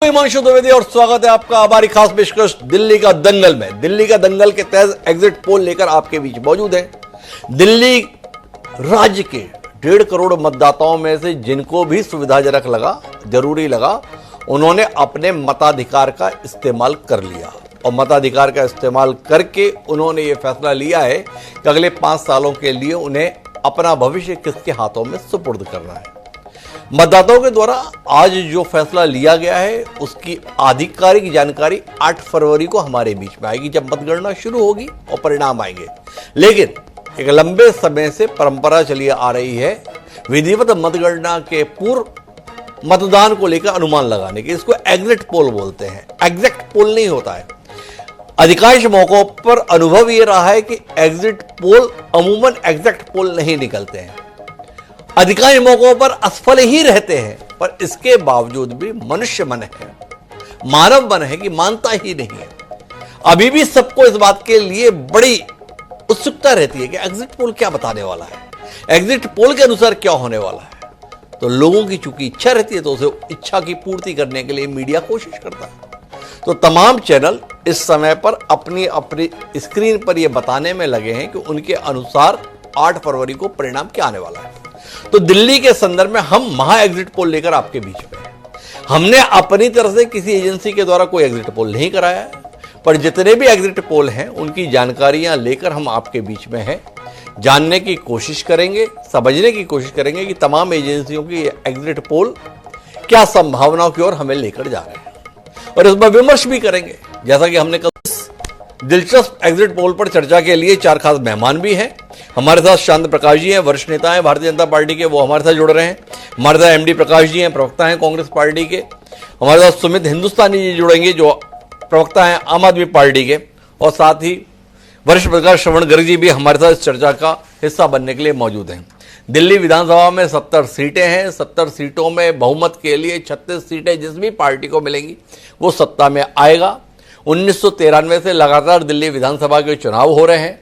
हिमांशु द्विवेदी और स्वागत है आपका हमारी खास पेशकश दिल्ली का दंगल में। दिल्ली का दंगल के तहत एग्जिट पोल लेकर आपके बीच मौजूद है। दिल्ली राज्य के 1.5 करोड़ मतदाताओं में से जिनको भी सुविधाजनक लगा, जरूरी लगा, उन्होंने अपने मताधिकार का इस्तेमाल कर लिया और मताधिकार का इस्तेमाल करके उन्होंने ये फैसला लिया है कि अगले 5 सालों के लिए उन्हें अपना भविष्य किसके हाथों में सुपुर्द करना है। मतदाताओं के द्वारा आज जो फैसला लिया गया है उसकी आधिकारिक जानकारी 8 फरवरी को हमारे बीच में आएगी, जब मतगणना शुरू होगी और परिणाम आएंगे। लेकिन एक लंबे समय से परंपरा चली आ रही है विधिवत मतगणना के पूर्व मतदान को लेकर अनुमान लगाने की। इसको एग्जिट पोल बोलते हैं, एग्जैक्ट पोल नहीं होता है। अधिकांश मौकों पर अनुभव यह रहा है कि एग्जिट पोल अमूमन एग्जैक्ट पोल नहीं निकलते हैं, अधिकांश मौकों पर असफल ही रहते हैं। पर इसके बावजूद भी मनुष्य मन है, मानव मन है कि मानता ही नहीं है। अभी भी सबको इस बात के लिए बड़ी उत्सुकता रहती है कि एग्जिट पोल क्या बताने वाला है, एग्जिट पोल के अनुसार क्या होने वाला है। तो लोगों की चूंकि इच्छा रहती है तो उसे इच्छा की पूर्ति करने के लिए मीडिया कोशिश करता है। तो तमाम चैनल इस समय पर अपनी अपनी स्क्रीन पर यह बताने में लगे हैं कि उनके अनुसार 8 फरवरी को परिणाम क्या आने वाला है। तो दिल्ली के संदर्भ में हम महा एग्जिट पोल लेकर आपके बीच में हैं। हमने अपनी तरफ से किसी एजेंसी के द्वारा कोई एग्जिट पोल नहीं कराया है, पर जितने भी एग्जिट पोल हैं उनकी जानकारियां लेकर हम आपके बीच में हैं, जानने की कोशिश करेंगे, समझने की कोशिश करेंगे कि तमाम एजेंसियों की एग्जिट पोल क्या संभावनाओं की ओर हमें लेकर जा रहे हैं और इसमें विमर्श भी करेंगे। जैसा कि हमने कल दिलचस्प एग्जिट पोल पर चर्चा के लिए 4 खास मेहमान भी हैं हमारे साथ। शांत प्रकाश जी हैं, वरिष्ठ नेता हैं भारतीय जनता पार्टी के, वो हमारे साथ जुड़ रहे हैं। हमारे साथ एमडी प्रकाश जी हैं, प्रवक्ता हैं कांग्रेस पार्टी के। हमारे साथ सुमित हिंदुस्तानी जी जुड़ेंगे जो प्रवक्ता हैं आम आदमी पार्टी के, और साथ ही वरिष्ठ पत्रकार श्रवण गर्ग जी भी हमारे साथ इस चर्चा का हिस्सा बनने के लिए मौजूद हैं। दिल्ली विधानसभा में 70 सीटें हैं। 70 सीटों में बहुमत के लिए 36 सीटें जिस भी पार्टी को मिलेंगी वो सत्ता में आएगा। 1993 से लगातार दिल्ली विधानसभा के चुनाव हो रहे हैं।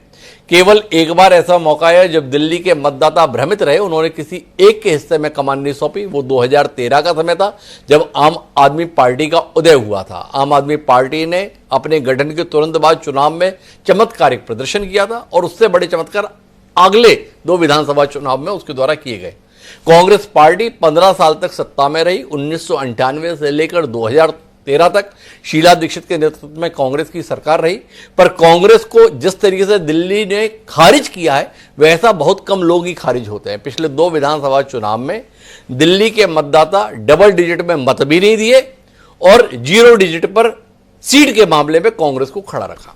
केवल एक बार ऐसा मौका है जब दिल्ली के मतदाता भ्रमित रहे, उन्होंने किसी एक के हिस्से में कमान नहीं सौंपी। वो 2013 का समय था जब आम आदमी पार्टी का उदय हुआ था। आम आदमी पार्टी ने अपने गठन के तुरंत बाद चुनाव में चमत्कारिक प्रदर्शन किया था और उससे बड़े चमत्कार अगले 2 विधानसभा चुनाव में उसके द्वारा किए गए। कांग्रेस पार्टी 15 साल तक सत्ता में रही। 1998 से लेकर 2013 तक शीला दीक्षित के नेतृत्व में कांग्रेस की सरकार रही। पर कांग्रेस को जिस तरीके से दिल्ली ने खारिज किया है वैसा बहुत कम लोग ही खारिज होते हैं। पिछले 2 विधानसभा चुनाव में दिल्ली के मतदाता डबल डिजिट में मत भी नहीं दिए और 0 डिजिट पर सीट के मामले में कांग्रेस को खड़ा रखा।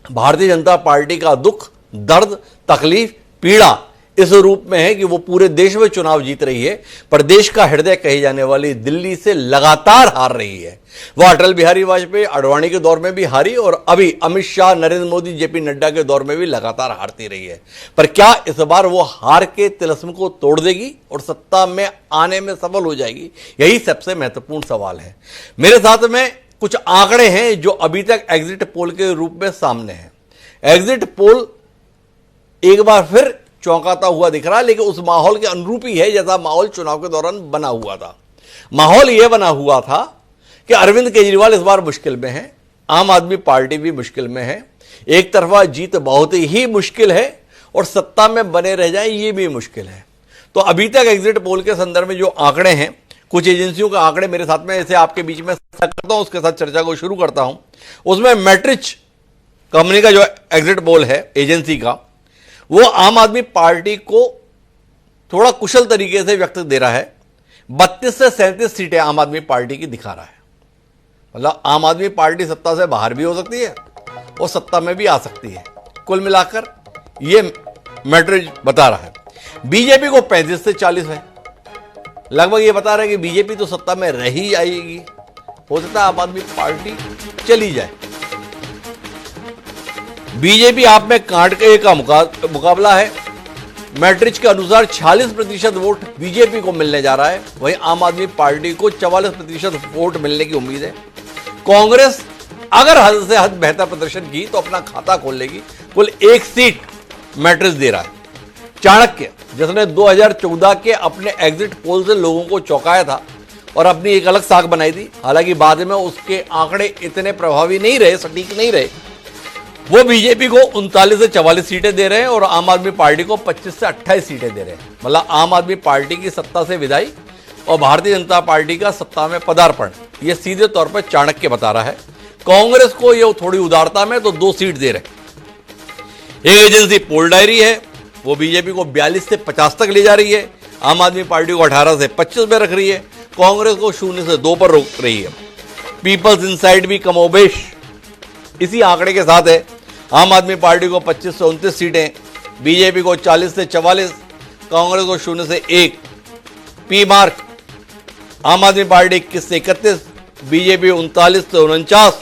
भारतीय जनता पार्टी का दुख, दर्द, तकलीफ, पीड़ा इस रूप में है कि वो पूरे देश में चुनाव जीत रही है, पर देश का हृदय कही जाने वाली दिल्ली से लगातार हार रही है। वह अटल बिहारी वाजपेयी, आडवाणी के दौर में भी हारी और अभी अमित शाह, नरेंद्र मोदी, जेपी नड्डा के दौर में भी लगातार हारती रही है। पर क्या इस बार वो हार के तिलिस्म को तोड़ देगी और सत्ता में आने में सफल हो जाएगी? यही सबसे महत्वपूर्ण सवाल है। मेरे साथ में कुछ आंकड़े हैं जो अभी तक एग्जिट पोल के रूप में सामने हैं। एग्जिट पोल एक बार फिर चौंकाता हुआ दिख रहा है, लेकिन उस माहौल के अनुरूप ही है जैसा माहौल चुनाव के दौरान बना हुआ था। माहौल यह बना हुआ था कि अरविंद केजरीवाल इस बार मुश्किल में है, आम आदमी पार्टी भी मुश्किल में है। एक तरफा जीत बहुत ही मुश्किल है और सत्ता में बने रह जाए ये भी मुश्किल है। तो अभी तक एग्जिट पोल के संदर्भ में जो आंकड़े हैं, कुछ एजेंसियों के आंकड़े मेरे साथ में, इसे आपके बीच में करता हूं, उसके साथ चर्चा को शुरू करता हूं। उसमें मैट्रिक्स कंपनी का जो एग्जिट पोल है एजेंसी का, वो आम आदमी पार्टी को थोड़ा कुशल तरीके से व्यक्त दे रहा है। 32 से 37 सीटें आम आदमी पार्टी की दिखा रहा है। मतलब आम आदमी पार्टी सत्ता से बाहर भी हो सकती है और सत्ता में भी आ सकती है। कुल मिलाकर ये मैट्रिक्स बता रहा है। बीजेपी को 35 से 40 है। लगभग ये बता रहा है कि बीजेपी तो सत्ता में रह ही आएगी, हो सकता है आम आदमी पार्टी चली जाए। बीजेपी आप में कांट के का मुकाबला है। मैट्रिक्स के अनुसार 46% वोट बीजेपी को मिलने जा रहा है, वहीं आम आदमी पार्टी को 44% वोट मिलने की उम्मीद है। कांग्रेस अगर हद से हद बेहतर प्रदर्शन की तो अपना खाता खोल लेगी। कुल 1 सीट मैट्रिक्स दे रहा है। चाणक्य जिसने 2014 के अपने एग्जिट पोल से लोगों को चौंकाया था, और अपनी एक अलग साख बनाई थी। हालांकि बाद में उसके आंकड़े इतने प्रभावी नहीं रहे, सटीक नहीं रहे। वो बीजेपी को 39 से 44 सीटें दे रहे हैं और आम आदमी पार्टी को 25 से 28 सीटें दे रहे हैं। मतलब आम आदमी पार्टी की सत्ता से विदाई और भारतीय जनता पार्टी का सत्ता में पदार्पण, ये सीधे तौर पर चाणक्य बता रहा है। कांग्रेस को ये थोड़ी उदारता में तो 2 सीट दे रहे। एक एजेंसी पोल डायरी है, वो बीजेपी को 42 से 50 तक ले जा रही है, आम आदमी पार्टी को 18 से 25 में रख रही है, कांग्रेस को 0 से 2 पर रोक रही है। पीपल्स इनसाइड भी कमोबेश इसी आंकड़े के साथ है। आम आदमी पार्टी को 25 से 29 सीटें, बीजेपी को 40 से 44, कांग्रेस को 0 से 1। पी मार्क, आम आदमी पार्टी 21 से 31, बीजेपी 39 से 49।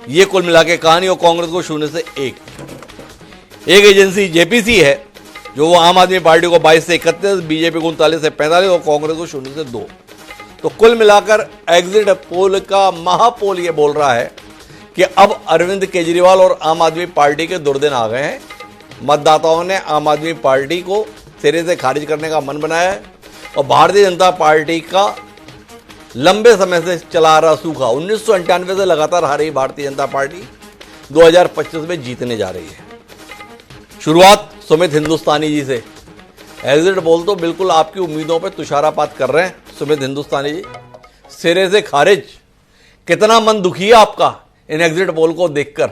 ये कुल मिला के कहानी, और कांग्रेस को 0 से 1। एक एजेंसी जेपीसी है जो वो आम आदमी पार्टी को 22 से 31, बीजेपी को 39 से 45 और कांग्रेस को 0 से 2। तो कुल मिलाकर एग्जिट पोल का महापोल ये बोल रहा है कि अब अरविंद केजरीवाल और आम आदमी पार्टी के दुर्दिन आ गए हैं। मतदाताओं ने आम आदमी पार्टी को सिरे से खारिज करने का मन बनाया है और भारतीय जनता पार्टी का लंबे समय से चला आ रहा सूखा, 1998 से लगातार आ रही भारतीय जनता पार्टी 2025 में जीतने जा रही है। शुरुआत सुमित हिंदुस्तानी जी से। एग्जिट पोल तो बिल्कुल आपकी उम्मीदों पर तुषारापात कर रहे हैं। सुमित हिंदुस्तानी जी, सिरे से खारिज, कितना मन दुखी है आपका इन एग्जिट पोल को देखकर?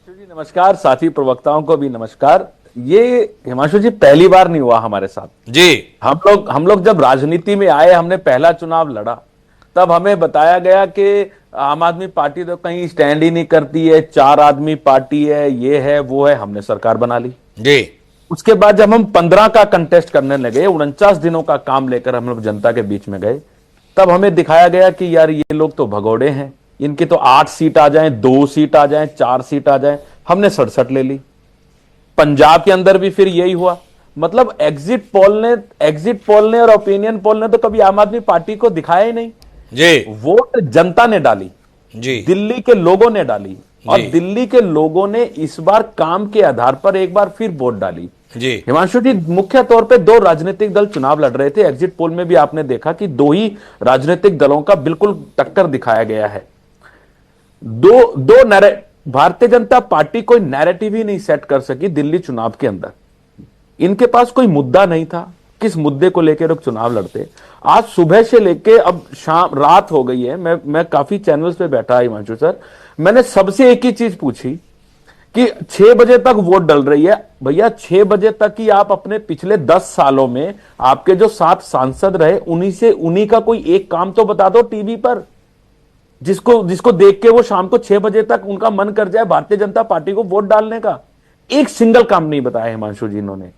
जी नमस्कार, साथी प्रवक्ताओं को भी नमस्कार। ये हिमांशु जी पहली बार नहीं हुआ हमारे साथ जी। हम लोग जब राजनीति में आए, हमने पहला चुनाव लड़ा, तब हमें बताया गया कि आम आदमी पार्टी तो कहीं स्टैंड ही नहीं करती है, 4 आदमी पार्टी है, ये है वो है। हमने सरकार बना ली जी। उसके बाद जब हम 15 का कंटेस्ट करने लगे, 49 दिनों का काम लेकर हम लोग जनता के बीच में गए, तब हमें दिखाया गया कि यार ये लोग तो भगोड़े हैं, इनकी तो 8 सीट आ जाएं, 2 सीट आ जाएं, 4 सीट आ जाएं। हमने 67 ले ली। पंजाब के अंदर भी फिर यही हुआ। मतलब एग्जिट पोल ने और ओपिनियन पोल ने तो कभी आम आदमी पार्टी को दिखाया ही नहीं जी। वोट जनता ने डाली जी, दिल्ली के लोगों ने डाली, और दिल्ली के लोगों ने इस बार काम के आधार पर एक बार फिर वोट डाली जी। हिमांशु जी, मुख्य तौर पे 2 राजनीतिक दल चुनाव लड़ रहे थे। एग्जिट पोल में भी आपने देखा कि 2 ही राजनीतिक दलों का बिल्कुल टक्कर दिखाया गया है। भारतीय जनता पार्टी कोई नैरेटिव ही नहीं सेट कर सकी दिल्ली चुनाव के अंदर। इनके पास कोई मुद्दा नहीं था, किस मुद्दे को लेकर लोग चुनाव लड़ते। आज सुबह से लेके अब शाम रात हो गई है, मैं काफी चैनल्स पे बैठा हिमांशु सर, मैंने सबसे एक ही चीज पूछी कि 6 बजे तक वोट डल रही है। भैया 6 बजे तक ही आप अपने पिछले 10 सालों में आपके जो 7 सांसद रहे, उन्हीं का कोई एक काम तो बता दो टीवी पर, जिसको देख के वो शाम को 6 बजे तक उनका मन कर जाए भारतीय जनता पार्टी को वोट डालने का। एक सिंगल काम नहीं बताया हिमांशु जी इन्होंने।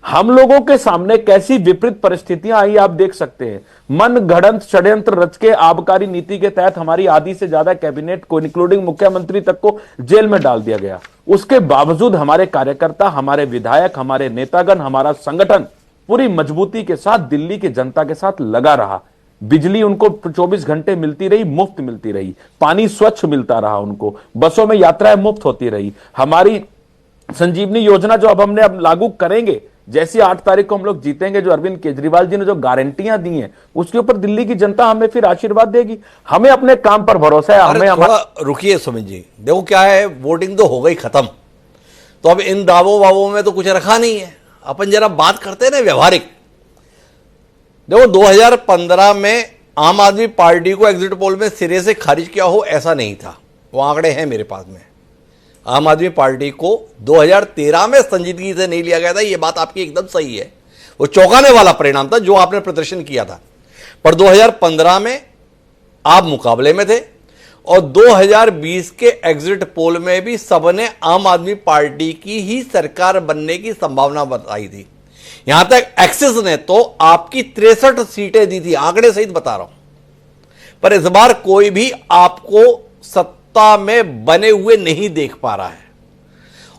हम लोगों के सामने कैसी विपरीत परिस्थितियां आई आप देख सकते हैं। मन गढ़ंत षड्यंत्र रच के आबकारी नीति के तहत हमारी आधी से ज्यादा कैबिनेट को इंक्लूडिंग मुख्यमंत्री तक को जेल में डाल दिया गया। उसके बावजूद हमारे कार्यकर्ता, हमारे विधायक, हमारे नेतागण, हमारा संगठन पूरी मजबूती के साथ दिल्ली की जनता के साथ लगा रहा। बिजली उनको 24 घंटे मिलती रही, मुफ्त मिलती रही। पानी स्वच्छ मिलता रहा उनको। बसों में यात्राएं मुफ्त होती रही। हमारी संजीवनी योजना जो अब लागू करेंगे, जैसी 8 तारीख को हम लोग जीतेंगे, जो अरविंद केजरीवाल जी ने जो गारंटियां दी हैं, उसके ऊपर दिल्ली की जनता हमें फिर आशीर्वाद देगी। हमें अपने काम पर भरोसा है। हमें रुकिए सुमित जी, देखो क्या है, वोटिंग तो हो गई खत्म, तो अब इन दावों वावों में तो कुछ रखा नहीं है। अपन जरा बात करते हैं ना व्यवहारिक। देखो 2015 में आम आदमी पार्टी को एग्जिट पोल में सिरे से खारिज किया हो ऐसा नहीं था, वो आंकड़े हैं मेरे पास में। आम आदमी पार्टी को 2013 में संजीदगी से नहीं लिया गया था, ये बात आपकी एकदम सही है। वो चौंकाने वाला परिणाम था जो आपने प्रदर्शन किया था। पर 2015 में आप मुकाबले में थे और 2020 के एग्जिट पोल में भी सबने आम आदमी पार्टी की ही सरकार बनने की संभावना बताई थी। यहां तक एक्सिस ने तो आपकी 63 सीटें दी थी, आंकड़े सहित बता रहा हूं। पर इस बार कोई भी आपको सत्ता में बने हुए नहीं देख पा रहा है।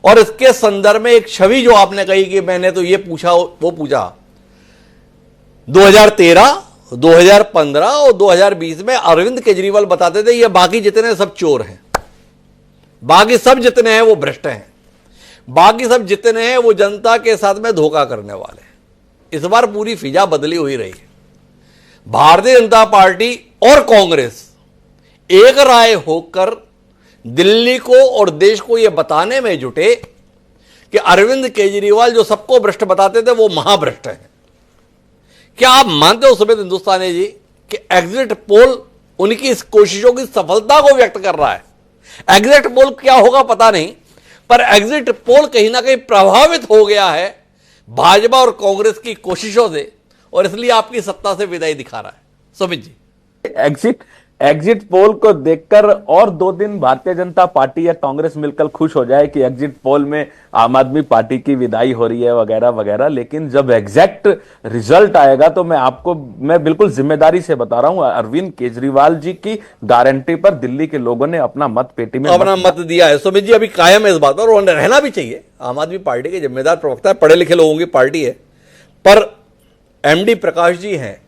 और इसके संदर्भ में एक छवि जो आपने कही कि मैंने तो ये पूछा वो पूछा, 2013, 2015 और 2020 में अरविंद केजरीवाल बताते थे ये बाकी जितने सब चोर हैं, बाकी सब जितने हैं वो भ्रष्ट हैं, बाकी सब जितने हैं वो जनता के साथ में धोखा करने वाले हैं। इस बार पूरी फिजा बदली हुई रही है। भारतीय जनता पार्टी और कांग्रेस एक राय होकर दिल्ली को और देश को यह बताने में जुटे कि अरविंद केजरीवाल जो सबको भ्रष्ट बताते थे वो महाभ्रष्ट है। क्या आप मानते हो सुमित हिंदुस्तानी जी कि एग्जिट पोल उनकी इस कोशिशों की सफलता को व्यक्त कर रहा है? एग्जिट पोल क्या होगा पता नहीं, पर एग्जिट पोल कहीं ना कहीं प्रभावित हो गया है भाजपा और कांग्रेस की कोशिशों से, और इसलिए आपकी सत्ता से विदाई दिखा रहा है। सुमित जी, एग्जिट पोल को देखकर और 2 दिन भारतीय जनता पार्टी या कांग्रेस मिलकर खुश हो जाए कि एग्जिट पोल में आम आदमी पार्टी की विदाई हो रही है वगैरह वगैरह, लेकिन जब एग्जैक्ट रिजल्ट आएगा तो मैं बिल्कुल जिम्मेदारी से बता रहा हूं, अरविंद केजरीवाल जी की गारंटी पर दिल्ली के लोगों ने अपना मत पेटी में अपना मत दिया है। सुमित जी अभी कायम है इस बात पर, और रहना भी चाहिए। आम आदमी पार्टी के जिम्मेदार प्रवक्ता है, पढ़े लिखे लोगों की पार्टी है, पर एमडी प्रकाश जी हैं,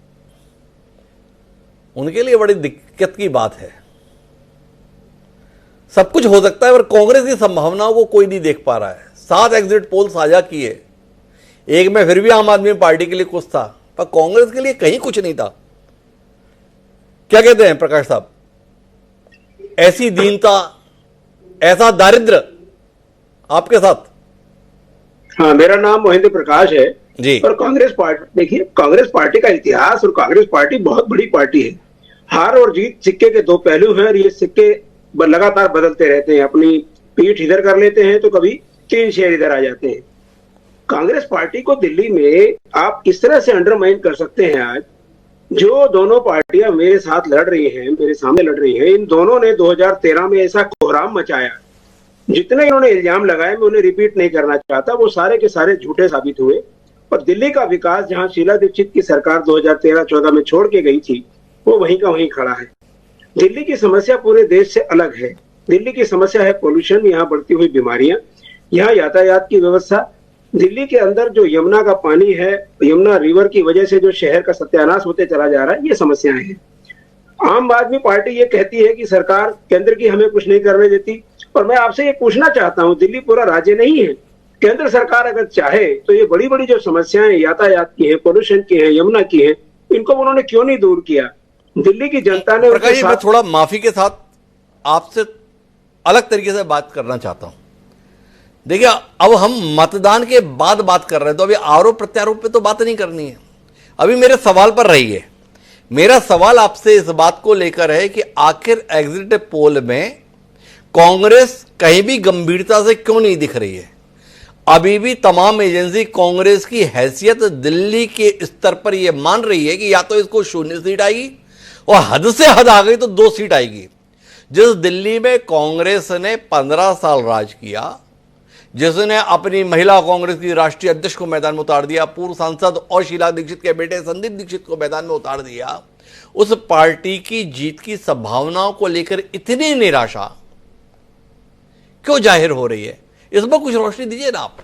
उनके लिए बड़ी दिक्कत की बात है। सब कुछ हो सकता है पर कांग्रेस की संभावनाओं को कोई नहीं देख पा रहा है। 7 एग्जिट पोल साझा किए, एक में फिर भी आम आदमी पार्टी के लिए कुछ था, पर कांग्रेस के लिए कहीं कुछ नहीं था। क्या कहते हैं प्रकाश साहब? ऐसी दीनता, ऐसा दारिद्र आपके साथ? हाँ, मेरा नाम महेंद्र प्रकाश है जी। और कांग्रेस पार्टी, देखिए कांग्रेस पार्टी का इतिहास, और कांग्रेस पार्टी बहुत बड़ी पार्टी है। हार और जीत सिक्के के 2 पहलू हैं और ये सिक्के लगातार बदलते रहते हैं। अपनी पीठ इधर कर लेते हैं तो कभी 3 शेयर इधर आ जाते हैं। कांग्रेस पार्टी को दिल्ली में आप इस तरह से अंडरमाइन कर सकते हैं। आज जो दोनों पार्टियां मेरे साथ लड़ रही हैं, मेरे सामने लड़ रही हैं, इन दोनों ने 2013 में ऐसा कोहराम मचाया। जितने इन्होंने इल्जाम लगाए मैं उन्हें रिपीट नहीं करना चाहता, वो सारे के सारे झूठे साबित हुए। और दिल्ली का विकास जहां शीला दीक्षित की सरकार 2013-14 में छोड़ के गई थी, वो वहीं का वहीं खड़ा है। दिल्ली की समस्या पूरे देश से अलग है। दिल्ली की समस्या है पोल्यूशन, यहाँ बढ़ती हुई बीमारियां, यहाँ यातायात की व्यवस्था। दिल्ली के अंदर जो यमुना का पानी है, यमुना रिवर की वजह से जो शहर का सत्यानाश होते चला जा रहा है, ये समस्याएं हैं। आम आदमी पार्टी ये कहती है कि सरकार केंद्र की हमें कुछ नहीं करने देती, और मैं आपसे ये पूछना चाहता हूँ, दिल्ली पूरा राज्य नहीं है। केंद्र सरकार अगर चाहे तो ये बड़ी बड़ी जो समस्याएं यातायात की है, पोल्यूशन की है, यमुना की है, इनको उन्होंने क्यों नहीं दूर किया? दिल्ली की जनता ने प्रकाश जी, मैं थोड़ा माफी के साथ आपसे अलग तरीके से बात करना चाहता हूं। देखिए, अब हम मतदान के बाद बात कर रहे हैं, तो अभी आरोप प्रत्यारोप पे तो बात नहीं करनी है। अभी मेरे सवाल पर रहिए। मेरा सवाल आपसे इस बात को लेकर है कि आखिर एग्जिट पोल में कांग्रेस कहीं भी गंभीरता से क्यों नहीं दिख रही है? अभी भी तमाम एजेंसी कांग्रेस की हैसियत दिल्ली के स्तर पर यह मान रही है कि या तो इसको 0 सीट आएगी और हद से हद आ गई तो 2 सीट आएगी। जिस दिल्ली में कांग्रेस ने 15 साल राज किया, जिसने अपनी महिला कांग्रेस की राष्ट्रीय अध्यक्ष को मैदान में उतार दिया, पूर्व सांसद और शीला दीक्षित के बेटे संदीप दीक्षित को मैदान में उतार दिया, उस पार्टी की जीत की संभावनाओं को लेकर इतनी निराशा क्यों जाहिर हो रही है? इसमें कुछ रोशनी दीजिए ना आप।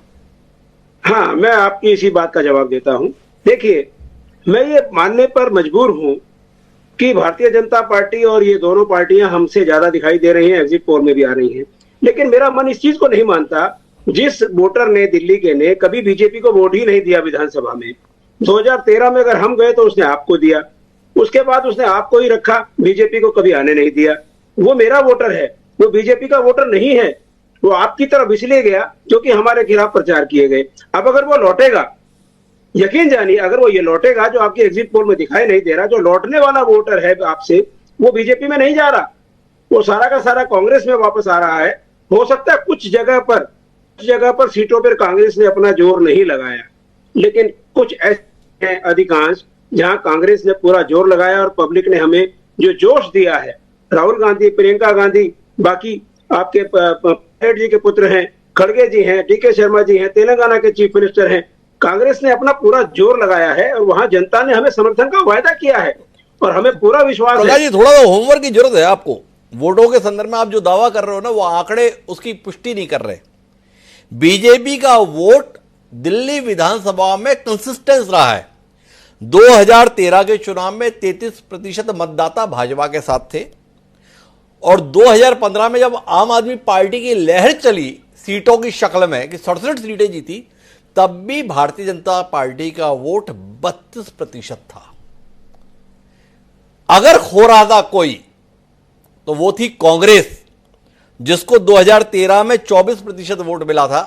हाँ, मैं आपकी इसी बात का जवाब देता हूं। देखिए, मैं ये मानने पर मजबूर हूं कि भारतीय जनता पार्टी और ये दोनों पार्टियां हमसे ज्यादा दिखाई दे रही हैं, एग्जिट पोल में भी आ रही हैं, लेकिन मेरा मन इस चीज को नहीं मानता। जिस वोटर ने, दिल्ली के ने, कभी बीजेपी को वोट ही नहीं दिया विधानसभा में। 2013 में अगर हम गए तो उसने आपको दिया, उसके बाद उसने आपको ही रखा, बीजेपी को कभी आने नहीं दिया। वो मेरा वोटर है, वो बीजेपी का वोटर नहीं है। वो आपकी तरफ इसलिए गया क्योंकि हमारे खिलाफ प्रचार किए गए। अब अगर वो लौटेगा, यकीन जानिए, अगर वो ये लौटेगा, जो आपके एग्जिट पोल में दिखाई नहीं दे रहा, जो लौटने वाला वोटर है आपसे, वो बीजेपी में नहीं जा रहा, वो सारा का सारा कांग्रेस में वापस आ रहा है। हो सकता है कुछ जगह पर सीटों पर कांग्रेस ने अपना जोर नहीं लगाया, लेकिन कुछ ऐसे हैं, अधिकांश, जहां कांग्रेस ने पूरा जोर लगाया और पब्लिक ने हमें जो जोश दिया है। राहुल गांधी, प्रियंका गांधी, बाकी आपके पटेल जी के पुत्र हैं, खड़गे जी हैं, डीके शर्मा जी हैं, तेलंगाना के चीफ मिनिस्टर हैं। कांग्रेस ने अपना पूरा जोर लगाया है और वहां जनता ने हमें समर्थन का वायदा किया है और हमें पूरा विश्वास है। जी, थोड़ा सा होमवर्क की जरूरत है आपको। वोटों के संदर्भ में आप जो दावा कर रहे हो ना, वो आंकड़े उसकी पुष्टि नहीं कर रहे। बीजेपी का वोट दिल्ली विधानसभा में कंसिस्टेंस रहा है। 2013 के चुनाव में 33% मतदाता भाजपा के साथ थे, और 2015 में जब आम आदमी पार्टी की लहर चली सीटों की शक्ल में कि 67 सीटें जीती, तब भी भारतीय जनता पार्टी का वोट 32% था। अगर खो रहा था कोई तो वो थी कांग्रेस, जिसको 2013 में 24% वोट मिला था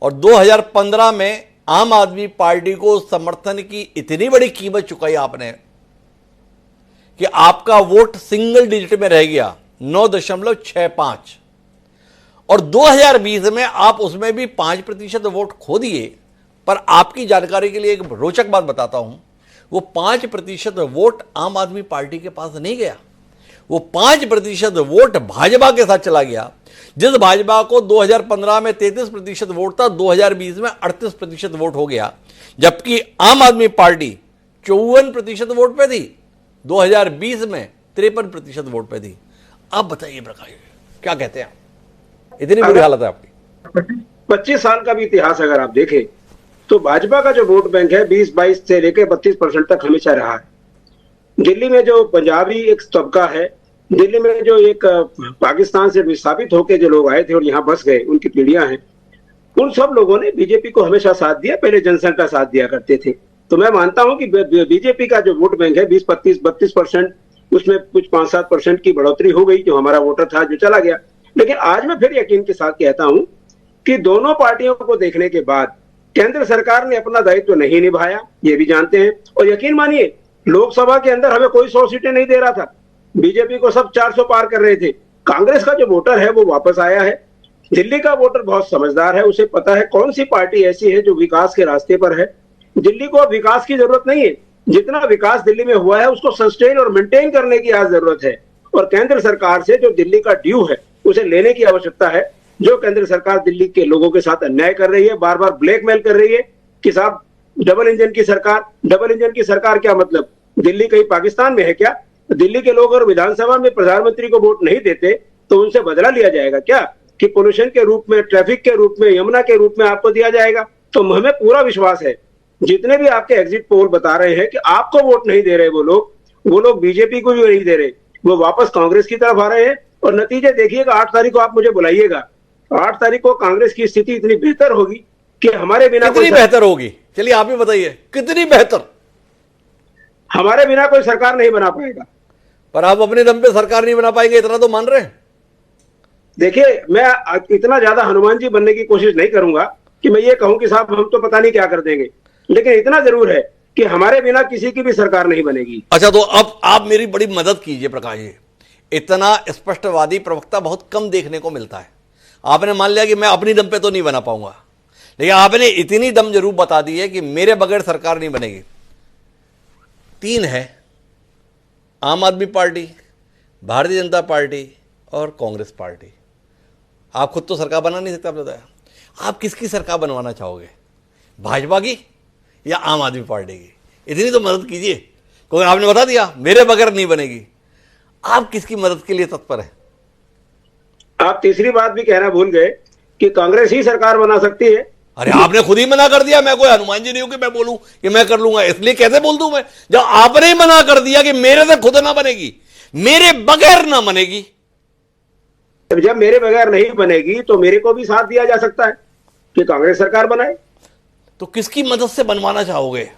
और 2015 में आम आदमी पार्टी को समर्थन की इतनी बड़ी कीमत चुकाई आपने कि आपका वोट सिंगल डिजिट में रह गया 9.65, और 2020 में आप उसमें भी 5% वोट खो दिए। पर आपकी जानकारी के लिए एक रोचक बात बताता हूं, वो 5% वोट आम आदमी पार्टी के पास नहीं गया, वो 5% वोट भाजपा के साथ चला गया। जिस भाजपा को 2015 में 33% वोट था, 2020 में 38% वोट हो गया, जबकि आम आदमी पार्टी 54% वोट पे थी, 2020 में 53% वोट पे थी। अब बताइए प्रकाश, क्या कहते हैं? इतनी बुरी हालत है आपकी। 25 साल का भी इतिहास अगर आप देखें तो भाजपा का जो वोट बैंक है 20-22 से लेकर 32% तक हमेशा रहा है। दिल्ली में जो पंजाबी एक तबका है, दिल्ली में जो एक पाकिस्तान से विस्थापित होकर जो लोग आए थे और यहाँ बस गए, उनकी पीढ़ियां हैं, उन सब लोगों ने बीजेपी को हमेशा साथ दिया, पहले जनसंघ का साथ दिया करते थे। तो मैं मानता हूं कि बीजेपी का जो वोट बैंक है 20-32% उसमें कुछ 5-7% की बढ़ोतरी हो गई, जो हमारा वोटर था जो चला गया। लेकिन आज मैं फिर यकीन के साथ कहता हूं कि दोनों पार्टियों को देखने के बाद केंद्र सरकार ने अपना दायित्व नहीं निभाया, ये भी जानते हैं। और यकीन मानिए, लोकसभा के अंदर हमें कोई 100 सीटें नहीं दे रहा था, बीजेपी को सब 400 पार कर रहे थे। कांग्रेस का जो वोटर है वो वापस आया है। दिल्ली का वोटर बहुत समझदार है, उसे पता है कौन सी पार्टी ऐसी है जो विकास के रास्ते पर है। दिल्ली को अब विकास की जरूरत नहीं है, जितना विकास दिल्ली में हुआ है उसको सस्टेन और मेंटेन करने की आज जरूरत है। और केंद्र सरकार से जो दिल्ली का ड्यू है उसे लेने की आवश्यकता है। जो केंद्र सरकार दिल्ली के लोगों के साथ अन्याय कर रही है, बार बार ब्लैकमेल कर रही है कि साहब डबल इंजन की सरकार, डबल इंजन की सरकार क्या मतलब? दिल्ली कहीं पाकिस्तान में है क्या? दिल्ली के लोग अगर विधानसभा में प्रधानमंत्री को वोट नहीं देते तो उनसे बदला लिया जाएगा क्या? कि पोल्यूशन के रूप में, ट्रैफिक के रूप में, यमुना के रूप में आपको दिया जाएगा? तो हमें पूरा विश्वास है, जितने भी आपके एग्जिट पोल बता रहे हैं कि आपको वोट नहीं दे रहे वो लोग बीजेपी को भी नहीं दे रहे, वो वापस कांग्रेस की तरफ आ रहे हैं। और नतीजे देखिएगा, 8 तारीख को आप मुझे बुलाइएगा, 8 तारीख को कांग्रेस की स्थिति इतनी बेहतर होगी कि हमारे बिना कितनी बेहतर होगी? चलिए आप ही बताइए, कितनी बेहतर? हमारे बिना कोई सरकार नहीं बना पाएगा। पर आप अपने दम पे सरकार नहीं बना पाएंगे, इतना तो मान रहे हैं। देखिए, मैं इतना ज्यादा हनुमान जी बनने की कोशिश नहीं करूंगा कि मैं ये कहूं कि साहब हम तो पता नहीं क्या कर देंगे, लेकिन इतना जरूर है कि हमारे बिना किसी की भी सरकार नहीं बनेगी। अच्छा, तो अब आप मेरी बड़ी मदद कीजिए प्रकाश जी। इतना स्पष्टवादी प्रवक्ता बहुत कम देखने को मिलता है। आपने मान लिया कि मैं अपनी दम पे तो नहीं बना पाऊंगा, लेकिन आपने इतनी दम जरूर बता दी है कि मेरे बगैर सरकार नहीं बनेगी। 3 है, आम आदमी पार्टी, भारतीय जनता पार्टी और कांग्रेस पार्टी। आप खुद तो सरकार बना नहीं सकते, आपने बताया। आप किसकी सरकार बनवाना चाहोगे, भाजपा की या आम आदमी पार्टी की? इतनी तो मदद कीजिए, क्योंकि आपने बता दिया मेरे बगैर नहीं बनेगी। आप किसकी मदद के लिए तत्पर हैं? आप तीसरी बात भी कहना भूल गए कि कांग्रेस ही सरकार बना सकती है। अरे आपने खुद ही मना कर दिया। मैं कोई हनुमान जी नहीं हूं कि मैं बोलूं कि मैं कर लूंगा, इसलिए कैसे बोल दूं मैं, जब आपने ही मना कर दिया कि मेरे से खुद ना बनेगी, मेरे बगैर ना बनेगी। जब मेरे बगैर नहीं बनेगी तो मेरे को भी साथ दिया जा सकता है कि कांग्रेस सरकार बनाए। तो किसकी मदद से बनवाना चाहोगे?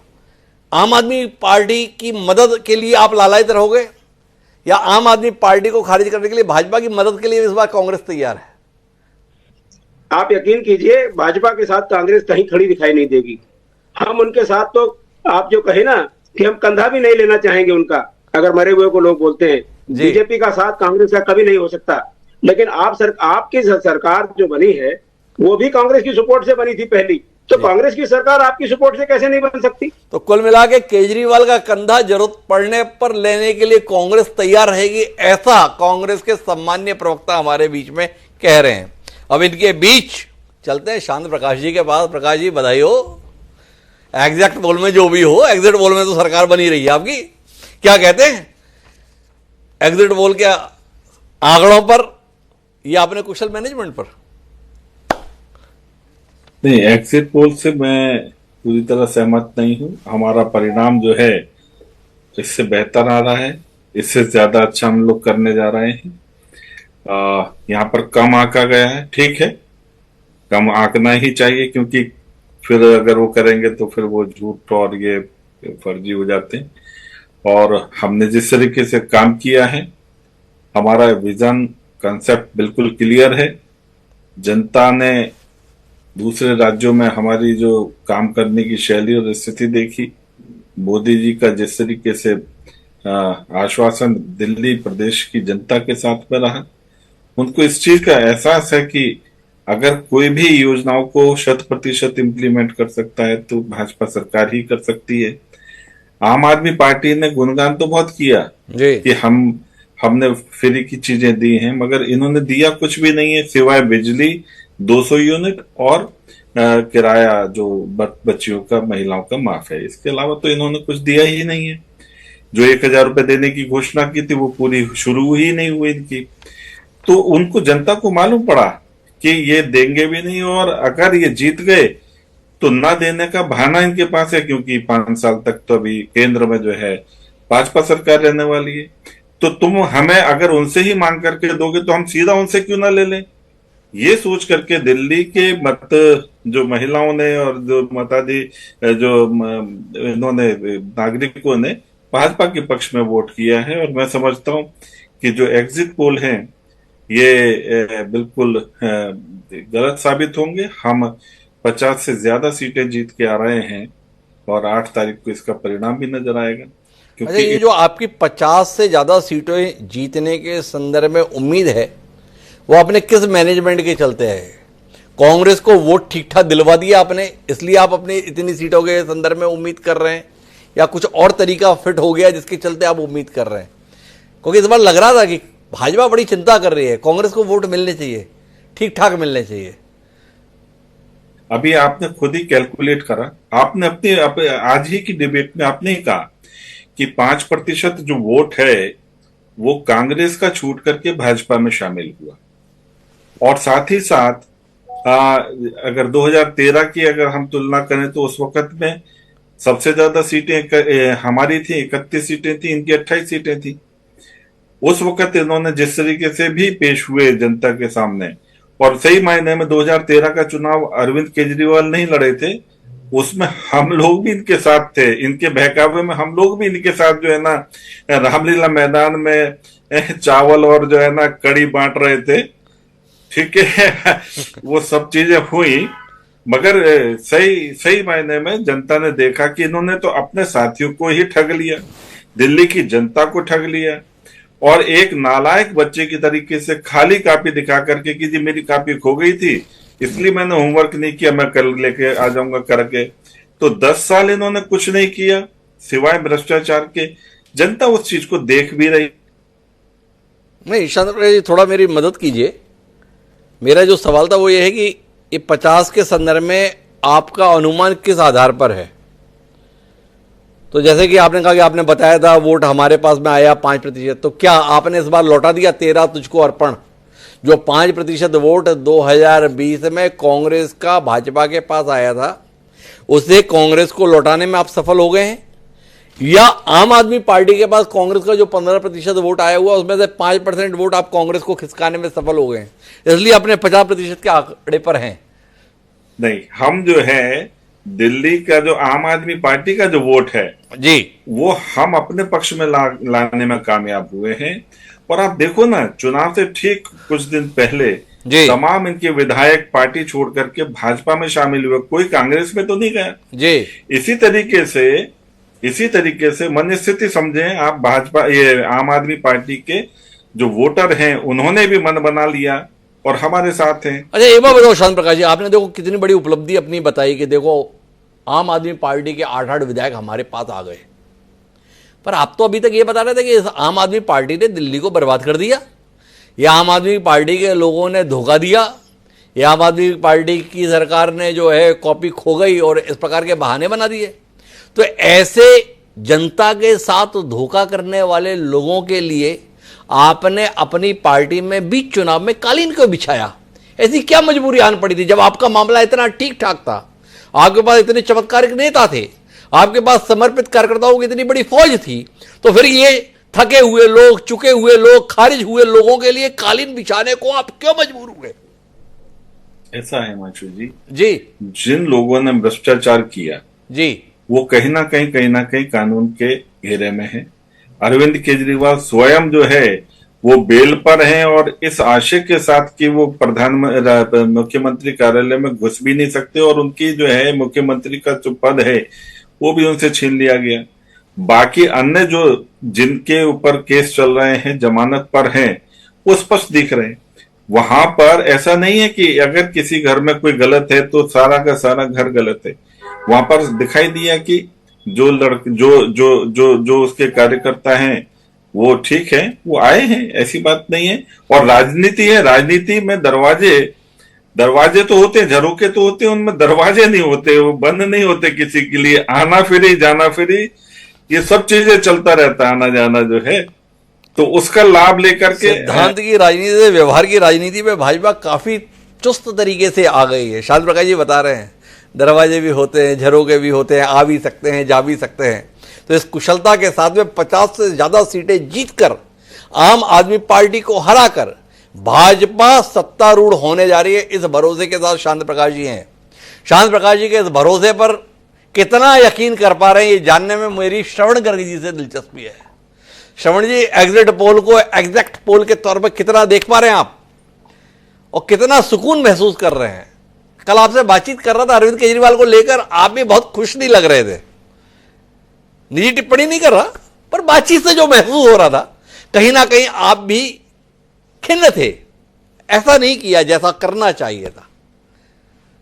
आम आदमी पार्टी की मदद के लिए आप लालायित रहोगे या आम आदमी पार्टी को खारिज करने के लिए भाजपा की मदद के लिए इस बार कांग्रेस तैयार है? आप यकीन कीजिए, भाजपा के साथ कांग्रेस कहीं खड़ी दिखाई नहीं देगी। हम उनके साथ तो, आप जो कहे ना कि हम कंधा भी नहीं लेना चाहेंगे उनका, अगर मरे हुए को लोग बोलते हैं, बीजेपी का साथ कांग्रेस का कभी नहीं हो सकता। लेकिन आपकी सरकार जो बनी है वो भी कांग्रेस की सपोर्ट से बनी थी पहली, तो कांग्रेस की सरकार आपकी सपोर्ट से कैसे नहीं बन सकती? तो कुल मिला के केजरीवाल का कंधा जरूरत पड़ने पर लेने के लिए कांग्रेस तैयार रहेगी, ऐसा कांग्रेस के सम्मान्य प्रवक्ता हमारे बीच में कह रहे हैं। अब इनके बीच चलते हैं शांत प्रकाश जी के पास। प्रकाश जी बधाई हो, एग्जैक्ट पोल में जो भी हो, एग्जिट पोल में तो सरकार बनी रही है आपकी। क्या कहते हैं एग्जिट पोल के आंकड़ों पर या अपने कुशल मैनेजमेंट पर? नहीं, एग्जिट पोल से मैं पूरी तरह सहमत नहीं हूं। हमारा परिणाम जो है इससे बेहतर आ रहा है, इससे ज्यादा अच्छा हम लोग करने जा रहे हैं। यहाँ पर कम आंका गया है, ठीक है, कम आंकना ही चाहिए, क्योंकि फिर अगर वो करेंगे तो फिर वो झूठ और ये फर्जी हो जाते हैं। और हमने जिस तरीके से काम किया है, हमारा विजन कंसेप्ट बिल्कुल क्लियर है। जनता ने दूसरे राज्यों में हमारी जो काम करने की शैली और स्थिति देखी, मोदी जी का जिस तरीके से आश्वासन दिल्ली प्रदेश की जनता के साथ में रहा, उनको इस चीज का एहसास है कि अगर कोई भी योजनाओं को 100% इम्प्लीमेंट कर सकता है तो भाजपा सरकार ही कर सकती है। आम आदमी पार्टी ने गुणगान तो बहुत किया जी। कि हमने फ्री की चीजें दी हैं, मगर इन्होंने दिया कुछ भी नहीं है सिवाय बिजली 200 यूनिट और किराया जो बच्चियों का, महिलाओं का माफ है। इसके अलावा तो इन्होंने कुछ दिया ही नहीं है। जो 1,000 रुपए देने की घोषणा की थी वो पूरी शुरू ही नहीं हुई इनकी। तो उनको, जनता को मालूम पड़ा कि ये देंगे भी नहीं, और अगर ये जीत गए तो ना देने का बहाना इनके पास है, क्योंकि 5 साल तक तो अभी केंद्र में जो है भाजपा सरकार रहने वाली है। तो तुम हमें अगर उनसे ही मांग करके दोगे तो हम सीधा उनसे क्यों ना ले लें। ये सोच करके दिल्ली के मत जो महिलाओं ने और जो जो इन्होंने नागरिकों ने भाजपा के पक्ष में वोट किया है। और मैं समझता हूं कि जो एग्जिट पोल हैं ये बिल्कुल गलत साबित होंगे। हम 50 से ज्यादा सीटें जीत के आ रहे हैं और 8 तारीख को इसका परिणाम भी नजर आएगा। अच्छा, क्योंकि ये जो आपकी 50 से ज्यादा सीटें जीतने के संदर्भ में उम्मीद है, वो आपने किस मैनेजमेंट के चलते है? कांग्रेस को वोट ठीक ठाक दिलवा दिया आपने, इसलिए आप अपनी इतनी सीटों के संदर्भ में उम्मीद कर रहे हैं, या कुछ और तरीका फिट हो गया जिसके चलते आप उम्मीद कर रहे हैं? क्योंकि इस बार लग रहा था कि भाजपा बड़ी चिंता कर रही है, कांग्रेस को वोट मिलने चाहिए, ठीक ठाक मिलने चाहिए। अभी आपने खुद ही कैलकुलेट करा, आपने अपने आज ही की डिबेट में आपने ही कहा कि 5% जो वोट है वो कांग्रेस का छूट करके भाजपा में शामिल हुआ। और साथ ही साथ अगर 2013 की अगर हम तुलना करें तो उस वक्त में सबसे ज्यादा सीटें हमारी थी, 31 सीटें थी, इनकी 28 सीटें थी। उस वक्त इन्होंने जिस तरीके से भी पेश हुए जनता के सामने, और सही मायने में 2013 का चुनाव अरविंद केजरीवाल नहीं लड़े थे, उसमें हम लोग भी इनके साथ थे, इनके बहकावे में हम लोग भी इनके साथ जो है ना रामलीला मैदान में चावल और जो है ना कड़ी बांट रहे थे। ठीक है, वो सब चीजें हुई, मगर सही मायने में जनता ने देखा कि इन्होंने तो अपने साथियों को ही ठग लिया, दिल्ली की जनता को ठग लिया, और एक नालायक बच्चे की तरीके से खाली कॉपी दिखा करके कि जी मेरी कॉपी खो गई थी इसलिए मैंने होमवर्क नहीं किया, मैं कल लेके आ जाऊंगा करके। तो 10 साल इन्होंने कुछ नहीं किया सिवाय भ्रष्टाचार के। जनता उस चीज को देख भी रही। नहीं चंद्र जी, थोड़ा मेरी मदद कीजिए। मेरा जो सवाल था वो ये है कि ये 50 के संदर्भ में आपका अनुमान किस आधार पर है? तो जैसे कि आपने कहा कि आपने बताया था वोट हमारे पास में आया 5%, तो क्या आपने इस बार लौटा दिया 13 तुझको अर्पण, जो 5% वोट 2020 में कांग्रेस का भाजपा के पास आया था, उसे कांग्रेस को लौटाने में आप सफल हो गए हैं? या आम आदमी पार्टी के पास कांग्रेस का जो 15% वोट आया हुआ उसमें से 5% वोट आप कांग्रेस को खिसकाने में सफल हो गए हैं, इसलिए अपने 50% के आंकड़े पर हैं? नहीं, हम जो है दिल्ली का जो आम आदमी पार्टी का जो वोट है जी, वो हम अपने पक्ष में लाने में कामयाब हुए हैं। और आप देखो ना, चुनाव से ठीक कुछ दिन पहले तमाम इनके विधायक पार्टी छोड़ करके भाजपा में शामिल हुए, कोई कांग्रेस में तो नहीं गया जी। इसी तरीके से मन स्थिति समझें आप, भाजपा ये आम आदमी पार्टी के जो वोटर हैं उन्होंने भी मन बना लिया और हमारे साथ हैं। अच्छा, एक बार बताओ शांत प्रकाश जी, आपने देखो कितनी बड़ी उपलब्धि अपनी बताई कि देखो आम आदमी पार्टी के 8 विधायक हमारे पास आ गए, पर आप तो अभी तक ये बता रहे थे कि इस आम आदमी पार्टी ने दिल्ली को बर्बाद कर दिया, या आम आदमी पार्टी के लोगों ने धोखा दिया, या आम आदमी पार्टी की सरकार ने जो है कॉपी खो गई और इस प्रकार के बहाने बना दिए। तो ऐसे जनता के साथ धोखा करने वाले लोगों के लिए आपने अपनी पार्टी में बीच चुनाव में कालीन क्यों बिछाया? ऐसी क्या मजबूरी आन पड़ी थी जब आपका मामला इतना ठीक ठाक था, आपके पास इतने चमत्कारिक नेता थे, आपके पास समर्पित कार्यकर्ताओं की इतनी बड़ी फौज थी, तो फिर ये थके हुए लोग, चुके हुए लोग, खारिज हुए लोगों के लिए कालीन बिछाने को आप क्यों मजबूर हुए? ऐसा है हिमांशु जी, जी, जिन लोगों ने भ्रष्टाचार किया जी, वो कहीं ना कहीं कानून के घेरे में है। अरविंद केजरीवाल स्वयं जो है वो बेल पर हैं और इस आशय के साथ कि वो मुख्यमंत्री कार्यालय में घुस भी नहीं सकते और उनकी जो है मुख्यमंत्री का जो पद है वो भी उनसे छीन लिया गया। बाकी अन्य जो जिनके ऊपर केस चल रहे हैं, जमानत पर हैं, वो स्पष्ट दिख रहे हैं। वहां पर ऐसा नहीं है कि अगर किसी घर में कोई गलत है तो सारा का सारा घर गलत है। वहां पर दिखाई दिया कि जो जो उसके कार्यकर्ता हैं वो ठीक है, वो आए हैं, ऐसी बात नहीं है। और राजनीति है, राजनीति में दरवाजे तो होते हैं, झरोके तो होते हैं, उनमें दरवाजे नहीं होते, वो बंद नहीं होते किसी के लिए। आना फिरी जाना फिरी ये सब चीजें चलता रहता है, आना जाना जो है, तो उसका लाभ लेकर के सिद्धांत की राजनीति से व्यवहार की राजनीति में भाजपा काफी चुस्त तरीके से आ गई है। शांत प्रकाश जी बता रहे हैं दरवाजे भी होते हैं, झरोके भी होते हैं, आ भी सकते हैं, जा भी सकते हैं। तो इस कुशलता के साथ में 50 से ज्यादा सीटें जीतकर आम आदमी पार्टी को हराकर भाजपा सत्तारूढ़ होने जा रही है, इस भरोसे के साथ शांत प्रकाश जी हैं। शांत प्रकाश जी के इस भरोसे पर कितना यकीन कर पा रहे हैं, ये जानने में मेरी श्रवण गर्ग जी से दिलचस्पी है। श्रवण जी, एग्जिट पोल को एग्जैक्ट पोल के तौर पर कितना देख पा रहे हैं आप और कितना सुकून महसूस कर रहे हैं? कल आपसे बातचीत कर रहा था अरविंद केजरीवाल को लेकर, आप भी बहुत खुश नहीं लग रहे थे। निजी टिप्पणी नहीं कर रहा, पर बातचीत से जो महसूस हो रहा था कहीं ना कहीं आप भी खिन्न थे। ऐसा नहीं किया जैसा करना चाहिए था।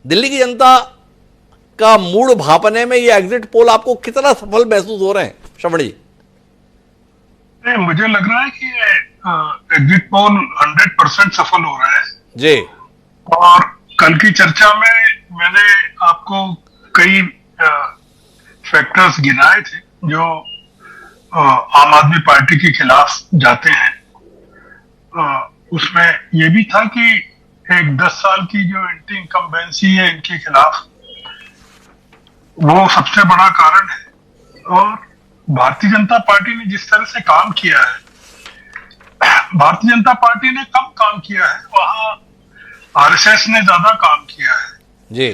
दिल्ली की जनता का मूड भापने में ये एग्जिट पोल आपको कितना सफल महसूस हो रहे हैं श्रवण जी? मुझे लग रहा है कि एग्जिट पोल 100% सफल हो रहा है जी। और कल की चर्चा में मैंने आपको कई फैक्टर्स गिनाए थे जो आम आदमी पार्टी के खिलाफ जाते हैं। उसमें यह भी था कि एक 10 साल की जो एंटी इनकम्बेंसी है इनके खिलाफ, वो सबसे बड़ा कारण है। और भारतीय जनता पार्टी ने जिस तरह से काम किया है, भारतीय जनता पार्टी ने कम काम किया है, वहां आरएसएस ने ज्यादा काम किया है जी।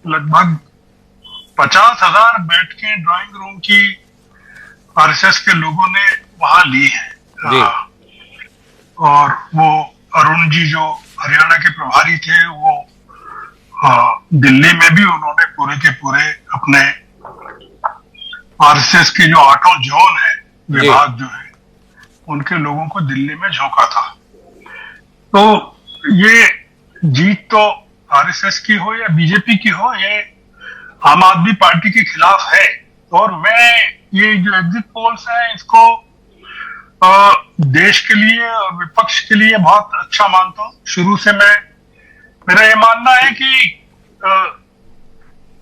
लगभग 50,000 बैठकें ड्राइंग रूम की आरएसएस के लोगों ने वहां ली है जी। और वो अरुण जी जो हरियाणा के प्रभारी थे, वो दिल्ली में भी उन्होंने पूरे के पूरे अपने आरएसएस के जो 8 जोन है, विभाग जो है, उनके लोगों को दिल्ली में झोंका था। तो ये जीत तो आरएसएस की हो या बीजेपी की हो, ये आम आदमी पार्टी के खिलाफ है। और मैं ये जो एग्जिट पोल्स है इसको देश के लिए और विपक्ष के लिए बहुत अच्छा मानता हूं। शुरू से मेरा ये मानना है कि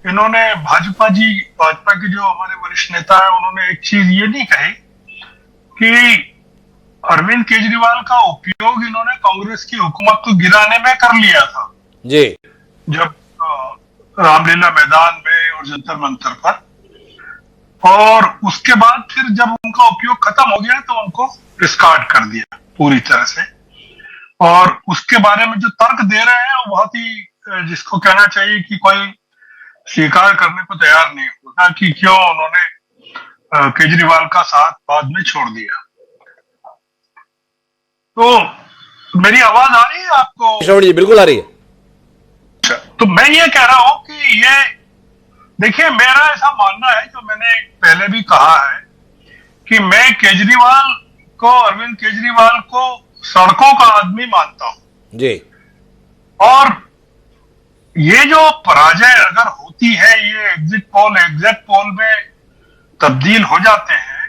इन्होंने भाजपा के जो हमारे वरिष्ठ नेता है, उन्होंने एक चीज ये नहीं कही कि अरविंद केजरीवाल का उपयोग इन्होंने कांग्रेस की हुकूमत को गिराने में कर लिया था जी। जब रामलीला मैदान में और जंतर मंतर पर, और उसके बाद फिर जब उनका उपयोग खत्म हो गया तो उनको डिस्कार्ड कर दिया पूरी तरह से। और उसके बारे में जो तर्क दे रहे हैं वो बहुत ही, जिसको कहना चाहिए कि कोई स्वीकार करने को तैयार नहीं होता कि क्यों उन्होंने केजरीवाल का साथ बाद में छोड़ दिया। तो मेरी आवाज आ रही है आपको श्रवण जी? बिल्कुल आ रही है। तो मैं ये कह रहा हूं कि ये देखिए, मेरा ऐसा मानना है, जो मैंने पहले भी कहा है, कि मैं अरविंद केजरीवाल को सड़कों का आदमी मानता हूं जी। और ये जो पराजय अगर होती है, ये एग्जिट पोल एग्जैक्ट पोल में तब्दील हो जाते हैं,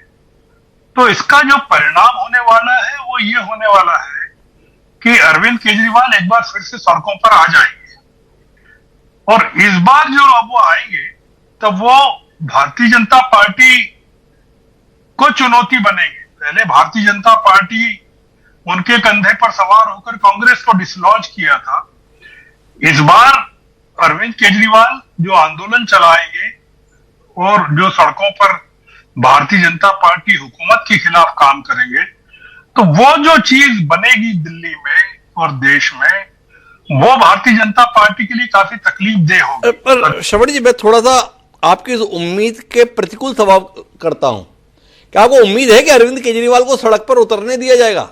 तो इसका जो परिणाम होने वाला है वो ये होने वाला है कि अरविंद केजरीवाल एक बार फिर से सड़कों पर आ जाएंगे। और इस बार जो अब वो आएंगे तब वो भारतीय जनता पार्टी को चुनौती बनेंगे। पहले भारतीय जनता पार्टी उनके कंधे पर सवार होकर कांग्रेस को डिसलॉन्च किया था। इस बार अरविंद केजरीवाल जो आंदोलन चलाएंगे और जो सड़कों पर भारतीय जनता पार्टी हुकूमत के खिलाफ काम करेंगे, तो वो जो चीज बनेगी दिल्ली में और देश में, वो भारतीय जनता पार्टी के लिए काफी तकलीफदेह होगी। पर श्रवण जी, मैं थोड़ा सा आपकी इस उम्मीद के प्रतिकूल सवाल करता हूं क्या आपको उम्मीद है कि अरविंद केजरीवाल को सड़क पर उतरने दिया जाएगा?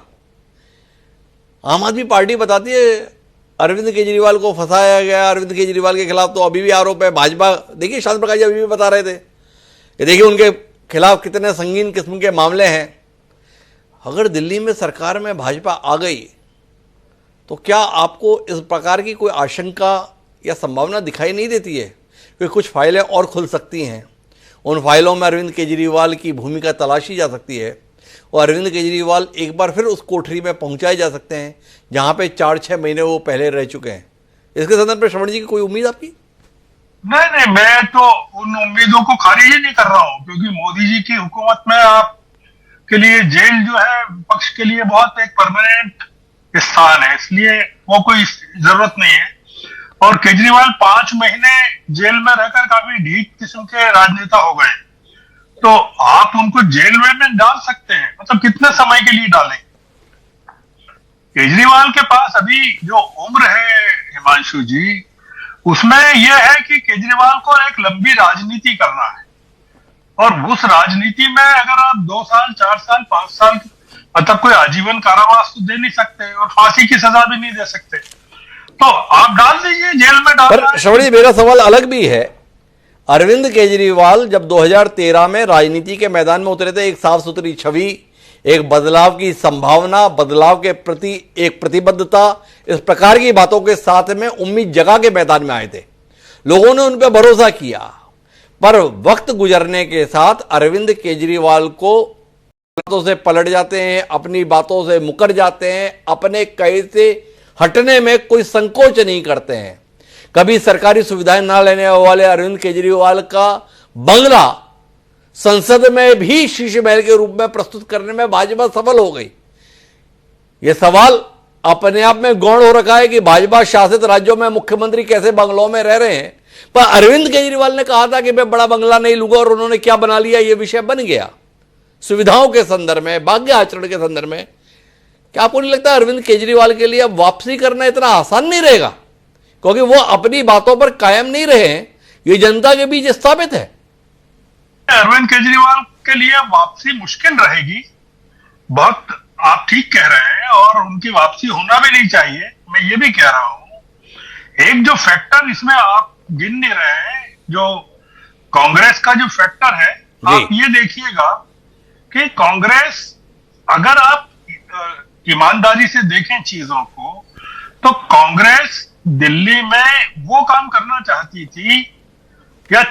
आम आदमी पार्टी बताती है अरविंद केजरीवाल को फंसाया गया, अरविंद केजरीवाल के खिलाफ तो अभी भी आरोप है। भाजपा, देखिए शांत प्रकाश जी अभी भी बता रहे थे कि देखिए उनके खिलाफ कितने संगीन किस्म के मामले हैं। अगर दिल्ली में सरकार में भाजपा आ गई तो क्या आपको इस प्रकार की कोई आशंका या संभावना दिखाई नहीं देती है कि कुछ फाइलें और खुल सकती हैं, उन फाइलों में अरविंद केजरीवाल की भूमिका तलाशी जा सकती है और अरविंद केजरीवाल एक बार फिर उस कोठरी में पहुंचाए जा सकते हैं जहां पे 4-6 महीने वो पहले रह चुके हैं? इसके संदर्भ में श्रवण जी की कोई उम्मीद आपकी? नहीं, मैं तो उन उम्मीदों को खारिज ही नहीं कर रहा हूं, क्योंकि मोदी जी की हुकूमत में आप के लिए जेल जो है विपक्ष के लिए बहुत एक परमानेंट स्थान है, इसलिए वो कोई जरूरत नहीं है। और केजरीवाल 5 महीने जेल में रहकर काफी ढीठ किस्म के राजनेता हो गए, तो आप उनको जेल में डाल सकते हैं, मतलब कितने समय के लिए डालें? केजरीवाल के पास अभी जो उम्र है हिमांशु जी, उसमें यह है कि केजरीवाल को एक लंबी राजनीति करना है, और उस राजनीति में अगर आप 2 साल 4 साल 5 साल मतलब कोई आजीवन कारावास तो दे नहीं सकते और फांसी की सजा भी नहीं दे सकते, तो आप डाल दीजिए, जेल में डाल। पर श्रवण जी मेरा सवाल अलग भी है। अरविंद केजरीवाल जब 2013 में राजनीति के मैदान में उतरे थे, एक साफ सुथरी छवि, एक बदलाव की संभावना, बदलाव के प्रति एक प्रतिबद्धता, इस प्रकार की बातों के साथ में उम्मीद जगा के मैदान में आए थे, लोगों ने उन पर भरोसा किया। पर वक्त गुजरने के साथ अरविंद केजरीवाल को बातों से पलट जाते हैं, अपनी बातों से मुकर जाते हैं, अपने कहे से हटने में कोई संकोच नहीं करते हैं। कभी सरकारी सुविधाएं ना लेने वाले अरविंद केजरीवाल का बंगला संसद में भी शीश महल के रूप में प्रस्तुत करने में भाजपा सफल हो गई। यह सवाल अपने आप में गौण हो रखा है कि भाजपा शासित राज्यों में मुख्यमंत्री कैसे बंगलों में रह रहे हैं, पर अरविंद केजरीवाल ने कहा था कि मैं बड़ा बंगला नहीं लूंगा और उन्होंने क्या बना लिया, यह विषय बन गया। सुविधाओं के संदर्भ में, भाग्य आचरण के संदर्भ में, क्या आपको नहीं लगता अरविंद केजरीवाल के लिए अब वापसी करना इतना आसान नहीं रहेगा, क्योंकि वो अपनी बातों पर कायम नहीं रहे हैं, ये जनता के बीच स्थापित है? अरविंद केजरीवाल के लिए वापसी मुश्किल रहेगी, बहुत आप ठीक कह रहे हैं, और उनकी वापसी होना भी नहीं चाहिए। मैं ये भी कह रहा हूं, एक जो फैक्टर इसमें आप गिन नहीं रहे हैं, जो कांग्रेस का जो फैक्टर है, आप ये देखिएगा कि कांग्रेस, अगर आप ईमानदारी से देखें चीजों को, तो कांग्रेस दिल्ली में वो काम करना चाहती थी, या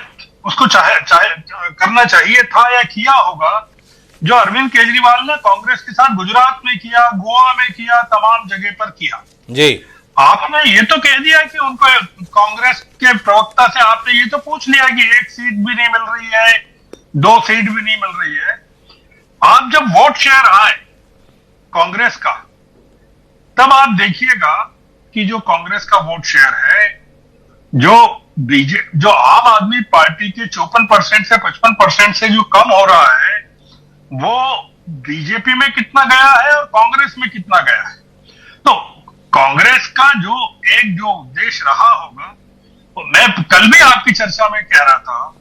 उसको करना चाहिए था या किया होगा, जो अरविंद केजरीवाल ने कांग्रेस के साथ गुजरात में किया, गोवा में किया, तमाम जगह पर किया। जी, आपने ये तो कह दिया कि उनको, कांग्रेस के प्रवक्ता से आपने ये तो पूछ लिया कि 1 सीट भी नहीं मिल रही है, 2 सीट भी नहीं मिल रही है। आप जब वोट शेयर आए कांग्रेस का, तब आप देखिएगा कि जो कांग्रेस का वोट शेयर है, जो आम आदमी पार्टी के 54% से 55% से जो कम हो रहा है, वो बीजेपी में कितना गया है और कांग्रेस में कितना गया है। तो कांग्रेस का जो उद्देश्य रहा होगा, तो मैं कल भी आपकी चर्चा में कह रहा था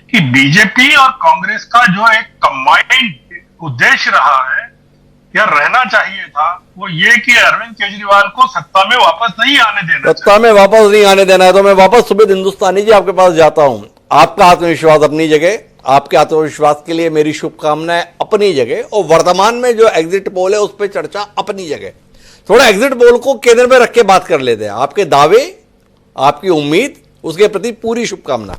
कि बीजेपी और कांग्रेस का जो एक कंबाइंड उद्देश्य रहा है या रहना चाहिए था, वो ये कि अरविंद केजरीवाल को सत्ता में वापस नहीं आने देना, सत्ता में वापस नहीं आने देना है। तो मैं वापस सुबह हिंदुस्तानी जी आपके पास जाता हूं। आपका आत्मविश्वास अपनी जगह, आपके आत्मविश्वास के लिए मेरी शुभकामनाएं अपनी जगह, और वर्तमान में जो एग्जिट पोल है उस पर चर्चा अपनी जगह। थोड़ा एग्जिट पोल को केंद्र में रख के बात कर लेते हैं। आपके दावे, आपकी उम्मीद, उसके प्रति पूरी शुभकामना।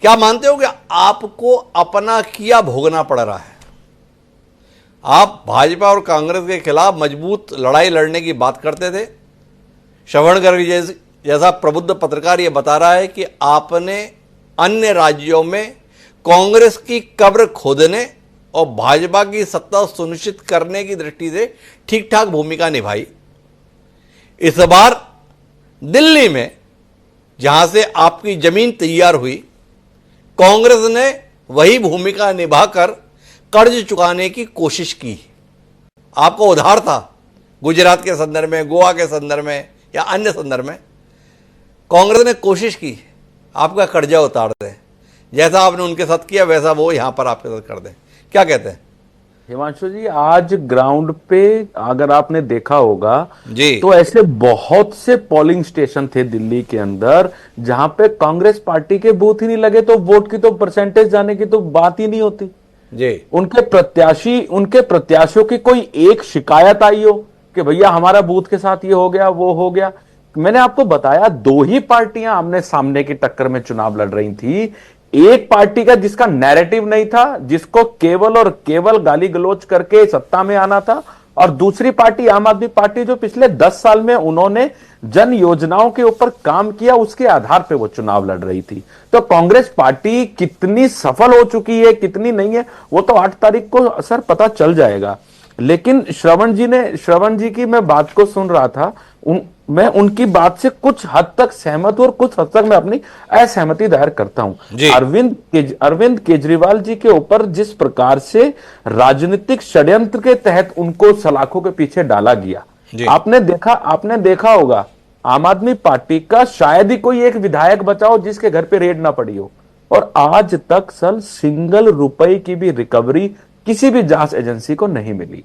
क्या मानते हो कि आपको अपना किया भोगना पड़ रहा है? आप भाजपा और कांग्रेस के खिलाफ मजबूत लड़ाई लड़ने की बात करते थे। श्रवण गर्ग जैसा प्रबुद्ध पत्रकार यह बता रहा है कि आपने अन्य राज्यों में कांग्रेस की कब्र खोदने और भाजपा की सत्ता सुनिश्चित करने की दृष्टि से ठीक ठाक भूमिका निभाई। इस बार दिल्ली में, जहां से आपकी जमीन तैयार हुई, कांग्रेस ने वही भूमिका निभाकर कर्ज चुकाने की कोशिश की। आपको उधार था गुजरात के संदर्भ में, गोवा के संदर्भ में या अन्य संदर्भ में, कांग्रेस ने कोशिश की आपका कर्जा उतार दें। जैसा आपने उनके साथ किया वैसा वो यहां पर आपके साथ कर दें। क्या कहते हैं हिमांशु जी, आज ग्राउंड पे अगर आपने देखा होगा जी, तो ऐसे बहुत से पोलिंग स्टेशन थे दिल्ली के अंदर जहां पे कांग्रेस पार्टी के बूथ ही नहीं लगे, तो वोट की तो परसेंटेज जाने की तो बात ही नहीं होती। जी, उनके प्रत्याशियों की कोई एक शिकायत आई हो कि भैया हमारा बूथ के साथ ये हो गया वो हो गया? मैंने आपको बताया, दो ही पार्टियां आमने सामने की टक्कर में चुनाव लड़ रही थी। एक पार्टी का जिसका नैरेटिव नहीं था, जिसको केवल और केवल गाली गलौज करके सत्ता में आना था, और दूसरी पार्टी आम आदमी पार्टी जो पिछले 10 साल में उन्होंने जन योजनाओं के ऊपर काम किया, उसके आधार पे वो चुनाव लड़ रही थी। तो कांग्रेस पार्टी कितनी सफल हो चुकी है कितनी नहीं है वो तो 8 तारीख को असर पता चल जाएगा। लेकिन श्रवण जी की मैं बात को सुन रहा था, मैं उनकी बात से कुछ हद तक सहमत हूं और कुछ हद तक मैं अपनी असहमति जाहिर करता हूं। अरविंद केजरीवाल जी के ऊपर जिस प्रकार से राजनीतिक षड्यंत्र के तहत उनको सलाखों के पीछे डाला गया, आपने देखा होगा, आम आदमी पार्टी का शायद ही कोई एक विधायक बचा हो जिसके घर पे रेड ना पड़ी हो, और आज तक सर सिंगल रुपए की भी रिकवरी किसी भी जांच एजेंसी को नहीं मिली।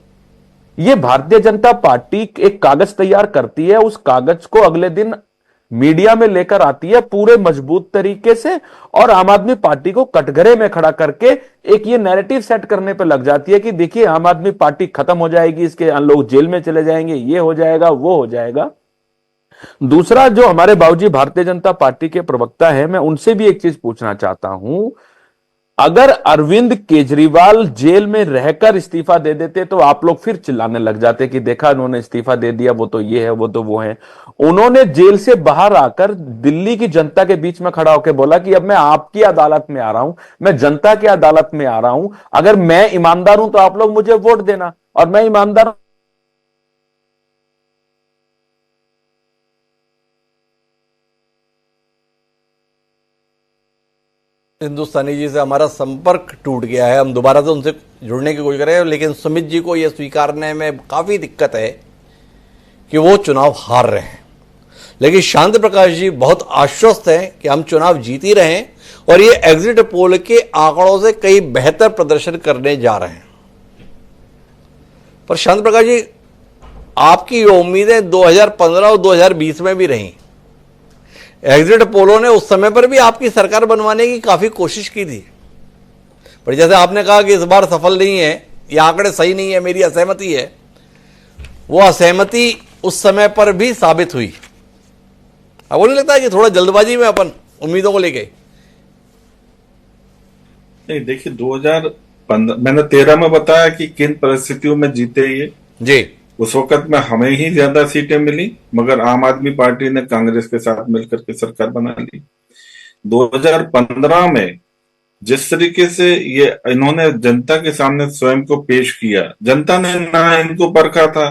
ये भारतीय जनता पार्टी एक कागज तैयार करती है, उस कागज को अगले दिन मीडिया में लेकर आती है पूरे मजबूत तरीके से, और आम आदमी पार्टी को कटघरे में खड़ा करके एक ये नैरेटिव सेट करने पे लग जाती है कि देखिए आम आदमी पार्टी खत्म हो जाएगी, इसके लोग जेल में चले जाएंगे, ये हो जाएगा वो हो जाएगा। दूसरा, जो हमारे बाबूजी भारतीय जनता पार्टी के प्रवक्ता है, मैं उनसे भी एक चीज पूछना चाहता हूं, अगर अरविंद केजरीवाल जेल में रहकर इस्तीफा दे देते तो आप लोग फिर चिल्लाने लग जाते कि देखा उन्होंने इस्तीफा दे दिया, वो तो ये है वो तो वो है। उन्होंने जेल से बाहर आकर दिल्ली की जनता के बीच में खड़ा होकर बोला कि अब मैं आपकी अदालत में आ रहा हूं, मैं जनता की अदालत में आ रहा हूं, अगर मैं ईमानदार हूं तो आप लोग मुझे वोट देना, और मैं ईमानदार। हिंदुस्तानी जी से हमारा संपर्क टूट गया है, हम दोबारा से उनसे जुड़ने की कोशिश कर रहे हैं, लेकिन सुमित जी को यह स्वीकारने में काफ़ी दिक्कत है कि वो चुनाव हार रहे हैं। लेकिन शांति प्रकाश जी बहुत आश्वस्त हैं कि हम चुनाव जीत ही रहे हैं और ये एग्जिट पोल के आंकड़ों से कई बेहतर प्रदर्शन करने जा रहे हैं। पर शांति प्रकाश जी, आपकी ये उम्मीदें 2015 और 2020 में भी रहीं। एग्जिट पोलों ने उस समय पर भी आपकी सरकार बनवाने की काफी कोशिश की थी, पर जैसे आपने कहा कि इस बार सफल नहीं है, ये आंकड़े सही नहीं है, मेरी असहमति है, वो असहमति उस समय पर भी साबित हुई। अब वो नहीं लगता है कि थोड़ा जल्दबाजी में अपन उम्मीदों को लेके? नहीं, देखिए 2015 मैंने 13 में बताया कि किन परिस्थितियों में जीते ये जी। उस वक्त में हमें ही ज्यादा सीटें मिली, मगर आम आदमी पार्टी ने कांग्रेस के साथ मिलकर के सरकार बना ली। 2015 में जिस तरीके से ये इन्होंने जनता के सामने स्वयं को पेश किया, जनता ने ना इनको परखा था,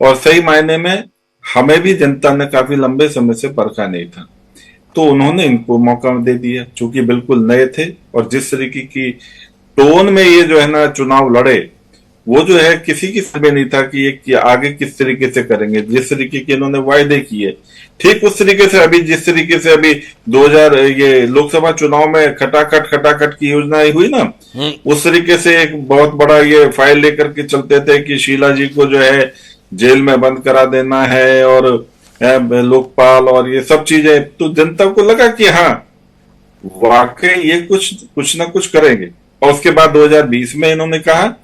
और सही मायने में हमें भी जनता ने काफी लंबे समय से परखा नहीं था, तो उन्होंने इनको मौका दे दिया, चूंकि बिल्कुल नए थे। और जिस तरीके की टोन में ये जो है ना चुनाव लड़े, वो जो है किसी की समझ में नहीं था कि ये आगे किस तरीके से करेंगे। जिस तरीके के इन्होंने वायदे किए, ठीक उस तरीके से अभी जिस तरीके से अभी 2000 ये लोकसभा चुनाव में खटाखट की योजनाएं हुई ना, उस तरीके से एक बहुत बड़ा ये फाइल लेकर के चलते थे कि शीला जी को जो है जेल में बंद करा देना है, और लोकपाल और ये सब चीजें। तो जनता को लगा कि हाँ वाकई ये कुछ ना कुछ करेंगे। और उसके बाद 2020 में इन्होंने कहा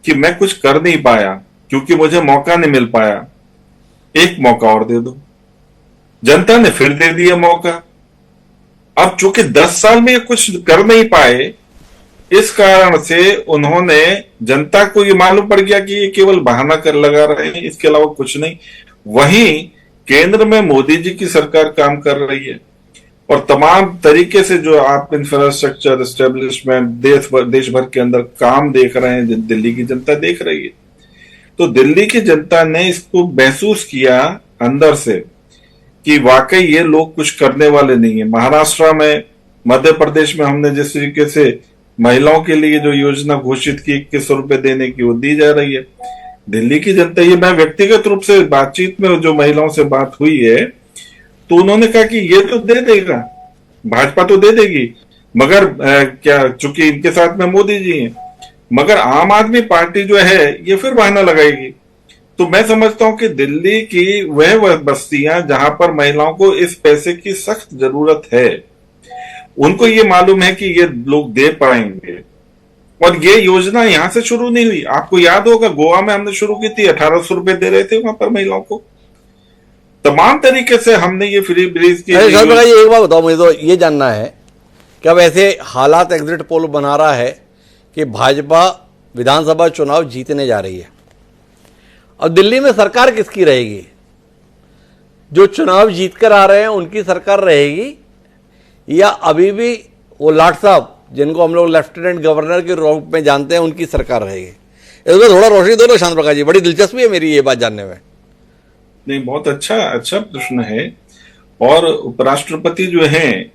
कि मैं कुछ कर नहीं पाया क्योंकि मुझे मौका नहीं मिल पाया, एक मौका और दे दो। जनता ने फिर दे दिया मौका। अब चूंकि 10 साल में कुछ कर नहीं पाए, इस कारण से उन्होंने, जनता को ये मालूम पड़ गया कि ये केवल बहाना कर लगा रहे हैं, इसके अलावा कुछ नहीं। वहीं केंद्र में मोदी जी की सरकार काम कर रही है, और तमाम तरीके से जो आप इंफ्रास्ट्रक्चर एस्टेब्लिशमेंट देश भर के अंदर काम देख रहे हैं, दिल्ली की जनता देख रही है। तो दिल्ली की जनता ने इसको महसूस किया अंदर से कि वाकई ये लोग कुछ करने वाले नहीं है। महाराष्ट्र में, मध्य प्रदेश में हमने जिस तरीके से महिलाओं के लिए जो योजना घोषित की 2100 रुपए देने की, वो दी जा रही है। दिल्ली की जनता, ये मैं व्यक्तिगत रूप से बातचीत में जो महिलाओं से बात हुई है, तो उन्होंने कहा कि ये तो दे देगा, भाजपा तो दे देगी, मगर क्या चूंकि इनके साथ में मोदी जी हैं, मगर आम आदमी पार्टी जो है ये फिर बहाना लगाएगी। तो मैं समझता हूं कि दिल्ली की वह बस्तियां जहां पर महिलाओं को इस पैसे की सख्त जरूरत है, उनको ये मालूम है कि ये लोग दे पाएंगे। और ये योजना यहां से शुरू नहीं हुई, आपको याद होगा गोवा में हमने शुरू की थी, 1800 रुपए दे रहे थे वहां पर महिलाओं को। तमाम तरीके से हमने ये फ्री ब्रीज की। ये एक बात बताओ, मुझे तो ये जानना है कि अब ऐसे हालात एग्जिट पोल बना रहा है कि भाजपा विधानसभा चुनाव जीतने जा रही है, अब दिल्ली में सरकार किसकी रहेगी? जो चुनाव जीतकर आ रहे हैं उनकी सरकार रहेगी, या अभी भी वो लाट साहब जिनको हम लोग लेफ्टिनेंट गवर्नर के रूप में जानते हैं उनकी सरकार रहेगी? इसमें थोड़ा रोशनी दो ना शांत प्रकाश जी, बड़ी दिलचस्पी है मेरी ये बात जानने में। नहीं, बहुत अच्छा प्रश्न है। और उपराष्ट्रपति जो हैं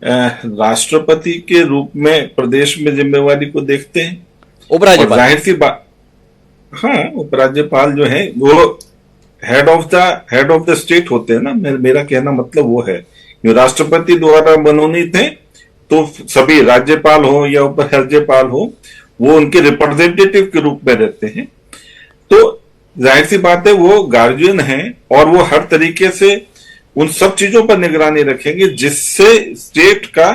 राष्ट्रपति के रूप में प्रदेश में जिम्मेवारी को देखते हैं। उपराज्यपाल, जाहिर सी बात, हाँ, उपराज्यपाल जो है वो हेड ऑफ द स्टेट होते हैं ना। मेरा कहना मतलब वो है, राष्ट्रपति द्वारा मनोनीत है तो सभी राज्यपाल हो या उपराज्यपाल हो वो उनके रिप्रेजेंटेटिव के रूप में रहते हैं। तो जाहिर सी बात है वो गार्जियन है और वो हर तरीके से उन सब चीजों पर निगरानी रखेंगे जिससे स्टेट का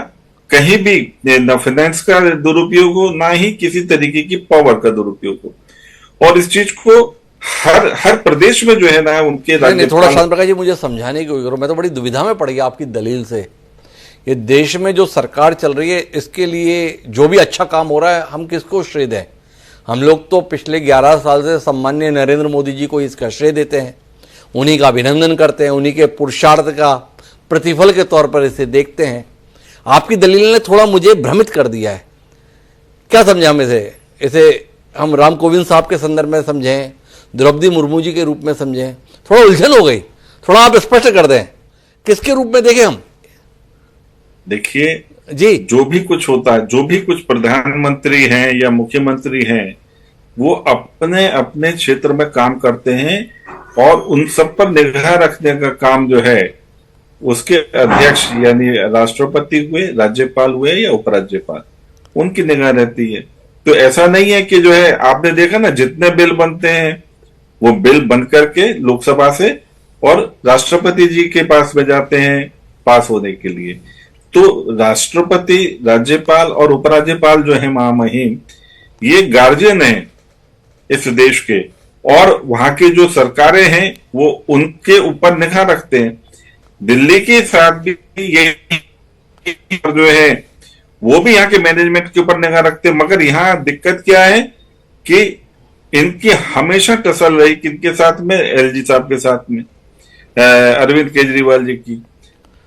कहीं भी न फाइनेंस का दुरुपयोग हो, ना ही किसी तरीके की पावर का दुरुपयोग हो। और इस चीज को हर प्रदेश में जो है ना उनके थोड़ा शांत प्रकाश जी मुझे समझाने की कोशिश करो, मैं तो बड़ी दुविधा में पड़ गया आपकी दलील से। ये देश में जो सरकार चल रही है इसके लिए जो भी अच्छा काम हो रहा है हम किसको श्रेय दें? हम लोग तो पिछले 11 साल से सम्माननीय नरेंद्र मोदी जी को इसका श्रेय देते हैं, उन्हीं का अभिनंदन करते हैं, उन्हीं के पुरुषार्थ का प्रतिफल के तौर पर इसे देखते हैं। आपकी दलील ने थोड़ा मुझे भ्रमित कर दिया है। क्या समझे हम इसे हम राम कोविंद साहब के संदर्भ में समझें, द्रौपदी मुर्मू जी के रूप में समझें? थोड़ा उलझन हो गई, थोड़ा आप स्पष्ट कर दें किसके रूप में देखें हम? देखिए जी, जो भी कुछ होता है, जो भी कुछ प्रधानमंत्री हैं या मुख्यमंत्री हैं, वो अपने अपने क्षेत्र में काम करते हैं और उन सब पर निगाह रखने का काम जो है उसके अध्यक्ष यानी राष्ट्रपति हुए, राज्यपाल हुए या उपराज्यपाल, उनकी निगाह रहती है। तो ऐसा नहीं है कि जो है आपने देखा ना जितने बिल बनते हैं वो बिल बन करके लोकसभा से और राष्ट्रपति जी के पास में जाते हैं पास होने के लिए। तो राष्ट्रपति, राज्यपाल और उपराज्यपाल जो है महामहिम, ये गार्जियन है इस देश के, और वहां की जो सरकारें हैं वो उनके ऊपर निगाह रखते हैं। दिल्ली के साथ भी ये जो है वो भी यहाँ के मैनेजमेंट के ऊपर निगाह रखते हैं। मगर यहाँ दिक्कत क्या है कि इनकी हमेशा टसल रही किनके साथ में, एलजी साहब के साथ में, अरविंद केजरीवाल जी की।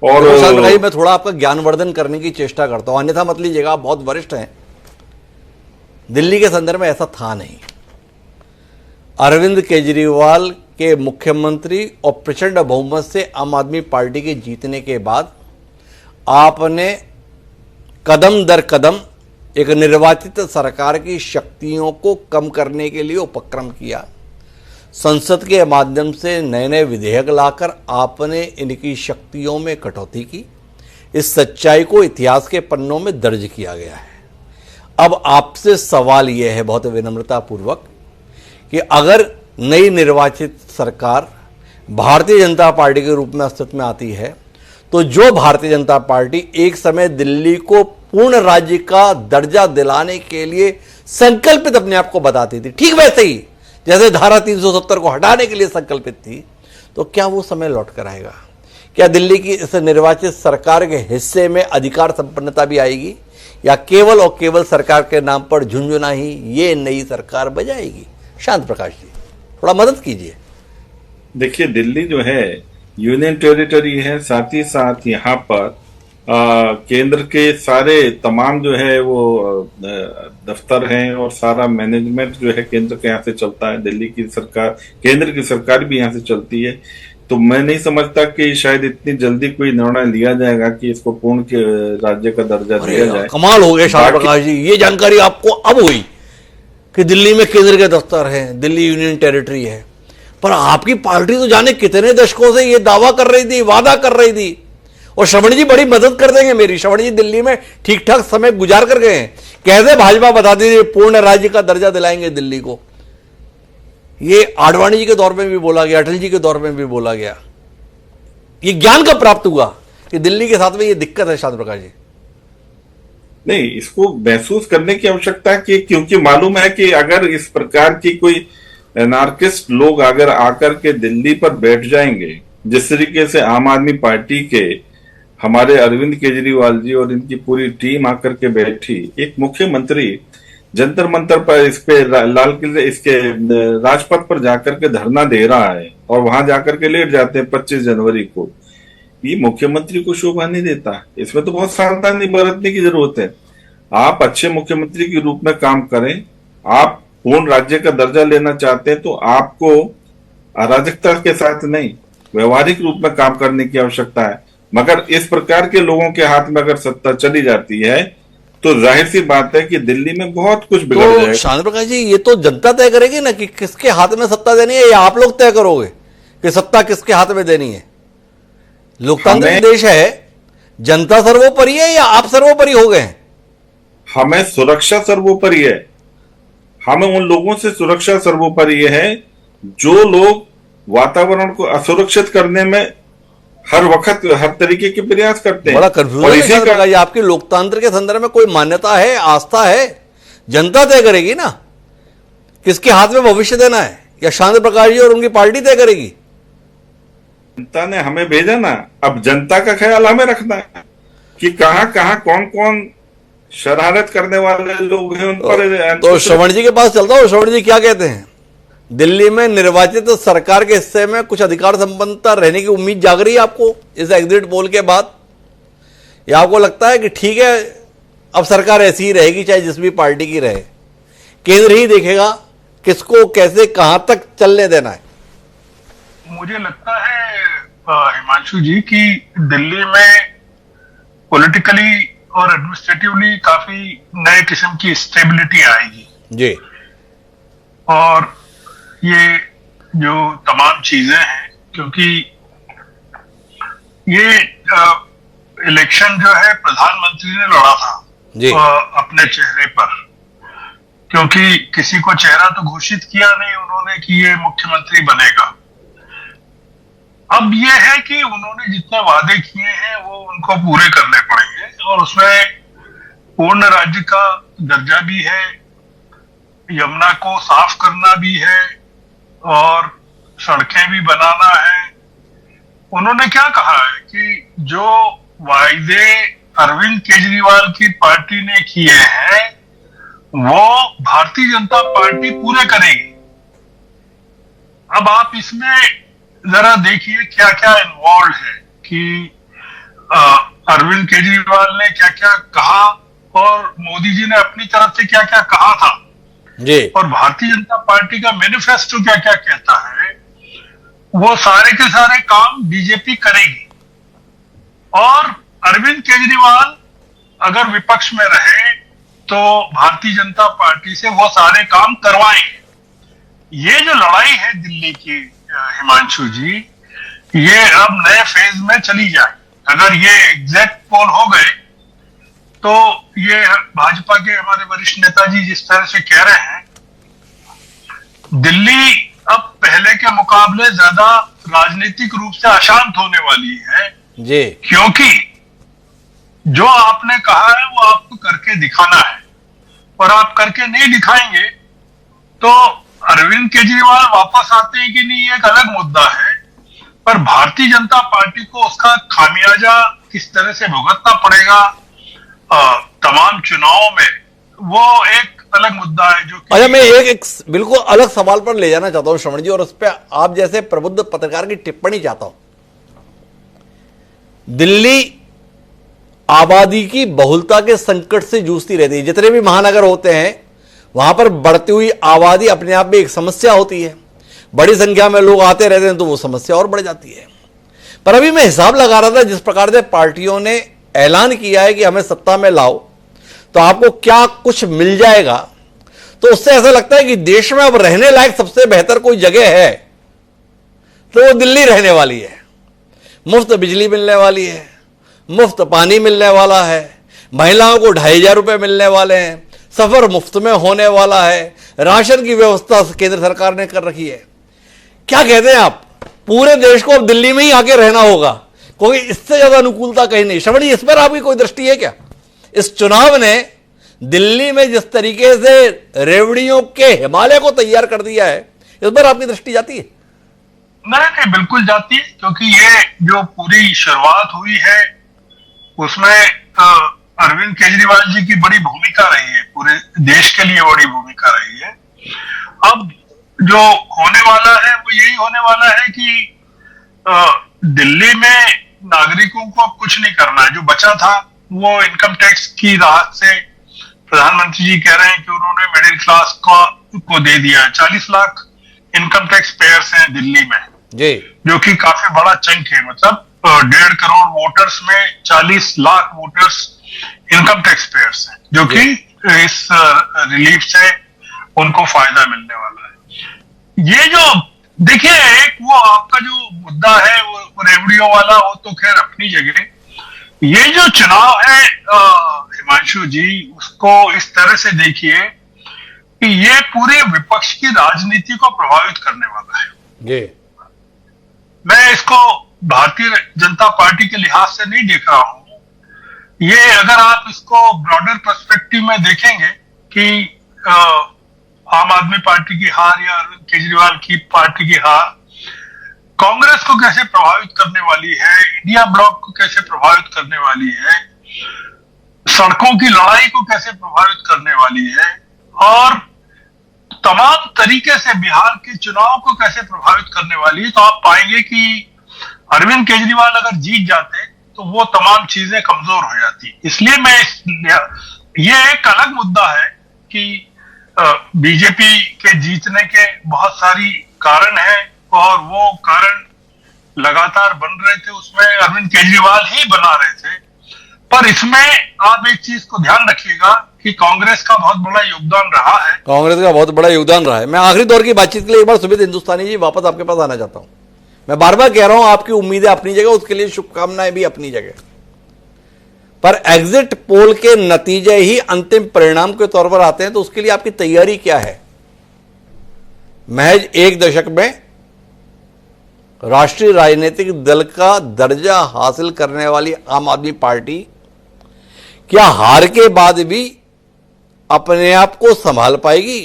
और मैं थोड़ा आपका ज्ञानवर्धन करने की चेष्टा करता हूं, अन्यथा मत लीजिएगा, आप बहुत वरिष्ठ हैं। दिल्ली के संदर्भ में ऐसा था नहीं। अरविंद केजरीवाल के मुख्यमंत्री और प्रचंड बहुमत से आम आदमी पार्टी के जीतने के बाद आपने कदम दर कदम एक निर्वाचित सरकार की शक्तियों को कम करने के लिए उपक्रम किया। संसद के माध्यम से नए नए विधेयक लाकर आपने इनकी शक्तियों में कटौती की। इस सच्चाई को इतिहास के पन्नों में दर्ज किया गया है। अब आपसे सवाल यह है बहुत विनम्रतापूर्वक कि अगर नई निर्वाचित सरकार भारतीय जनता पार्टी के रूप में अस्तित्व में आती है तो जो भारतीय जनता पार्टी एक समय दिल्ली को पूर्ण राज्य का दर्जा दिलाने के लिए संकल्पित अपने आप को बताती थी, ठीक वैसे ही जैसे धारा 370 को हटाने के लिए संकल्पित थी, तो क्या वो समय लौट कर आएगा? क्या दिल्ली की इस निर्वाचित सरकार के हिस्से में अधिकार संपन्नता भी आएगी, या केवल और केवल सरकार के नाम पर झुंझुना ही ये नई सरकार बजाएगी? शांत प्रकाश जी थोड़ा मदद कीजिए। देखिए, दिल्ली जो है यूनियन टेरिटरी है, साथ ही साथ यहाँ पर केंद्र के सारे तमाम जो है वो दफ्तर हैं और सारा मैनेजमेंट जो है केंद्र के यहाँ से चलता है। दिल्ली की सरकार, केंद्र की सरकार भी यहाँ से चलती है। तो मैं नहीं समझता कि शायद इतनी जल्दी कोई निर्णय लिया जाएगा कि इसको पूर्ण के राज्य का दर्जा दिया जाए। कमाल हो गया शांत प्रकाश जी, ये जानकारी आपको अब हुई कि दिल्ली में केंद्र के दफ्तर हैं, दिल्ली यूनियन टेरिटरी है। पर आपकी पार्टी तो जाने कितने दशकों से ये दावा कर रही थी, वादा कर रही थी, और श्रवण जी बड़ी मदद कर देंगे मेरी। श्रवण जी दिल्ली में ठीक ठाक समय गुजार कर गए हैं कैसे भाजपा बता दीजिए पूर्ण राज्य का दर्जा दिलाएंगे दिल्ली को। ये आडवाणी जी के दौर में भी बोला गया, अटल जी के दौर में भी बोला गया। ये ज्ञान कब प्राप्त हुआ कि दिल्ली के साथ में ये दिक्कत है शांति प्रकाश जी? नहीं, इसको महसूस करने की आवश्यकता है कि क्योंकि मालूम है कि अगर इस प्रकार की कोई एनार्किस्ट लोग अगर आकर के दिल्ली पर बैठ जाएंगे, जिस तरीके से आम आदमी पार्टी के हमारे अरविंद केजरीवाल जी और इनकी पूरी टीम आकर के बैठी, एक मुख्यमंत्री जंतर मंतर पर इस पे लाल किले इसके राजपथ पर जाकर के धरना दे रहा है और वहां जाकर के लेट जाते हैं 25 जनवरी को, ये मुख्यमंत्री को शोभा नहीं देता। इसमें तो बहुत सावधानी बरतने की जरूरत है। आप अच्छे मुख्यमंत्री के रूप में काम करें, आप पूर्ण राज्य का दर्जा लेना चाहते हैं तो आपको अराजकता के साथ नहीं, व्यवहारिक रूप में काम करने की आवश्यकता है। मगर इस प्रकार के लोगों के हाथ में अगर सत्ता चली जाती है तो जाहिर सी बात है कि दिल्ली में बहुत कुछ बिगड़ तो जाएगा। शांति प्रकाश जी, ये तो जनता तय करेगी ना कि किसके हाथ में सत्ता देनी है, या आप लोग तय करोगे कि सत्ता किसके हाथ में देनी है? लोकतांत्रिक देश है, जनता सर्वोपरि है या आप सर्वोपरि हो गए हैं? हमें सुरक्षा सर्वोपरि है। हमें उन लोगों से सुरक्षा सर्वोपरि है जो लोग वातावरण को असुरक्षित करने में हर वक्त हर तरीके के प्रयास करते हैं। बड़ा और कंफ्यूजन इसी है का आपकी लोकतंत्र के संदर्भ में कोई मान्यता है, आस्था है? जनता तय करेगी ना किसके हाथ में भविष्य देना है, या शांति प्रकाश जी और उनकी पार्टी तय करेगी? जनता ने हमें भेजा ना, अब जनता का ख्याल हमें रखना है कि कहां कहां कौन कौन शरारत करने वाले लोग हैं, उन पर तो श्रवण जी के पास चलता हूं। श्रवण जी क्या कहते हैं? दिल्ली में निर्वाचित सरकार के हिस्से में कुछ अधिकार संपन्नता रहने की उम्मीद जाग रही है आपको इस एग्जिट पोल के बाद, या आपको लगता है कि ठीक है अब सरकार ऐसी ही रहेगी चाहे जिस भी पार्टी की रहे, केंद्र ही देखेगा किसको कैसे कहां तक चलने देना है? मुझे लगता है हिमांशु जी कि दिल्ली में पॉलिटिकली और एडमिनिस्ट्रेटिवली काफी नए किस्म की स्टेबिलिटी आएगी जी। और ये जो तमाम चीजें हैं, क्योंकि ये इलेक्शन जो है प्रधानमंत्री ने लड़ा था जी। अपने चेहरे पर, क्योंकि किसी को चेहरा तो घोषित किया नहीं उन्होंने कि ये मुख्यमंत्री बनेगा। अब ये है कि उन्होंने जितने वादे किए हैं वो उनको पूरे करने पड़ेंगे, और उसमें पूर्ण राज्य का दर्जा भी है, यमुना को साफ करना भी है और सड़कें भी बनाना है। उन्होंने क्या कहा है कि जो वायदे अरविंद केजरीवाल की पार्टी ने किए हैं वो भारतीय जनता पार्टी पूरे करेगी। अब आप इसमें जरा देखिए क्या क्या इन्वॉल्व है कि अरविंद केजरीवाल ने क्या क्या कहा और मोदी जी ने अपनी तरफ से क्या क्या कहा था जी। और भारतीय जनता पार्टी का मैनिफेस्टो क्या क्या कहता है। वो सारे के सारे काम बीजेपी करेगी, और अरविंद केजरीवाल अगर विपक्ष में रहे तो भारतीय जनता पार्टी से वो सारे काम करवाएंगे। ये जो लड़ाई है दिल्ली की हिमांशु जी, ये अब नए फेज में चली जाए। अगर ये एग्जैक्ट पोल हो गए तो ये भाजपा के हमारे वरिष्ठ नेताजी जिस तरह से कह रहे हैं, दिल्ली अब पहले के मुकाबले ज्यादा राजनीतिक रूप से अशांत होने वाली है जी। क्योंकि जो आपने कहा है वो आपको करके दिखाना है, और आप करके नहीं दिखाएंगे तो अरविंद केजरीवाल वापस आते हैं कि नहीं एक अलग मुद्दा है, पर भारतीय जनता पार्टी को उसका खामियाजा किस तरह से भुगतना पड़ेगा तमाम चुनावों में, वो एक अलग मुद्दा है। जो अच्छा, मैं एक बिल्कुल अलग सवाल पर ले जाना चाहता हूं श्रवण जी, और उस पर आप जैसे प्रबुद्ध पत्रकार की टिप्पणी चाहता हूं। दिल्ली आबादी की बहुलता के संकट से जूझती रहती है। जितने भी महानगर होते हैं वहां पर बढ़ती हुई आबादी अपने आप में एक समस्या होती है, बड़ी संख्या में लोग आते रहते हैं तो वो समस्या और बढ़ जाती है। पर अभी मैं हिसाब लगा रहा था, जिस प्रकार से पार्टियों ने ऐलान किया है कि हमें सत्ता में लाओ तो आपको क्या कुछ मिल जाएगा, तो उससे ऐसा लगता है कि देश में अब रहने लायक सबसे बेहतर कोई जगह है तो वो दिल्ली रहने वाली है। मुफ्त बिजली मिलने वाली है, मुफ्त पानी मिलने वाला है, महिलाओं को 2500 रुपए मिलने वाले हैं, सफर मुफ्त में होने वाला है, राशन की व्यवस्था केंद्र सरकार ने कर रखी है। क्या कहते हैं आप, पूरे देश को अब दिल्ली में ही आके रहना होगा, क्योंकि इससे ज्यादा अनुकूलता कहीं नहीं। श्रवण जी, इस पर आपकी कोई दृष्टि है क्या? इस चुनाव ने दिल्ली में जिस तरीके से रेवड़ियों के हिमालय को तैयार कर दिया है, इस पर आपकी दृष्टि जाती है? नहीं, बिल्कुल जाती है, क्योंकि ये जो पूरी शुरुआत हुई है उसमें अरविंद केजरीवाल जी की बड़ी भूमिका रही है, पूरे देश के लिए बड़ी भूमिका रही है। अब जो होने वाला है वो यही होने वाला है कि दिल्ली में नागरिकों को अब कुछ नहीं करना है। जो बचा था वो इनकम टैक्स की राहत से प्रधानमंत्री जी कह रहे हैं कि उन्होंने मिडिल क्लास को दे दिया। 40 लाख इनकम टैक्स पेयर्स हैं दिल्ली में जी, जो कि काफी बड़ा चंक है। मतलब 1.5 करोड़ वोटर्स में 40 lakh voters income tax payers हैं, जो कि इस रिलीफ से उनको फायदा मिलने वाला है। ये जो देखिए, एक वो आपका जो मुद्दा है वो रेवड़ियों वाला, वो तो खैर अपनी जगह। ये जो चुनाव है हिमांशु जी, उसको इस तरह से देखिए कि ये पूरे विपक्ष की राजनीति को प्रभावित करने वाला है जी। मैं इसको भारतीय जनता पार्टी के लिहाज से नहीं देख रहा हूं। ये अगर आप इसको ब्रॉडर पर्सपेक्टिव में देखेंगे कि आम आदमी पार्टी की हार या अरविंद केजरीवाल की पार्टी की हार कांग्रेस को कैसे प्रभावित करने वाली है, इंडिया ब्लॉक को कैसे प्रभावित करने वाली है, सड़कों की लड़ाई को कैसे प्रभावित करने वाली है, और तमाम तरीके से बिहार के चुनाव को कैसे प्रभावित करने वाली है, तो आप पाएंगे कि अरविंद केजरीवाल अगर जीत जाते तो वो तमाम चीजें कमजोर हो जाती। इसलिए ये एक अलग मुद्दा है कि बीजेपी के जीतने के बहुत सारी कारण हैं और वो कारण लगातार बन रहे थे, उसमें अरविंद केजरीवाल ही बना रहे थे। पर इसमें आप एक चीज को ध्यान रखिएगा कि कांग्रेस का बहुत बड़ा योगदान रहा है। कांग्रेस का बहुत बड़ा योगदान रहा है। मैं आखिरी दौर की बातचीत के लिए एक बार सुमित हिंदुस्तानी जी वापस आपके पास आना चाहता हूं। मैं बार बार कह रहा हूं, आपकी उम्मीदें अपनी जगह, उसके लिए शुभकामनाएं भी अपनी जगह, पर एग्जिट पोल के नतीजे ही अंतिम परिणाम के तौर पर आते हैं, तो उसके लिए आपकी तैयारी क्या है? महज एक दशक में राष्ट्रीय राजनीतिक दल का दर्जा हासिल करने वाली आम आदमी पार्टी क्या हार के बाद भी अपने आप को संभाल पाएगी?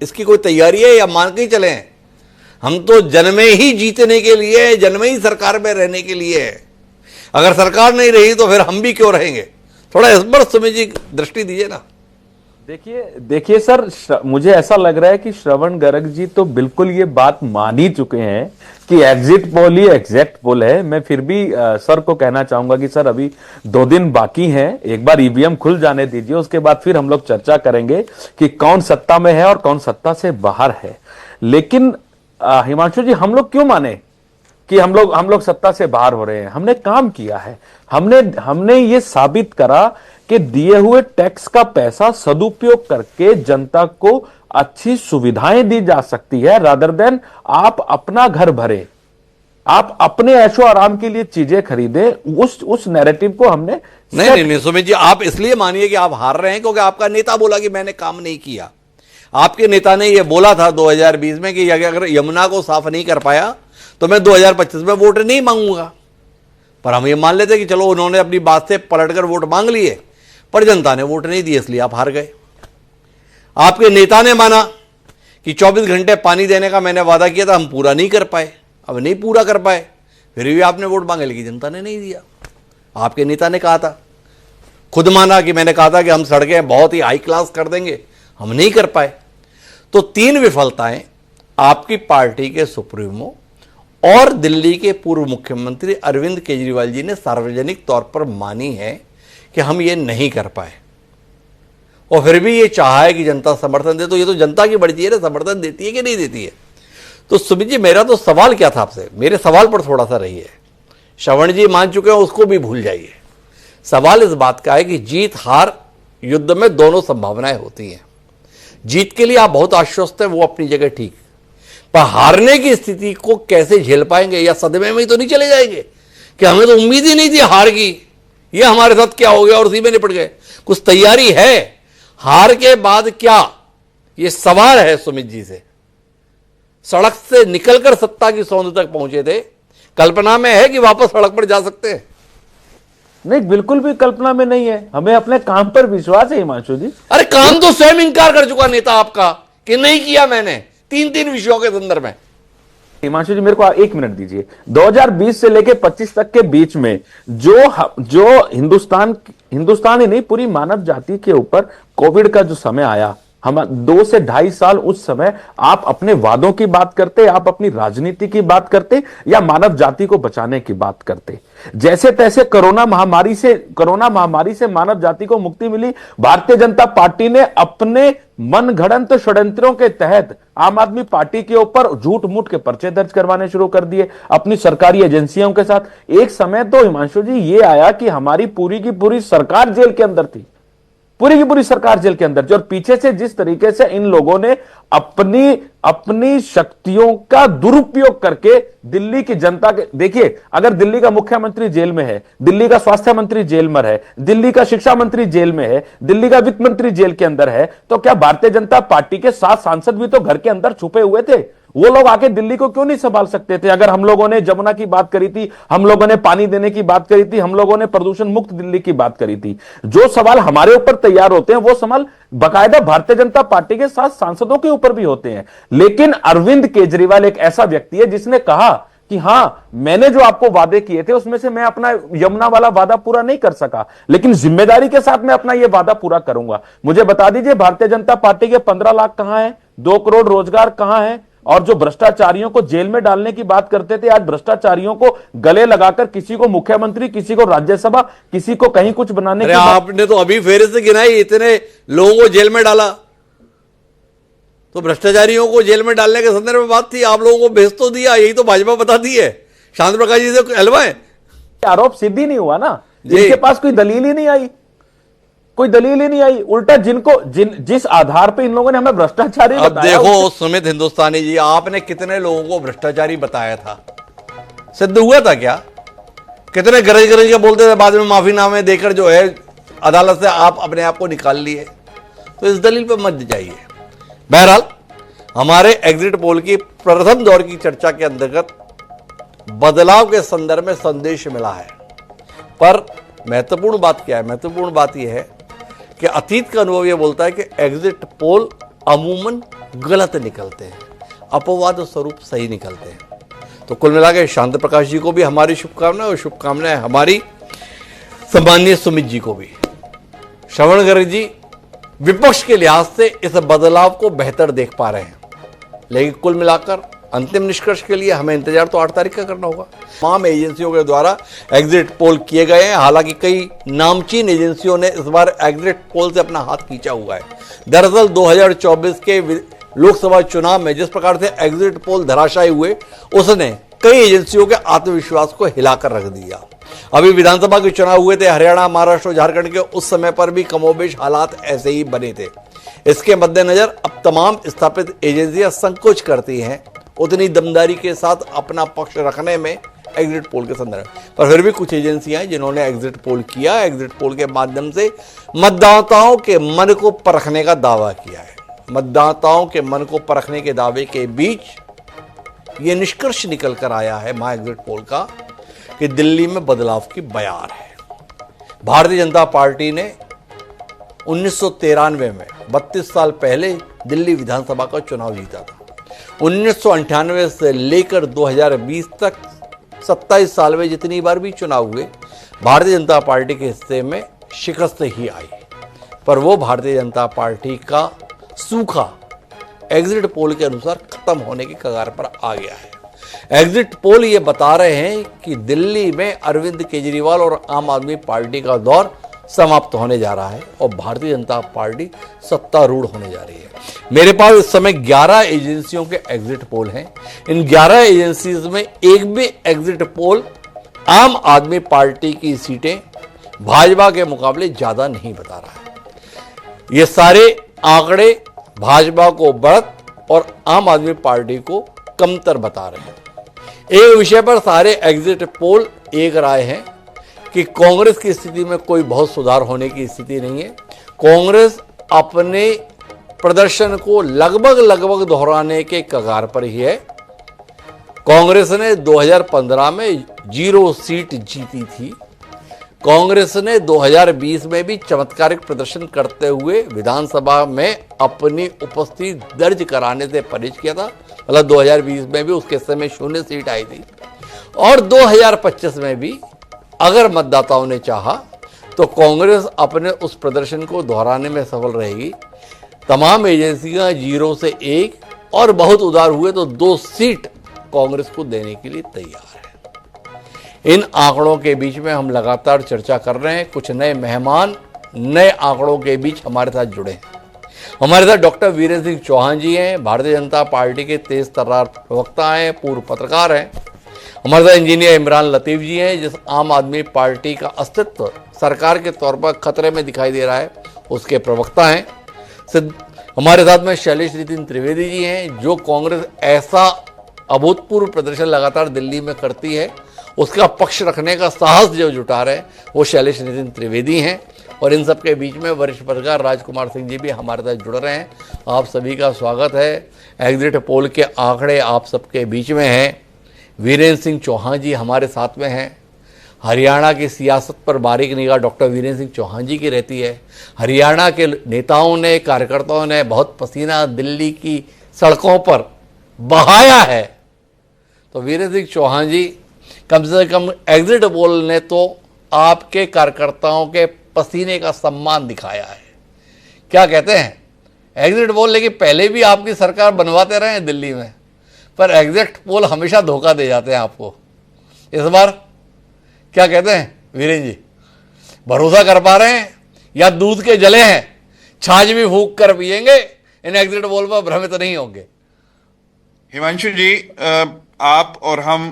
इसकी कोई तैयारी है या मान के ही चले हैं हम तो जन्मे ही जीतने के लिए, जन्मे ही सरकार में रहने के लिए है? अगर सरकार नहीं रही तो फिर हम भी क्यों रहेंगे? थोड़ा इस पर सुमित जी दृष्टि दीजिए ना। देखिए सर, मुझे ऐसा लग रहा है कि श्रवण गर्ग जी तो बिल्कुल ये बात मान ही चुके हैं कि एग्जिट पोल ही एग्जैक्ट पोल है। मैं फिर भी सर को कहना चाहूंगा कि सर अभी 2 दिन बाकी हैं, एक बार ईवीएम खुल जाने दीजिए, उसके बाद फिर हम लोग चर्चा करेंगे कि कौन सत्ता में है और कौन सत्ता से बाहर है। लेकिन हिमांशु जी, हम लोग क्यों माने कि हम लोग सत्ता से बाहर हो रहे हैं? हमने काम किया है, हमने ये साबित करा कि दिए हुए टैक्स का पैसा सदुपयोग करके जनता को अच्छी सुविधाएं दी जा सकती है, रादर देन आप अपना घर भरे, आप अपने ऐशो आराम के लिए चीजें खरीदे। उस नैरेटिव को हमने नहीं सुमित जी, आप इसलिए मानिए कि आप हार रहे हैं क्योंकि आपका नेता बोला कि मैंने काम नहीं किया। आपके नेता ने यह बोला था 2020 में कि अगर यमुना को साफ नहीं कर पाया तो मैं 2025 में वोट नहीं मांगूंगा। पर हम ये मान लेते कि चलो उन्होंने अपनी बात से पलटकर वोट मांग लिए, पर जनता ने वोट नहीं दिए, इसलिए आप हार गए। आपके नेता ने माना कि 24 घंटे पानी देने का मैंने वादा किया था, हम पूरा नहीं कर पाए, अब नहीं पूरा कर पाए, फिर भी आपने वोट मांगे, लेकिन जनता ने नहीं दिया। आपके नेता ने कहा था, खुद माना कि मैंने कहा था कि हम सड़कें बहुत ही हाई क्लास कर देंगे, हम नहीं कर पाए। तो 3 विफलताएं आपकी पार्टी के सुप्रीमो और दिल्ली के पूर्व मुख्यमंत्री अरविंद केजरीवाल जी ने सार्वजनिक तौर पर मानी है कि हम ये नहीं कर पाए, और फिर भी ये चाहा है कि जनता समर्थन दे। तो ये तो जनता की मर्जी है ना, समर्थन देती है कि नहीं देती है। तो सुमित जी, मेरा तो सवाल क्या था आपसे, मेरे सवाल पर थोड़ा सा रहिए। श्रवण जी मान चुके हैं, उसको भी भूल जाइए। सवाल इस बात का है कि जीत हार युद्ध में दोनों संभावनाएं होती हैं। जीत के लिए आप बहुत आश्वस्त हैं, वो अपनी जगह ठीक, पर हारने की स्थिति को कैसे झेल पाएंगे? या सदमे में ही तो नहीं चले जाएंगे कि हमें तो उम्मीद ही नहीं थी हार की, ये हमारे साथ क्या हो गया और उसी में निपट गए? कुछ तैयारी है हार के बाद क्या, ये सवाल है सुमित जी से। सड़क से निकलकर सत्ता की सौंध तक पहुंचे थे, कल्पना में है कि वापस सड़क पर जा सकते हैं? नहीं, बिल्कुल भी कल्पना में नहीं है। हमें अपने काम पर विश्वास है हिमांशु जी। अरे काम तो स्वयं इंकार कर चुका नेता आपका कि नहीं किया मैंने, तीन विषयों के संदर्भ में। हिमांशु जी मेरे को 1 मिनट दीजिए। 2020 से लेके 25 तक के बीच में जो हिंदुस्तान ही नहीं, पूरी मानव जाति के ऊपर कोविड का जो समय आया, हम 2 से 2.5 साल, उस समय आप अपने वादों की बात करते, आप अपनी राजनीति की बात करते, या मानव जाति को बचाने की बात करते? जैसे तैसे कोरोना महामारी से मानव जाति को मुक्ति मिली। भारतीय जनता पार्टी ने अपने मनगढ़ंत षड्यंत्रों के तहत आम आदमी पार्टी के ऊपर झूठ मूठ के पर्चे दर्ज करवाने शुरू कर दिए अपनी सरकारी एजेंसियों के साथ। एक समय तो हिमांशु जी ये आया कि हमारी पूरी की पूरी सरकार जेल के अंदर थी, पूरी की पूरी सरकार जेल के अंदर थी। और पीछे से जिस तरीके से इन लोगों ने अपनी शक्तियों का दुरुपयोग करके दिल्ली की जनता के, देखिए अगर दिल्ली का मुख्यमंत्री जेल में है, दिल्ली का स्वास्थ्य मंत्री जेल में है, दिल्ली का शिक्षा मंत्री जेल में है, दिल्ली का वित्त मंत्री जेल के अंदर है, तो क्या भारतीय जनता पार्टी के 7 सांसद भी तो घर के अंदर छुपे हुए थे? वो लोग आके दिल्ली को क्यों नहीं संभाल सकते थे? अगर हम लोगों ने जमुना की बात करी थी, हम लोगों ने पानी देने की बात करी थी, हम लोगों ने प्रदूषण मुक्त दिल्ली की बात करी थी, जो सवाल हमारे ऊपर तैयार होते हैं वो सवाल बाकायदा भारतीय जनता पार्टी के 7 सांसदों के ऊपर भी होते हैं। लेकिन अरविंद केजरीवाल एक ऐसा व्यक्ति है जिसने कहा कि हां, मैंने जो आपको वादे किए थे उसमें से मैं अपना यमुना वाला वादा पूरा नहीं कर सका, लेकिन जिम्मेदारी के साथ मैं अपना यह वादा पूरा करूंगा। मुझे बता दीजिए, भारतीय जनता पार्टी के 15 लाख कहां है? 2 करोड़ रोजगार कहां है? और जो भ्रष्टाचारियों को जेल में डालने की बात करते थे, आज भ्रष्टाचारियों को गले लगाकर किसी को मुख्यमंत्री, किसी को राज्यसभा, किसी को कहीं कुछ बनाने की आपने तो अभी फेरे से गिनाई, इतने लोगों को जेल में डाला, तो भ्रष्टाचारियों को जेल में डालने के संदर्भ में बात थी। आप लोगों को भेज तो दिया, यही तो भाजपा बताती है। शांत प्रकाश जी से हलवाएं, आरोप सिद्ध ही नहीं हुआ ना, जिनके पास कोई दलील ही नहीं आई, उल्टा जिस आधार पे इन लोगों ने हमें भ्रष्टाचारी अब देखो सुमित हिंदुस्तानी जी, आपने कितने लोगों को भ्रष्टाचारी बताया था? सिद्ध हुआ था क्या? कितने गरज के बोलते थे, बाद में माफीनामे देकर जो है अदालत से आप अपने आप को निकाल लिए। तो इस दलील पर मत जाइए। बहरहाल हमारे एग्जिट पोल की प्रथम दौर की चर्चा के अंतर्गत बदलाव के संदर्भ में संदेश मिला है, पर महत्वपूर्ण बात क्या है? महत्वपूर्ण बात यह है कि अतीत का अनुभव यह बोलता है कि एग्जिट पोल अमूमन गलत निकलते हैं, अपवाद स्वरूप सही निकलते हैं। तो कुल मिलाकर शांत प्रकाश जी को भी हमारी शुभकामनाएं, और शुभकामनाएं हमारी सम्माननीय सुमित जी को भी। श्रवण गर्ग जी विपक्ष के लिहाज से इस बदलाव को बेहतर देख पा रहे हैं, लेकिन कुल मिलाकर अंतिम निष्कर्ष के लिए हमें इंतजार तो 8 तारीख का करना होगा। तमाम एजेंसियों के द्वारा एग्जिट पोल किए गए हैं, हालांकि कई नामचीन एजेंसियों ने इस बार एग्जिट पोल से अपना हाथ खींचा हुआ है। दरअसल 2024 के लोकसभा चुनाव में जिस प्रकार से एग्जिट पोल धराशायी हुए, उसने कई एजेंसियों के आत्मविश्वास को हिलाकर रख दिया। अभी विधानसभा के चुनाव हुए थे हरियाणा, महाराष्ट्र और झारखंड के, उस समय पर भी कमोबेश हालात ऐसे ही बने थे। इसके मद्देनजर अब तमाम स्थापित एजेंसियां संकोच करती हैं उतनी दमदारी के साथ अपना पक्ष रखने में एग्जिट पोल के संदर्भ, पर फिर भी कुछ एजेंसियां हैं जिन्होंने एग्जिट पोल किया। एग्जिट पोल के माध्यम से मतदाताओं के मन को परखने का दावा किया है। मतदाताओं के मन को परखने के दावे के बीच यह निष्कर्ष निकल कर आया है महा एग्जिट पोल का कि दिल्ली में बदलाव की बयार है। भारतीय जनता पार्टी ने 1993 में 32 साल पहले दिल्ली विधानसभा का चुनाव जीता था। 1998 से लेकर 2020 तक 27 साल में जितनी बार भी चुनाव हुए, भारतीय जनता पार्टी के हिस्से में शिकस्त ही आई, पर वो भारतीय जनता पार्टी का सूखा एग्जिट पोल के अनुसार खत्म होने की कगार पर आ गया है। एग्जिट पोल ये बता रहे हैं कि दिल्ली में अरविंद केजरीवाल और आम आदमी पार्टी का दौर समाप्त होने जा रहा है और भारतीय जनता पार्टी सत्तारूढ़ होने जा रही है। मेरे पास इस समय 11 एजेंसियों के एग्जिट पोल हैं। इन 11 एजेंसीज में एक भी एग्जिट पोल आम आदमी पार्टी की सीटें भाजपा के मुकाबले ज्यादा नहीं बता रहा है। ये सारे आंकड़े भाजपा को बढ़त और आम आदमी पार्टी को कमतर बता रहे हैं। एक विषय पर सारे एग्जिट पोल एक राय है कि कांग्रेस की स्थिति में कोई बहुत सुधार होने की स्थिति नहीं है। कांग्रेस अपने प्रदर्शन को लगभग दोहराने के कगार पर ही है। कांग्रेस ने 2015 में 0 सीट जीती थी। कांग्रेस ने 2020 में भी चमत्कारिक प्रदर्शन करते हुए विधानसभा में अपनी उपस्थिति दर्ज कराने से परहेज किया था। मतलब 2020 में भी उसके समय 0 सीट आई थी और 2025 में भी अगर मतदाताओं ने चाहा तो कांग्रेस अपने उस प्रदर्शन को दोहराने में सफल रहेगी। तमाम एजेंसियां 0 से 1 और बहुत उदार हुए तो 2 सीट कांग्रेस को देने के लिए तैयार है। इन आंकड़ों के बीच में हम लगातार चर्चा कर रहे हैं। कुछ नए मेहमान नए आंकड़ों के बीच हमारे साथ जुड़े हैं। हमारे साथ डॉक्टर वीरेंद्र सिंह चौहान जी हैं, भारतीय जनता पार्टी के तेज तर्रार प्रवक्ता हैं, पूर्व पत्रकार हैं। हमारे साथ इंजीनियर इमरान लतीफ जी हैं, जिस आम आदमी पार्टी का अस्तित्व सरकार के तौर पर खतरे में दिखाई दे रहा है उसके प्रवक्ता हैं। हमारे साथ में शैलेश नितिन त्रिवेदी जी हैं, जो कांग्रेस ऐसा अभूतपूर्व प्रदर्शन लगातार दिल्ली में करती है उसका पक्ष रखने का साहस जो जुटा रहे हैं वो शैलेश नितिन त्रिवेदी हैं। और इन सब के बीच में वरिष्ठ पत्रकार राजकुमार सिंह जी भी हमारे साथ जुड़ रहे हैं। आप सभी का स्वागत है। एग्जिट पोल के आंकड़े आप सबके बीच में हैं। वीरेंद्र सिंह चौहान जी हमारे साथ में हैं। हरियाणा की सियासत पर बारीक निगाह डॉक्टर वीरेंद्र सिंह चौहान जी की रहती है। हरियाणा के नेताओं ने, कार्यकर्ताओं ने बहुत पसीना दिल्ली की सड़कों पर बहाया है। तो वीरेंद्र सिंह चौहान जी, कम से कम एग्जिट पोल ने तो आपके कार्यकर्ताओं के पसीने का सम्मान दिखाया है। क्या कहते हैं? एग्जिट पोल लेकिन पहले भी आपकी सरकार बनवाते रहे हैं दिल्ली में, पर एग्जिट पोल हमेशा धोखा दे जाते हैं आपको। इस बार क्या कहते हैं वीरेंद्र जी? भरोसा कर पा रहे हैं या दूध के जले हैं, छाछ भी फूंक कर पिएंगे, इन एग्जिट पोल पर भ्रमित नहीं होंगे? हिमांशु जी, आप और हम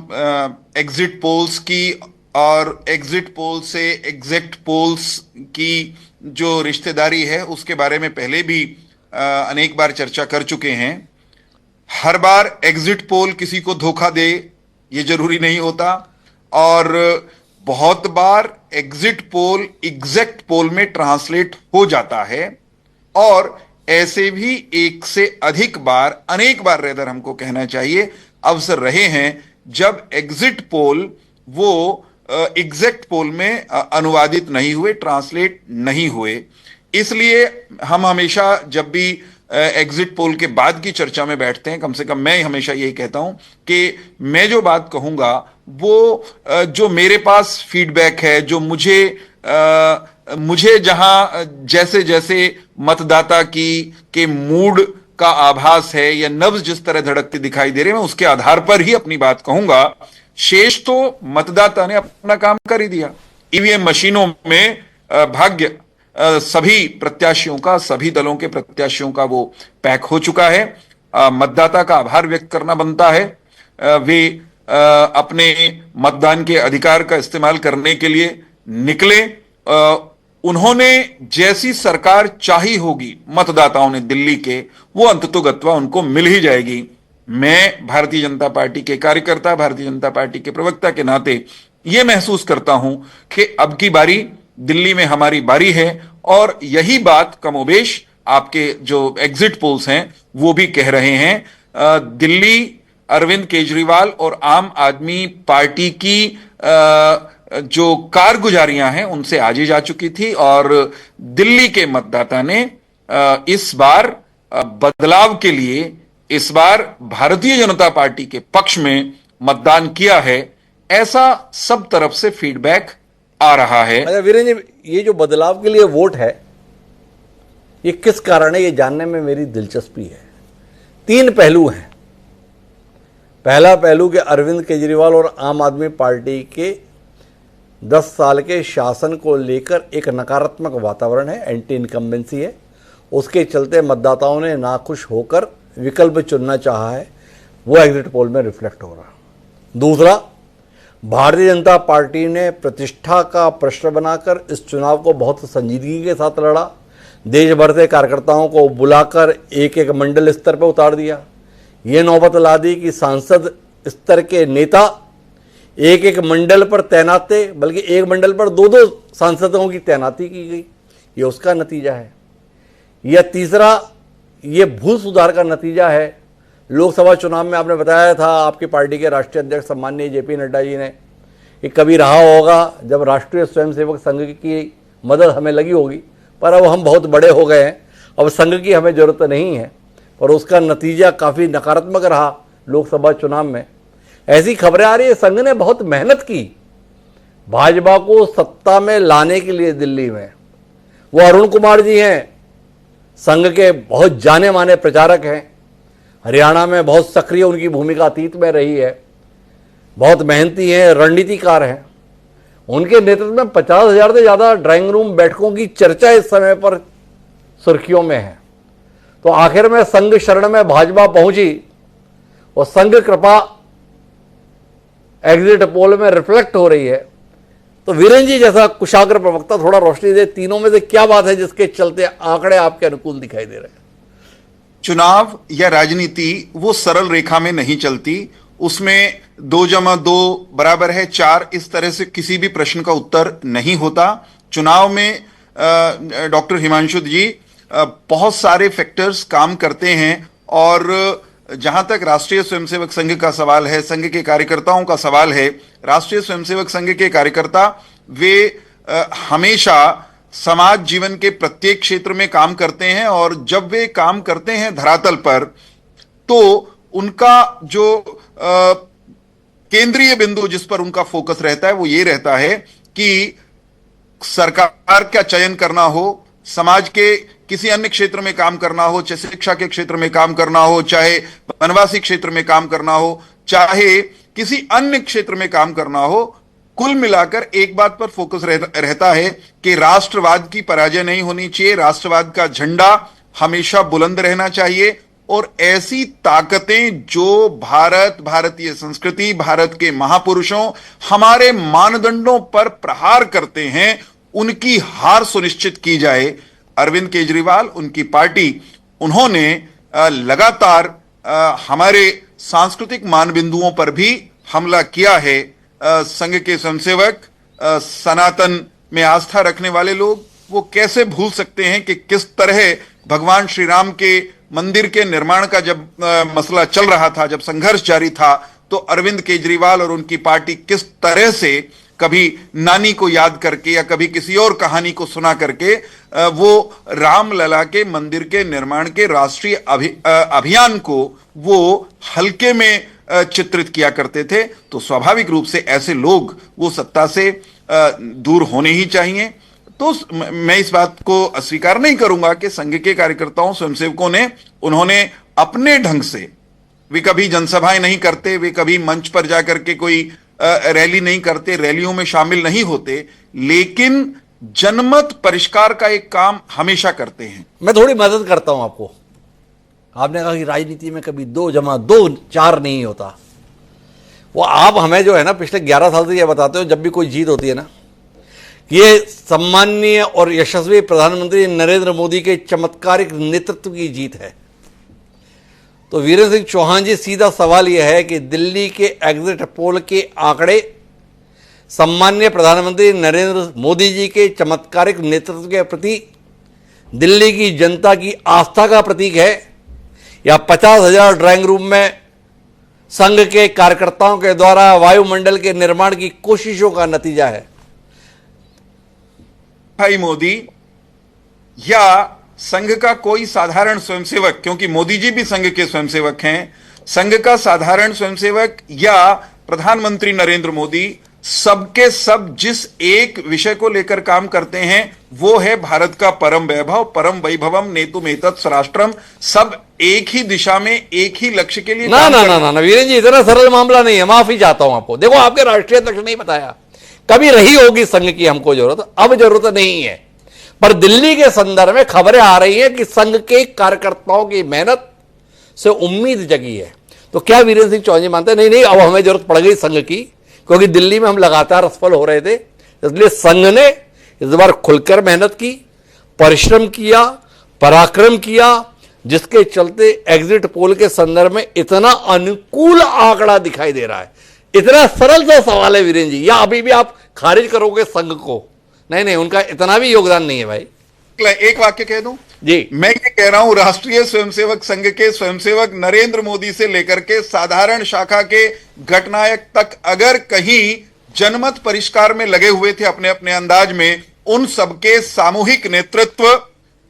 एग्जिट पोल्स की और एग्जिट पोल से एग्जैक्ट पोल्स की जो रिश्तेदारी है उसके बारे में पहले भी अनेक बार चर्चा कर चुके हैं। हर बार एग्जिट पोल किसी को धोखा दे ये जरूरी नहीं होता, और बहुत बार एग्जिट पोल एग्जैक्ट पोल में ट्रांसलेट हो जाता है। और ऐसे भी एक से अधिक बार, अनेक बार रेदर हमको कहना चाहिए, अवसर रहे हैं जब एग्जिट पोल वो एग्जैक्ट पोल में अनुवादित नहीं हुए, ट्रांसलेट नहीं हुए। इसलिए हम हमेशा जब भी एग्जिट पोल के बाद की चर्चा में बैठते हैं, कम से कम मैं हमेशा यही कहता हूं कि मैं जो बात कहूंगा वो जो मेरे पास फीडबैक है, जो मुझे जहां जैसे जैसे मतदाता के मूड का आभास है या नब्ज जिस तरह धड़कते दिखाई दे रहे हैं, मैं उसके आधार पर ही अपनी बात कहूंगा। शेष तो मतदाता ने अपना काम कर ही दिया। ईवीएम मशीनों में भाग्य सभी प्रत्याशियों का, सभी दलों के प्रत्याशियों का वो पैक हो चुका है। मतदाता का आभार व्यक्त करना बनता है। वे अपने मतदान के अधिकार का इस्तेमाल करने के लिए निकले। उन्होंने जैसी सरकार चाही होगी मतदाताओं ने दिल्ली के, वो अंततोगत्वा उनको मिल ही जाएगी। मैं भारतीय जनता पार्टी के कार्यकर्ता, भारतीय जनता पार्टी के प्रवक्ता के नाते यह महसूस करता हूं कि अब की बारी दिल्ली में हमारी बारी है। और यही बात कमोबेश आपके जो एग्जिट पोल्स हैं वो भी कह रहे हैं। दिल्ली अरविंद केजरीवाल और आम आदमी पार्टी की जो कारगुजारियां हैं उनसे आजी जा चुकी थी, और दिल्ली के मतदाता ने इस बार बदलाव के लिए, इस बार भारतीय जनता पार्टी के पक्ष में मतदान किया है। ऐसा सब तरफ से फीडबैक आ रहा है। अच्छा वीरेंद्र जी, ये जो बदलाव के लिए वोट है ये किस कारण है, ये जानने में मेरी दिलचस्पी है। 3 पहलू हैं। पहला पहलू कि अरविंद केजरीवाल और आम आदमी पार्टी के 10 साल के शासन को लेकर एक नकारात्मक वातावरण है, एंटी इनकम्बेंसी है। उसके चलते मतदाताओं ने नाखुश होकर विकल्प चुनना चाहा है, वो एग्जिट पोल में रिफ्लेक्ट हो रहा। दूसरा, भारतीय जनता पार्टी ने प्रतिष्ठा का प्रश्न बनाकर इस चुनाव को बहुत संजीदगी के साथ लड़ा। देश भर से कार्यकर्ताओं को बुलाकर एक एक मंडल स्तर पर उतार दिया। ये नौबत ला दी कि सांसद स्तर के नेता एक एक मंडल पर तैनात थे, बल्कि एक मंडल पर 2-2 सांसदों की तैनाती की गई। ये उसका नतीजा है। या तीसरा, ये भू सुधार का नतीजा है। लोकसभा चुनाव में आपने बताया था, आपकी पार्टी के राष्ट्रीय अध्यक्ष सम्माननीय जेपी नड्डा जी ने, कि कभी रहा होगा जब राष्ट्रीय स्वयंसेवक संघ की मदद हमें लगी होगी, पर अब हम बहुत बड़े हो गए हैं, अब संघ की हमें ज़रूरत नहीं है। और उसका नतीजा काफ़ी नकारात्मक रहा लोकसभा चुनाव में। ऐसी खबरें आ रही है, संघ ने बहुत मेहनत की भाजपा को सत्ता में लाने के लिए दिल्ली में। वो अरुण कुमार जी हैं, संघ के बहुत जाने माने प्रचारक हैं, हरियाणा में बहुत सक्रिय उनकी भूमिका अतीत में रही है, बहुत मेहनती हैं, रणनीतिकार हैं। उनके नेतृत्व में 50,000 से ज़्यादा ड्राइंग रूम बैठकों की चर्चा इस समय पर सुर्खियों में है। तो आखिर में संघ शरण में भाजपा पहुंची और संघ कृपा एग्जिट पोल में रिफ्लेक्ट हो रही है। तो वीरेंद्र जी जैसा कुशाग्र प्रवक्ता थोड़ा रोशनी दे, तीनों में से क्या बात है जिसके चलते आंकड़े आपके अनुकूल दिखाई दे रहे हैं? चुनाव या राजनीति वो सरल रेखा में नहीं चलती, उसमें 2+2 बराबर है 4, इस तरह से किसी भी प्रश्न का उत्तर नहीं होता। चुनाव में डॉक्टर हिमांशु जी बहुत सारे फैक्टर्स काम करते हैं, और जहां तक राष्ट्रीय स्वयंसेवक संघ का सवाल है, संघ के कार्यकर्ताओं का सवाल है, राष्ट्रीय स्वयंसेवक संघ के कार्यकर्ता वे हमेशा समाज जीवन के प्रत्येक क्षेत्र में काम करते हैं, और जब वे काम करते हैं धरातल पर, तो उनका जो केंद्रीय बिंदु जिस पर उनका फोकस रहता है वो ये रहता है कि सरकार का चयन करना हो, समाज के किसी अन्य क्षेत्र में काम करना हो, चाहे शिक्षा के क्षेत्र में काम करना हो, चाहे वनवासी क्षेत्र में काम करना हो, चाहे किसी अन्य क्षेत्र में काम करना हो, कुल मिलाकर एक बात पर फोकस रहता है कि राष्ट्रवाद की पराजय नहीं होनी चाहिए, राष्ट्रवाद का झंडा हमेशा बुलंद रहना चाहिए। और ऐसी ताकतें जो भारत, भारतीय संस्कृति, भारत के महापुरुषों, हमारे मानदंडों पर प्रहार करते हैं, उनकी हार सुनिश्चित की जाए। अरविंद केजरीवाल, उनकी पार्टी, उन्होंने लगातार हमारे सांस्कृतिक मानबिंदुओं पर भी हमला किया है। संघ के स्वयंसेवक, सनातन में आस्था रखने वाले लोग, वो कैसे भूल सकते हैं कि किस तरह भगवान श्री राम के मंदिर के निर्माण का जब मसला चल रहा था, जब संघर्ष जारी था, तो अरविंद केजरीवाल और उनकी पार्टी किस तरह से कभी नानी को याद करके या कभी किसी और कहानी को सुना करके वो रामलला के मंदिर के निर्माण के राष्ट्रीय अभियान को वो हल्के में चित्रित किया करते थे। तो स्वाभाविक रूप से ऐसे लोग वो सत्ता से दूर होने ही चाहिए। तो मैं इस बात को अस्वीकार नहीं करूंगा कि संघ के कार्यकर्ताओं, स्वयंसेवकों ने, उन्होंने अपने ढंग से, वे कभी जनसभाएं नहीं करते, वे कभी मंच पर जाकर के कोई रैली नहीं करते, रैलियों में शामिल नहीं होते, लेकिन जनमत परिष्कार का एक काम हमेशा करते हैं। मैं थोड़ी मदद करता हूं आपको। आपने कहा कि राजनीति में कभी 2+2 4 नहीं होता। वो आप हमें जो है ना पिछले 11 साल से ये बताते हो, जब भी कोई जीत होती है ना, ये सम्माननीय और यशस्वी प्रधानमंत्री नरेंद्र मोदी के चमत्कारिक नेतृत्व की जीत है। तो वीरेंद्र सिंह चौहान जी, सीधा सवाल यह है कि दिल्ली के एग्जिट पोल के आंकड़े सम्माननीय प्रधानमंत्री नरेंद्र मोदी जी के चमत्कारिक नेतृत्व के प्रति दिल्ली की जनता की आस्था का प्रतीक है, या 50,000 ड्राइंग रूम में संघ के कार्यकर्ताओं के द्वारा वायुमंडल के निर्माण की कोशिशों का नतीजा है? भाई मोदी या संघ का कोई साधारण स्वयंसेवक, क्योंकि मोदी जी भी संघ के स्वयंसेवक हैं, संघ का साधारण स्वयंसेवक या प्रधानमंत्री नरेंद्र मोदी, सबके सब जिस एक विषय को लेकर काम करते हैं वो है भारत का परम वैभव, परम वैभवम नेतुमेतत् स्वराष्ट्रम। सब एक ही दिशा में, एक ही लक्ष्य के लिए ना ना ना ना ना वीरेंद्र जी, इतना सरल मामला नहीं है। माफी चाहता हूं आपको। देखो, आपके राष्ट्रीय अध्यक्ष नहीं बताया, कभी रही होगी संघ की हमको जरूरत, अब जरूरत नहीं है। पर दिल्ली के संदर्भ में खबरें आ रही हैं कि संघ के कार्यकर्ताओं की मेहनत से उम्मीद जगी है। तो क्या वीरेंद्र सिंह चौहान जी मानते हैं नहीं नहीं अब हमें जरूरत पड़ गई संघ की, क्योंकि दिल्ली में हम लगातार असफल हो रहे थे, इसलिए संघ ने इस बार खुलकर मेहनत की, परिश्रम किया, पराक्रम किया, जिसके चलते एग्जिट पोल के संदर्भ में इतना अनुकूल आंकड़ा दिखाई दे रहा है। इतना सरल सा सवाल है वीरेंद्र जी, या अभी भी आप खारिज करोगे संघ को? नहीं नहीं, उनका इतना भी योगदान नहीं है भाई। एक वाक्य कह दूं, जी। मैं ये कह रहा हूं, राष्ट्रीय स्वयंसेवक संघ के स्वयंसेवक नरेंद्र मोदी से लेकर के साधारण शाखा के घटनायक तक अगर कहीं जनमत परिष्कार में लगे हुए थे अपने अपने अंदाज में, उन सबके सामूहिक नेतृत्व,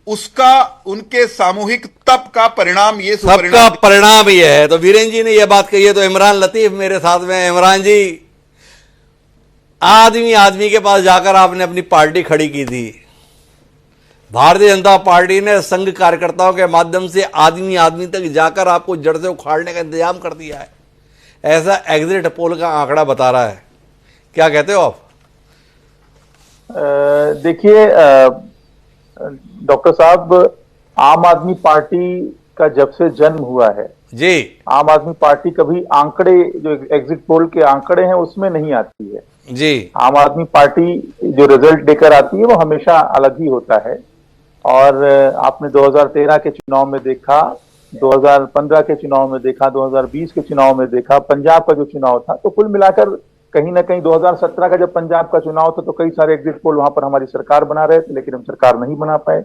उसका, उनके सामूहिक तप का परिणाम ये सबका परिणाम ये है। तो वीरेंद्र जी ने यह बात कही है, तो इमरान लतीफ मेरे साथ में है। इमरान जी, आदमी आदमी के पास जाकर आपने अपनी पार्टी खड़ी की थी। भारतीय जनता पार्टी ने संघ कार्यकर्ताओं के माध्यम से आदमी आदमी तक जाकर आपको जड़ से उखाड़ने का इंतजाम कर दिया है, ऐसा एग्जिट पोल का आंकड़ा बता रहा है। क्या कहते हो आप? देखिए डॉक्टर साहब, आम आदमी पार्टी का जब से जन्म हुआ है जी, आम आदमी पार्टी कभी आंकड़े, जो एग्जिट पोल के आंकड़े हैं उसमें नहीं आती है जी। आम आदमी पार्टी जो रिजल्ट लेकर आती है वो हमेशा अलग ही होता है। और आपने 2013 के चुनाव में देखा, 2015 के चुनाव में देखा, 2020 के चुनाव में देखा, पंजाब का जो चुनाव था, तो कुल मिलाकर कहीं ना कहीं 2017 का जब पंजाब का चुनाव था तो कई सारे एग्जिट पोल वहां पर हमारी सरकार बना रहे थे, लेकिन हम सरकार नहीं बना पाए।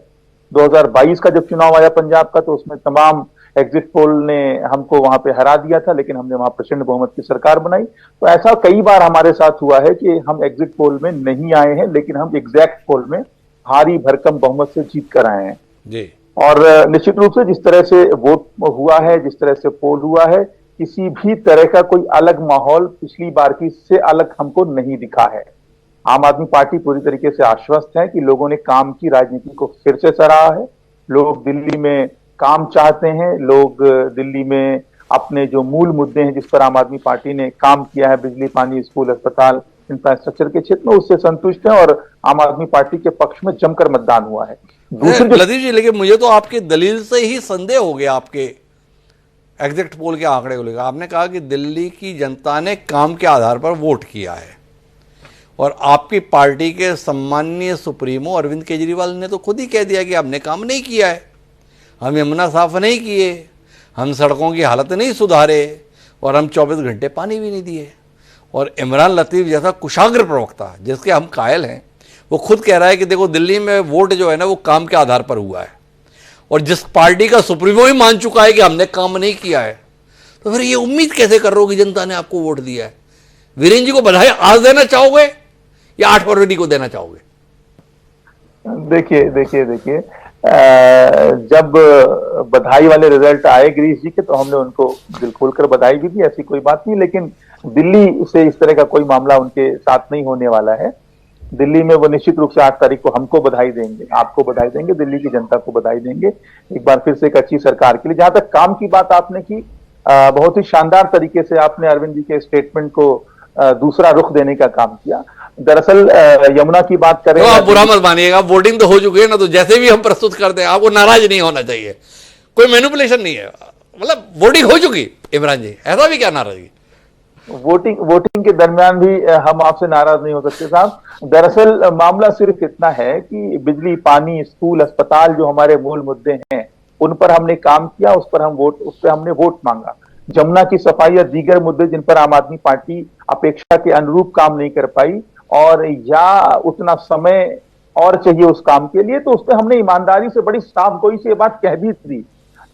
2022 का जब चुनाव आया पंजाब का, तो उसमें तमाम एग्जिट पोल ने हमको वहां पे हरा दिया था, लेकिन हमने वहां प्रचंड बहुमत की सरकार बनाई। तो ऐसा कई बार हमारे साथ हुआ है कि हम एग्जिट पोल में नहीं आए हैं, लेकिन हम एग्जैक्ट पोल में भारी भरकम बहुमत से जीत कर आए हैं जी। और निश्चित रूप से जिस तरह से वोट हुआ है, जिस तरह से पोल हुआ है, किसी भी तरह का कोई अलग माहौल पिछली बार की से अलग हमको नहीं दिखा है। आम आदमी पार्टी पूरी तरीके से आश्वस्त है कि लोगों ने काम की राजनीति को फिर से सराहा है। लोग दिल्ली में काम चाहते हैं, लोग दिल्ली में अपने जो मूल मुद्दे हैं जिस पर आम आदमी पार्टी ने काम किया है, बिजली, पानी, स्कूल, अस्पताल, इंफ्रास्ट्रक्चर के क्षेत्र में, उससे संतुष्ट है और आम आदमी पार्टी के पक्ष में जमकर मतदान हुआ है। दूसरी लतीफ जी, लेकिन मुझे तो आपकी दलील से ही संदेह हो गया आपके एग्जिट पोल के आंकड़े को लेकर। आपने कहा कि दिल्ली की जनता ने काम के आधार पर वोट किया है, और आपकी पार्टी के सम्माननीय सुप्रीमो अरविंद केजरीवाल ने तो खुद ही कह दिया कि हमने काम नहीं किया है, हम यमुना साफ नहीं किए, हम सड़कों की हालत नहीं सुधारे, और हम 24 घंटे पानी भी नहीं दिए। और इमरान लतीफ जैसा कुशाग्र प्रवक्ता जिसके हम कायल हैं, वो खुद कह रहा है कि देखो दिल्ली में वोट जो है ना वो काम के आधार पर हुआ है, और जिस पार्टी का सुप्रीमो ही मान चुका है कि हमने काम नहीं किया है, तो फिर ये उम्मीद कैसे कर रहे हो कि जनता ने आपको वोट दिया है? वीरेंद्र जी को बधाई आज देना चाहोगे या 8 फरवरी को देना चाहोगे? देखिए जब बधाई वाले रिजल्ट आए गिरीश जी के, तो हमने उनको दिल खोलकर बधाई भी दी, ऐसी कोई बात नहीं। लेकिन दिल्ली से इस तरह का कोई मामला उनके साथ नहीं होने वाला है। दिल्ली में वो निश्चित रूप से 8 तारीख को हमको बधाई देंगे, आपको बधाई देंगे, दिल्ली की जनता को बधाई देंगे एक बार फिर से एक अच्छी सरकार के लिए। जहां तक काम की बात आपने की, बहुत ही शानदार तरीके से आपने अरविंद जी के स्टेटमेंट को दूसरा रुख देने का काम किया। दरअसल यमुना की बात करें, तो आप बुरा मत मानिएगा, वोटिंग तो हो चुकी है ना, तो जैसे भी हम प्रस्तुत करते हैं आपको नाराज नहीं होना चाहिए, कोई मैनिपुलेशन नहीं है, मतलब वोटिंग हो चुकी। इमरान जी, ऐसा भी क्या नाराजगी? वोटिंग के दरमियान भी हम आपसे नाराज नहीं हो सकते साहब। दरअसल मामला सिर्फ इतना है कि बिजली, पानी, स्कूल, अस्पताल जो हमारे मूल मुद्दे हैं उन पर हमने काम किया, उस पर हमने वोट मांगा। जमुना की सफाई या दीगर मुद्दे जिन पर आम आदमी पार्टी अपेक्षा के अनुरूप काम नहीं कर पाई, और या उतना समय और चाहिए उस काम के लिए, तो उस पर हमने ईमानदारी से बड़ी साफ गोई से ये बात कह भी थी।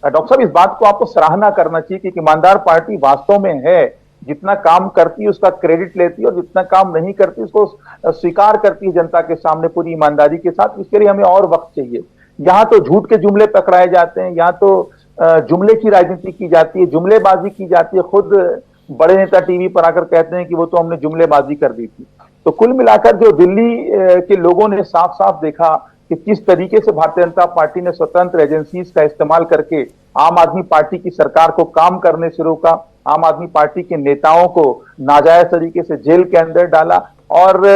डॉक्टर साहब, इस बात को आपको सराहना करना चाहिए कि ईमानदार पार्टी वास्तव में है, जितना काम करती है उसका क्रेडिट लेती है, और जितना काम नहीं करती उसको स्वीकार करती है जनता के सामने पूरी ईमानदारी के साथ। इसके लिए हमें और वक्त चाहिए। यहाँ तो झूठ के जुमले पकड़ाए जाते हैं, यहाँ तो जुमले की राजनीति की जाती है, जुमलेबाजी की जाती है। खुद बड़े नेता टीवी पर आकर कहते हैं कि वो तो हमने जुमलेबाजी कर दी थी। तो कुल मिलाकर जो दिल्ली के लोगों ने साफ साफ देखा कि किस तरीके से भारतीय जनता पार्टी ने स्वतंत्र एजेंसीज का इस्तेमाल करके आम आदमी पार्टी की सरकार को काम करने से रोका, आम आदमी पार्टी के नेताओं को नाजायज तरीके से जेल के अंदर डाला, और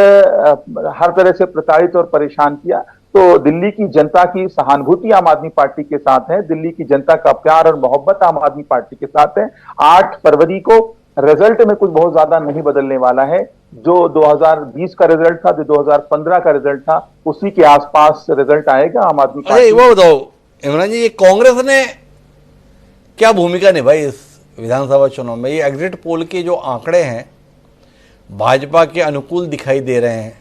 हर तरह से प्रताड़ित और परेशान किया। तो दिल्ली की जनता की सहानुभूति आम आदमी पार्टी के साथ है, दिल्ली की जनता का प्यार और मोहब्बत आम आदमी पार्टी के साथ है। 8 फरवरी को रिजल्ट में कुछ बहुत ज्यादा नहीं बदलने वाला है। जो 2020 का रिजल्ट था, जो 2015 का रिजल्ट था, उसी के आसपास रिजल्ट आएगा। आम आदमी पार्टी, वो बताओ इमरान जी, ये कांग्रेस ने क्या भूमिका निभाई इस विधानसभा चुनाव में? ये एग्जिट पोल के जो आंकड़े हैं भाजपा के अनुकूल दिखाई दे रहे हैं,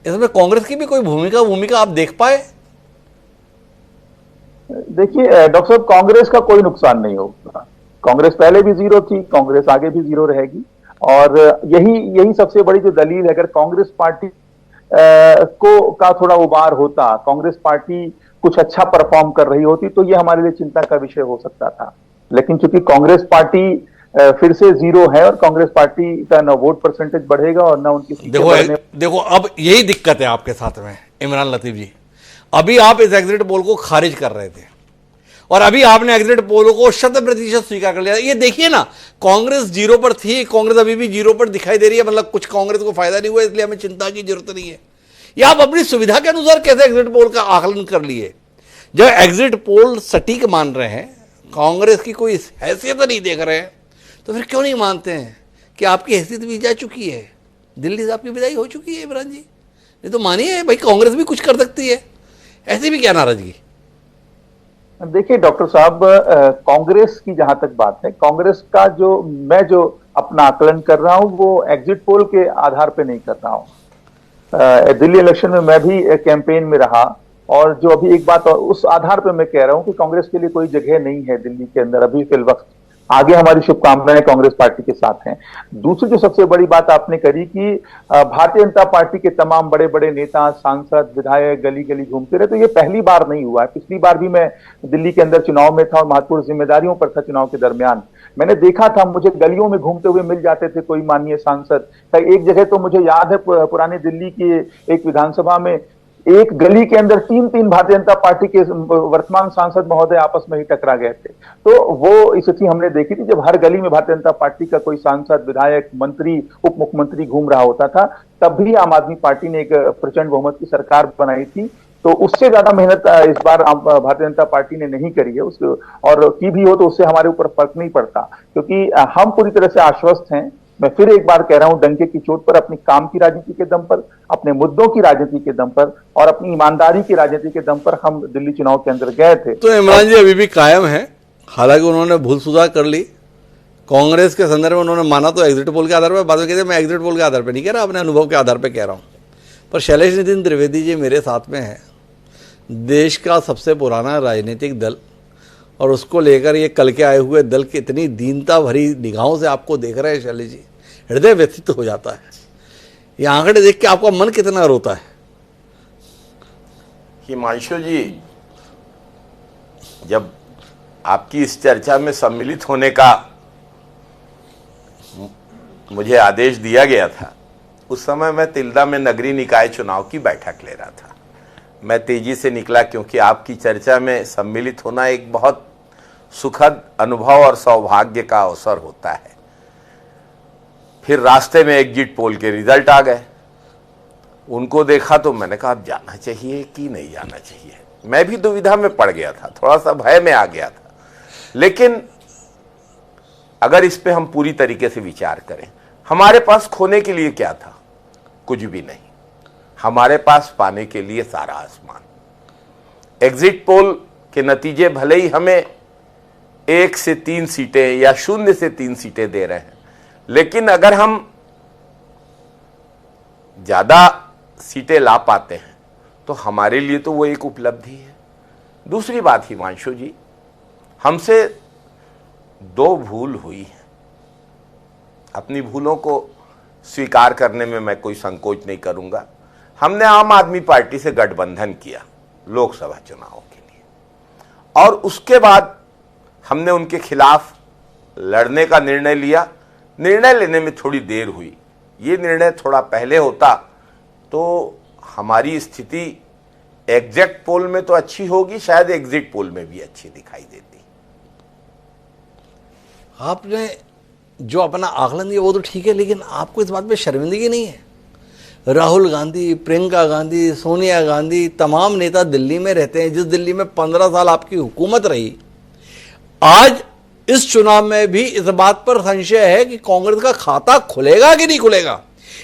इसमें कांग्रेस की भी कोई भूमिका आप देख पाए? देखिए डॉक्टर साहब, कांग्रेस का कोई नुकसान नहीं होगा। कांग्रेस पहले भी जीरो थी, कांग्रेस आगे भी जीरो रहेगी। और यही यही सबसे बड़ी जो दलील है, अगर कांग्रेस पार्टी को का थोड़ा उबार होता, कांग्रेस पार्टी कुछ अच्छा परफॉर्म कर रही होती, तो ये हमारे लिए चिंता का विषय हो सकता था। लेकिन चूंकि कांग्रेस पार्टी फिर से जीरो है, और कांग्रेस पार्टी का ना वोट परसेंटेज बढ़ेगा और ना उनकी सीटें बढ़ने। देखो अब यही दिक्कत है आपके साथ में इमरान लतीफ जी। अभी आप इस एग्जिट पोल को खारिज कर रहे थे और अभी आपने एग्जिट पोल को 100% स्वीकार कर लिया। ये देखिए ना, कांग्रेस जीरो पर थी, कांग्रेस अभी भी जीरो पर दिखाई दे रही है। मतलब कुछ कांग्रेस को फायदा नहीं हुआ, इसलिए हमें चिंता की जरूरत नहीं है। ये आप अपनी सुविधा के अनुसार कैसे एग्जिट पोल का आकलन कर लिए? जब एग्जिट पोल सटीक मान रहे हैं, कांग्रेस की कोई हैसियत नहीं देख रहे हैं, तो फिर क्यों नहीं मानते हैं कि आपकी हैसियत भी जा चुकी है, दिल्ली से आपकी विदाई हो चुकी है इमरान जी? नहीं तो मानिए भाई, कांग्रेस भी कुछ कर सकती है, ऐसी भी क्या नाराजगी? देखिए डॉक्टर साहब, कांग्रेस की जहां तक बात है, कांग्रेस का मैं जो अपना आकलन कर रहा हूं, वो एग्जिट पोल के आधार पे नहीं कर रहा हूं। दिल्ली इलेक्शन में मैं भी कैंपेन में रहा, और जो अभी एक बात और उस आधार पे मैं कह रहा हूं कि कांग्रेस के लिए कोई जगह नहीं है दिल्ली के अंदर अभी फिल वक्त। आगे हमारी शुभकामनाएं कांग्रेस पार्टी के साथ हैं। दूसरी जो सबसे बड़ी बात आपने करी कि भारतीय जनता पार्टी के तमाम बड़े बड़े नेता, सांसद, विधायक गली गली घूमते रहे, तो ये पहली बार नहीं हुआ है। पिछली बार भी मैं दिल्ली के अंदर चुनाव में था और महत्वपूर्ण जिम्मेदारियों पर था चुनाव के दरमियान। मैंने देखा था, मुझे गलियों में घूमते हुए मिल जाते थे कोई माननीय सांसद। एक जगह तो मुझे याद है, पुरानी दिल्ली की एक विधानसभा में एक गली के अंदर तीन भारतीय जनता पार्टी के वर्तमान सांसद महोदय आपस में ही टकरा गए थे। तो वो स्थिति हमने देखी थी, जब हर गली में भारतीय जनता पार्टी का कोई सांसद, विधायक, मंत्री, उप मुख्यमंत्री घूम रहा होता था। तब भी आम आदमी पार्टी ने एक प्रचंड बहुमत की सरकार बनाई थी। तो उससे ज्यादा मेहनत इस बार भारतीय जनता पार्टी ने नहीं करी है, उसको और की भी हो तो उससे हमारे ऊपर फर्क नहीं पड़ता, क्योंकि हम पूरी तरह से आश्वस्त हैं। मैं फिर एक बार कह रहा हूं, डंके की चोट पर, अपनी काम की राजनीति के दम पर, अपने मुद्दों की राजनीति के दम पर और अपनी ईमानदारी की राजनीति के दम पर हम दिल्ली चुनाव के अंदर गए थे। तो इमरान जी अभी भी कायम है, हालांकि उन्होंने भूल सुधार कर ली। कांग्रेस के संदर्भ में उन्होंने माना तो एग्जिट पोल के आधार पर, बाद में कहते मैं एग्जिट पोल के आधार पर नहीं कह रहा, अपने अनुभव के आधार पर कह रहा हूँ। पर शैलेश नितिन त्रिवेदी जी मेरे साथ में है, देश का सबसे पुराना राजनीतिक दल, और उसको लेकर ये कल के आए हुए दल की इतनी दीनता भरी निगाहों से आपको देख रहे हैं शैलेश जी, हृदय व्यथित हो जाता है। ये आंकड़े देख के आपका मन कितना रोता है? हिमांशु जी, जब आपकी इस चर्चा में सम्मिलित होने का मुझे आदेश दिया गया था, उस समय मैं तिल्दा में नगरीय निकाय चुनाव की बैठक ले रहा था। मैं तेजी से निकला, क्योंकि आपकी चर्चा में सम्मिलित होना एक बहुत सुखद अनुभव और सौभाग्य का अवसर होता है। फिर रास्ते में एग्जिट पोल के रिजल्ट आ गए, उनको देखा तो मैंने कहा अब जाना चाहिए कि नहीं जाना चाहिए। मैं भी दुविधा में पड़ गया था, थोड़ा सा भय में आ गया था। लेकिन अगर इस पे हम पूरी तरीके से विचार करें, हमारे पास खोने के लिए क्या था? कुछ भी नहीं। हमारे पास पाने के लिए सारा आसमान। एग्जिट पोल के नतीजे भले ही हमें 1 से 3 सीटें या 0 से 3 सीटें दे रहे हैं, लेकिन अगर हम ज्यादा सीटें ला पाते हैं तो हमारे लिए तो वो एक उपलब्धि है। दूसरी बात हिमांशु जी, हमसे 2 भूल हुई है। अपनी भूलों को स्वीकार करने में मैं कोई संकोच नहीं करूंगा। हमने आम आदमी पार्टी से गठबंधन किया लोकसभा चुनावों के लिए, और उसके बाद हमने उनके खिलाफ लड़ने का निर्णय लिया। निर्णय लेने में थोड़ी देर हुई। ये निर्णय थोड़ा पहले होता तो हमारी स्थिति एग्जिट पोल में तो अच्छी होगी, शायद एग्जिट पोल में भी अच्छी दिखाई देती। आपने जो अपना आकलन दिया वो तो ठीक है, लेकिन आपको इस बात पे शर्मिंदगी नहीं है? राहुल गांधी, प्रियंका गांधी, सोनिया गांधी, तमाम नेता दिल्ली में रहते हैं, जिस दिल्ली में 15 साल आपकी हुकूमत रही। आज इस चुनाव में भी इस बात पर संशय है कि कांग्रेस का खाता खुलेगा कि नहीं खुलेगा।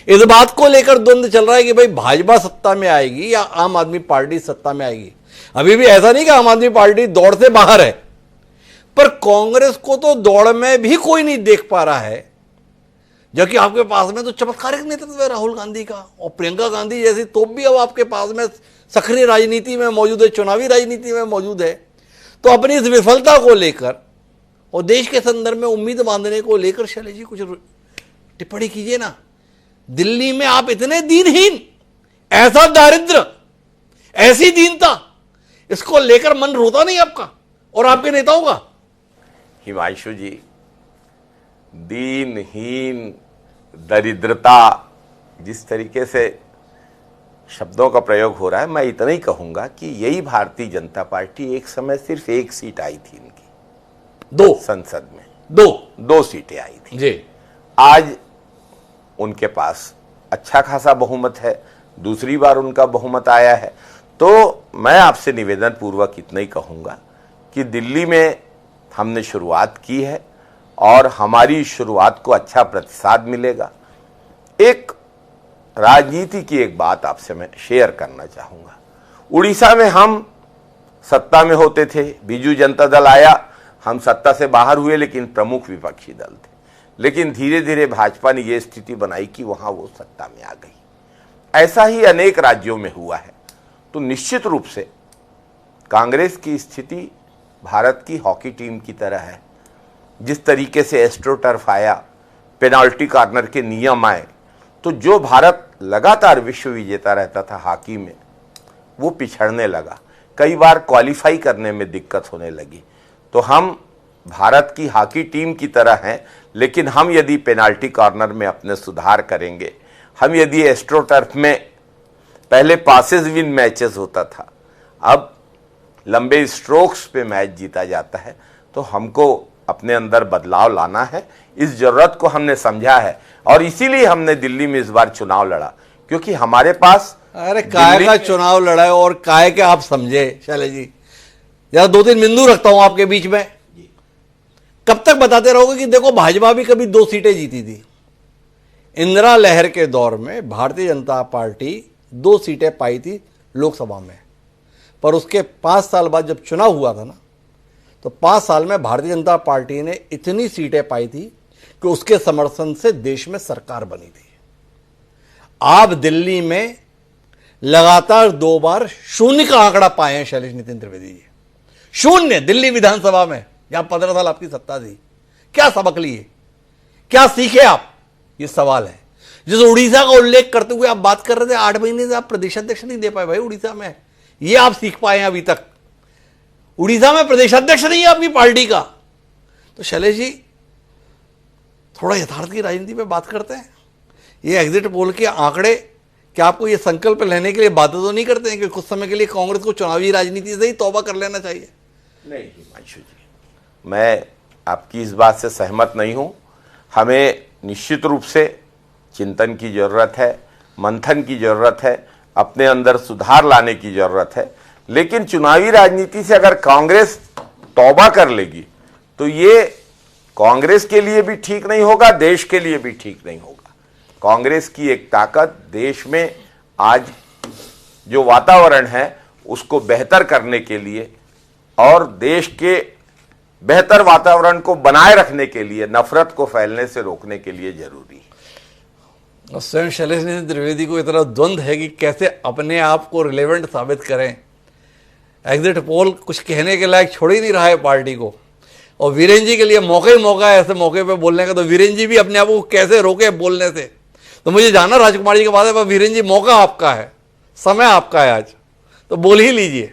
इस बात को लेकर द्वंद्व चल रहा है कि भाई भाजपा सत्ता में आएगी या आम आदमी पार्टी सत्ता में आएगी। अभी भी ऐसा नहीं कि आम आदमी पार्टी दौड़ से बाहर है, पर कांग्रेस को तो दौड़ में भी कोई नहीं देख पा रहा है, जबकि आपके पास में तो चमत्कारिक नेतृत्व है राहुल गांधी का, और प्रियंका गांधी जैसी तोप भी अब आपके पास में सक्रिय राजनीति में मौजूद है, चुनावी राजनीति में मौजूद है। तो अपनी इस विफलता को लेकर और देश के संदर्भ में उम्मीद बांधने को लेकर शैलेश जी कुछ टिप्पणी कीजिए ना। दिल्ली में आप इतने दीनहीन, ऐसा दारिद्र, ऐसी दीनता, इसको लेकर मन रोता नहीं आपका और आपके नेताओं का? हिमांशु जी, दीनहीन, दरिद्रता, जिस तरीके से शब्दों का प्रयोग हो रहा है, मैं इतना ही कहूंगा कि यही भारतीय जनता पार्टी एक समय सिर्फ एक सीट आई थी इनकी, दो संसद में दो सीटें आई थी जी। आज उनके पास अच्छा खासा बहुमत है, दूसरी बार उनका बहुमत आया है। तो मैं आपसे निवेदन पूर्वक इतना ही कहूंगा कि दिल्ली में हमने शुरुआत की है और हमारी शुरुआत को अच्छा प्रतिसाद मिलेगा। एक राजनीति की एक बात आपसे मैं शेयर करना चाहूंगा। उड़ीसा में हम सत्ता में होते थे, बीजू जनता दल आया, हम सत्ता से बाहर हुए लेकिन प्रमुख विपक्षी दल थे। लेकिन धीरे धीरे भाजपा ने यह स्थिति बनाई कि वहां वो सत्ता में आ गई। ऐसा ही अनेक राज्यों में हुआ है। तो निश्चित रूप से कांग्रेस की स्थिति भारत की हॉकी टीम की तरह है। जिस तरीके से एस्ट्रोटर्फ आया, पेनाल्टी कॉर्नर के नियम आए, तो जो भारत लगातार विश्व विजेता रहता था हॉकी में, वो पिछड़ने लगा। कई बार क्वालिफाई करने में दिक्कत होने लगी। तो हम भारत की हॉकी टीम की तरह हैं, लेकिन हम यदि पेनाल्टी कॉर्नर में अपने सुधार करेंगे, हम यदि एस्ट्रोटर्फ में पहले पासेस विन मैचेस होता था, अब लंबे स्ट्रोक्स पे मैच जीता जाता है, तो हमको अपने अंदर बदलाव लाना है। इस जरूरत को हमने समझा है और इसीलिए हमने दिल्ली में इस बार चुनाव लड़ा, क्योंकि हमारे पास अरे काय का चुनाव लड़ा है और काय के आप समझे शैलेश जी। जरा 2-3 बिंदु रखता हूं आपके बीच में। कब तक बताते रहोगे कि देखो भाजपा भी कभी 2 सीटें जीती थी? इंदिरा लहर के दौर में भारतीय जनता पार्टी 2 सीटें पाई थी लोकसभा में, पर उसके 5 साल बाद जब चुनाव हुआ था ना, तो 5 साल में भारतीय जनता पार्टी ने इतनी सीटें पाई थी कि उसके समर्थन से देश में सरकार बनी थी। आप दिल्ली में लगातार 2 बार शून्य का आंकड़ा पाए हैं शैलेश नितिन त्रिवेदी जी। शून्य दिल्ली विधानसभा में, जहां 15 साल आपकी सत्ता थी। क्या सबक लिए, क्या सीखे आप? ये सवाल है। जिस उड़ीसा का उल्लेख करते हुए आप बात कर रहे थे, 8 महीने से आप प्रदेशाध्यक्ष नहीं दे पाए भाई उड़ीसा में, ये आप सीख पाए हैं अभी तक? उड़ीसा में प्रदेशाध्यक्ष नहीं है आपकी पार्टी का। तो शैलेश जी, थोड़ा यथार्थ की राजनीति पे बात करते हैं। ये एग्जिट पोल के आंकड़े क्या आपको ये संकल्प लेने के लिए बाध्य तो नहीं करते हैं कि कुछ समय के लिए कांग्रेस को चुनावी राजनीति से ही तौबा कर लेना चाहिए? नहीं हिमांशु जी, मैं आपकी इस बात से सहमत नहीं हूं। हमें निश्चित रूप से चिंतन की जरूरत है, मंथन की जरूरत है, अपने अंदर सुधार लाने की जरूरत है। लेकिन चुनावी राजनीति से अगर कांग्रेस तौबा कर लेगी तो ये कांग्रेस के लिए भी ठीक नहीं होगा, देश के लिए भी ठीक नहीं होगा। कांग्रेस की एक ताकत देश में आज जो वातावरण है उसको बेहतर करने के लिए और देश के बेहतर वातावरण को बनाए रखने के लिए, नफरत को फैलने से रोकने के लिए जरूरी है। और स्वयं शैलेश नितिन त्रिवेदी को इतना द्वंद्व है कि कैसे अपने आप को रिलेवेंट साबित करें। एग्जिट पोल कुछ कहने के लायक छोड़ ही नहीं रहा है पार्टी को, और वीरेंद्र जी के लिए मौका ही मौका है ऐसे मौके पे बोलने का। तो वीरेंद्र जी भी अपने आप को कैसे रोके बोलने से? तो मुझे जाना राजकुमार जी के बाद है, पर वीरेंद्र जी मौका आपका है, समय आपका है आज, तो बोल ही लीजिए।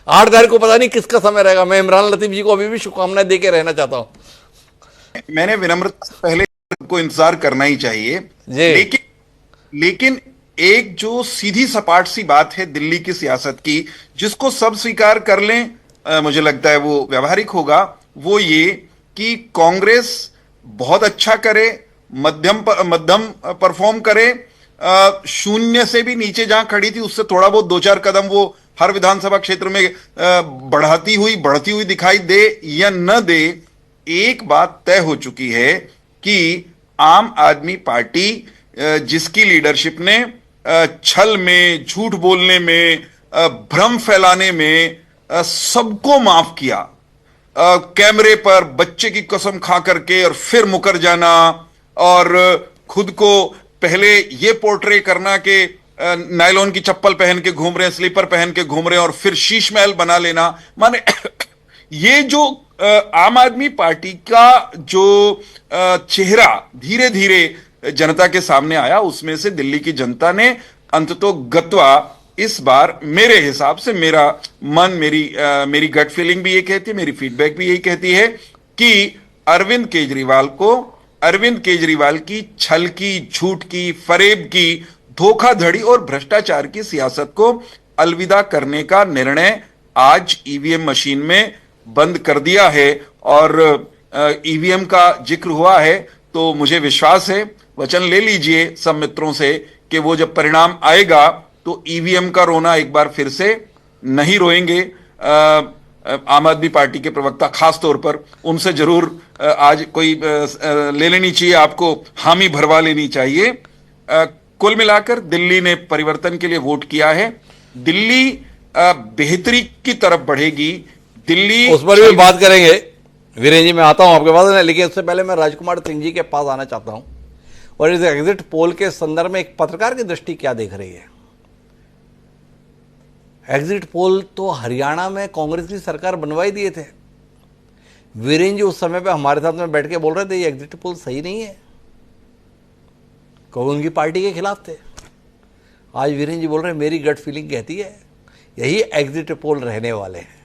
8 तारीख को पता नहीं किसका समय रहेगा। मैं इमरान लतीफ जी को अभी भी शुभकामनाएं देके रहना चाहता हूं। मैंने विनम्रता से पहले को इंतजार करना ही चाहिए, लेकिन एक जो सीधी सपाट सी बात है दिल्ली की सियासत की, जिसको सब स्वीकार कर लें, मुझे लगता है वो व्यवहारिक होगा, वो ये कि कांग्रेस बहुत अच्छा करे, मध्यम परफॉर्म करे, शून्य से भी नीचे जहां खड़ी थी उससे थोड़ा बहुत 2-4 कदम वो हर विधानसभा क्षेत्र में बढ़ती हुई दिखाई दे या न दे। एक बात तय हो चुकी है कि आम आदमी पार्टी जिसकी लीडरशिप ने छल में, झूठ बोलने में, भ्रम फैलाने में सबको माफ किया, कैमरे पर बच्चे की कसम खा करके और फिर मुकर जाना और खुद को पहले ये पोर्ट्रे करना कि नायलॉन की चप्पल पहन के घूम रहे हैं, स्लीपर पहन के घूम रहे हैं और फिर शीश महल बना लेना। माने ये जो आम आदमी पार्टी का जो चेहरा धीरे धीरे जनता के सामने आया, उसमें से दिल्ली की जनता ने अंततोगत्वा इस बार मेरे हिसाब से, मेरा मन, मेरी गट फीलिंग भी ये कहती है, मेरी फीडबैक भी यही कहती है कि अरविंद केजरीवाल की छल की, झूठ की, फरेब की, धोखाधड़ी और भ्रष्टाचार की सियासत को अलविदा करने का निर्णय आज ईवीएम मशीन में बंद कर दिया है। और ईवीएम का जिक्र हुआ है तो मुझे विश्वास है, वचन ले लीजिए सब मित्रों से कि वो जब परिणाम आएगा तो ईवीएम का रोना एक बार फिर से नहीं रोएंगे। आम आदमी पार्टी के प्रवक्ता खास तौर पर, उनसे जरूर आज कोई ले लेनी चाहिए, आपको हामी भरवा लेनी चाहिए। कुल मिलाकर दिल्ली ने परिवर्तन के लिए वोट किया है। दिल्ली बेहतरी की तरफ बढ़ेगी। दिल्ली, उस पर भी बात करेंगे। वीरेंद्र जी, मैं आता हूं आपके पास, लेकिन उससे पहले मैं राजकुमार सिंह जी के पास आना चाहता हूं और इस एग्जिट पोल के संदर्भ में एक पत्रकार की दृष्टि क्या देख रही है। एग्जिट पोल तो हरियाणा में कांग्रेस की सरकार बनवाई दिए थे। वीरेंद्र जी उस समय पे हमारे साथ में बैठ के बोल रहे थे ये एग्जिट पोल सही नहीं है, क्योंकि उनकी पार्टी के खिलाफ थे। आज वीरेंद्र जी बोल रहे हैं मेरी गट फीलिंग कहती है यही एग्जिट पोल रहने वाले हैं,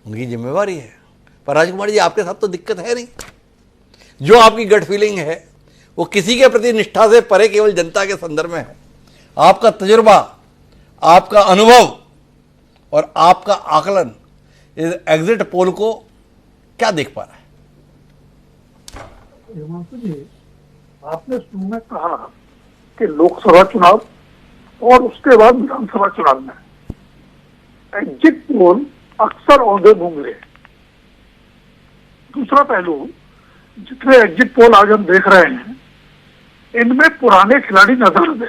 उनकी जिम्मेवारी है। पर राजकुमार जी, आपके साथ तो दिक्कत है नहीं। जो आपकी गट फीलिंग है वो किसी के प्रति निष्ठा से परे केवल जनता के संदर्भ में है। आपका तजुर्बा, आपका अनुभव और आपका आकलन इस एग्जिट पोल को क्या देख पा रहा है? हिमांशु जी, आपने शुरू में कहा कि लोकसभा चुनाव और उसके बाद विधानसभा चुनाव में एग्जिट पोल अक्सर औंधे घूंघले। दूसरा पहलू, जितने एग्जिट पोल आज हम देख रहे हैं इनमें पुराने खिलाड़ी नजर आते,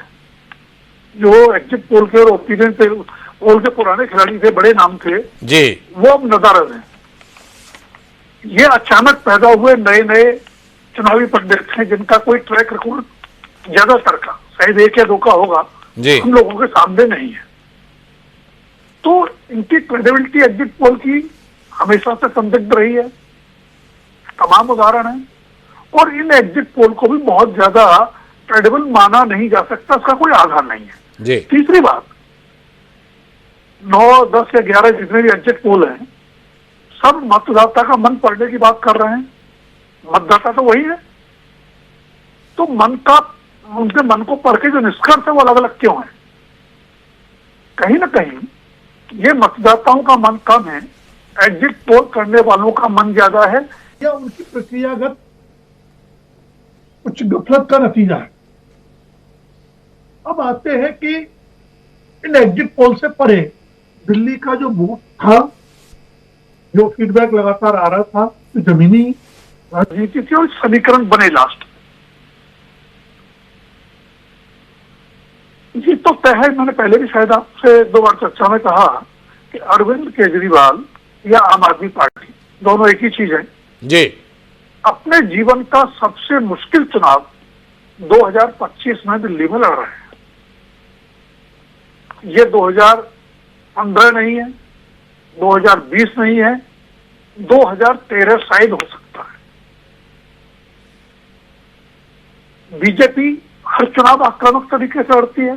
जो एग्जिट पोल के और ओपिनियन पोल के पुराने खिलाड़ी थे, बड़े नाम थे जी, वो अब नजर आते हैं। ये अचानक पैदा हुए नए नए चुनावी पंडित हैं जिनका कोई ट्रैक रिकॉर्ड ज्यादातर का, शायद एक या दो का होगा, हम लोगों के सामने नहीं है। तो इनकी क्रेडिबिलिटी एग्जिट पोल की हमेशा से संदिग्ध रही है, तमाम उदाहरण हैं, और इन एग्जिट पोल को भी बहुत ज्यादा क्रेडिबल माना नहीं जा सकता, इसका कोई आधार नहीं है जी। तीसरी बात, 9, 10 या 11 जितने भी एग्जिट पोल हैं सब मतदाता का मन पढ़ने की बात कर रहे हैं। मतदाता तो वही है, तो उनके मन को पढ़ के जो निष्कर्ष है वो अलग अलग क्यों है? कहीं ना कहीं ये मतदाताओं का मन कम है, एग्जिट पोल करने वालों का मन ज्यादा है, या उनकी प्रक्रियागत कुछ गफलत का नतीजा है। अब आते हैं कि इन एग्जिट पोल से परे दिल्ली का जो बूथ था, जो फीडबैक लगातार आ रहा था, तो जमीनी राजनीति थी और समीकरण बने लास्ट। ये तो तय है, मैंने पहले भी शायद आपसे 2 बार चर्चा में कहा कि अरविंद केजरीवाल या आम आदमी पार्टी दोनों एक ही चीज है जी। अपने जीवन का सबसे मुश्किल चुनाव 2025 में दिल्ली में लड़ रहे हैं। ये 2015 नहीं है, 2020 नहीं है, 2013 शायद हो सकता है। बीजेपी हर चुनाव आक्रामक तरीके से लड़ती है।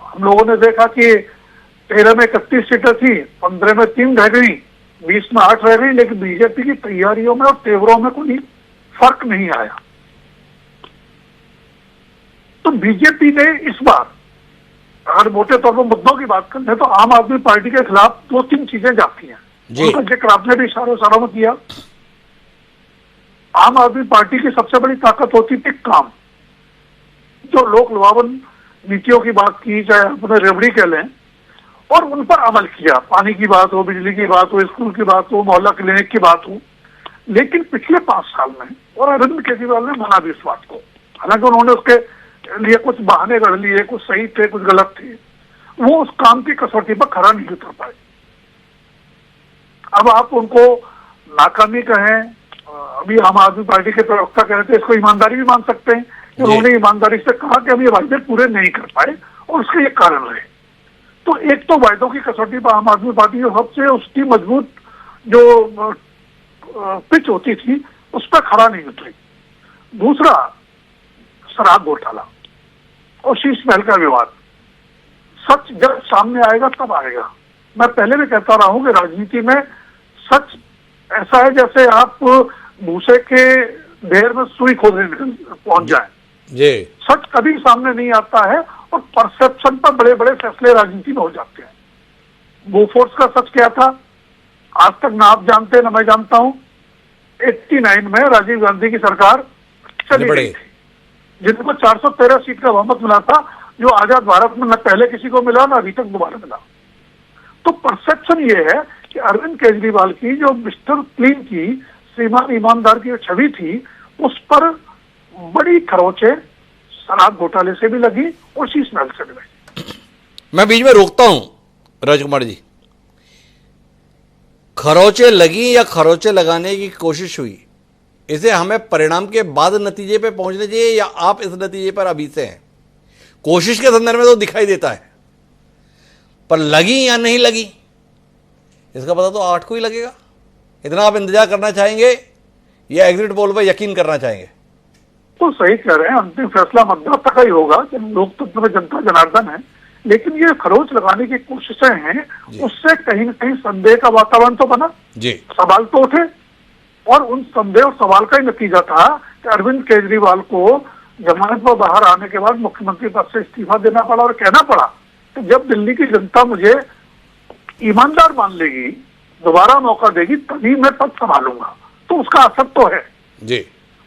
हम लोगों ने देखा कि 13 में 31 सीटें थी, 15 में 3 रह गई, 20 में 8 रह गई, लेकिन बीजेपी की तैयारियों में और तेवरों में कोई फर्क नहीं आया। तो बीजेपी ने इस बार, अगर मोटे तौर पर मुद्दों की बात करें तो आम आदमी पार्टी के खिलाफ 2-3 चीजें जाती हैं, उनका जिक्र आपने भी इशारों में किया। आम आदमी पार्टी की सबसे बड़ी ताकत होती थी काम, जो लोक लुभावन नीतियों की बात की, चाहे अपने रेवड़ी कह लें, और उन पर अमल किया। पानी की बात हो, बिजली की बात हो, स्कूल की बात हो, मोहल्ला क्लिनिक की बात हो। लेकिन पिछले 5 साल में, और अरविंद केजरीवाल ने माना भी इस बात को, हालांकि उन्होंने उसके लिए कुछ बहाने गढ़ लिए, कुछ सही थे कुछ गलत थे, वो उस काम की कसौटी पर खरा नहीं उतर पाए। अब आप उनको नाकामी कहें, अभी आम आदमी पार्टी के प्रवक्ता कह रहे थे, इसको ईमानदारी भी मान सकते हैं कि उन्होंने ईमानदारी से कहा कि हम ये वादे पूरे नहीं कर पाए और उसके ये कारण रहे। तो एक तो वायदों की कसौटी पर आम आदमी पार्टी जो सबसे उसकी मजबूत जो पिच होती थी उस पर खड़ा नहीं उतरी। दूसरा, शराब घोटाला और शीश महल का विवाद। सच जब सामने आएगा तब आएगा। मैं पहले भी कहता रहा हूं कि राजनीति में सच ऐसा है जैसे आप भूसे के ढेर में सुई खोदने पहुंच जाए। जी। सच कभी सामने नहीं आता है और परसेप्शन पर बड़े बड़े फैसले राजनीति में हो जाते हैं। बोफोर्स का सच क्या था आज तक ना आप जानते ना मैं जानता हूं। 89 में राजीव गांधी की सरकार चली गई थी, जिनको 413 सीट का बहुमत मिला था, जो आजाद भारत में न पहले किसी को मिला ना अभी तक दोबारा मिला। तो परसेप्शन ये है कि अरविंद केजरीवाल की जो मिस्टर क्लीन की श्रीमान ईमानदार की जो छवि थी उस पर बड़ी खरोचे शराब घोटाले से भी लगी और शीश महल से भी लगी। मैं बीच में रोकता हूं राजकुमार जी, खरोचे लगी या खरोचे लगाने की कोशिश हुई, इसे हमें परिणाम के बाद नतीजे पे पहुंचने चाहिए या आप इस नतीजे पर अभी से हैं? कोशिश के संदर्भ में तो दिखाई देता है, पर लगी या नहीं लगी इसका पता तो 8 को ही लगेगा। इतना आप इंतजार करना चाहेंगे या एग्जिट पोल पर यकीन करना चाहेंगे? तो सही कह रहे हैं, अंतिम फैसला मतदाता का ही होगा कि लोकतंत्र में जनता जनार्दन है। लेकिन ये खरोच लगाने की कोशिशें हैं, उससे कहीं न कहीं संदेह का वातावरण तो बना जी, सवाल तो उठे, और उन संदेह और सवाल का ही नतीजा था कि अरविंद केजरीवाल को जमानत पर बाहर आने के बाद मुख्यमंत्री पद से इस्तीफा देना पड़ा और कहना पड़ा कि जब दिल्ली की जनता मुझे ईमानदार मान लेगी, दोबारा मौका देगी, तभी मैं पद संभालूंगा। तो उसका असर तो है जी।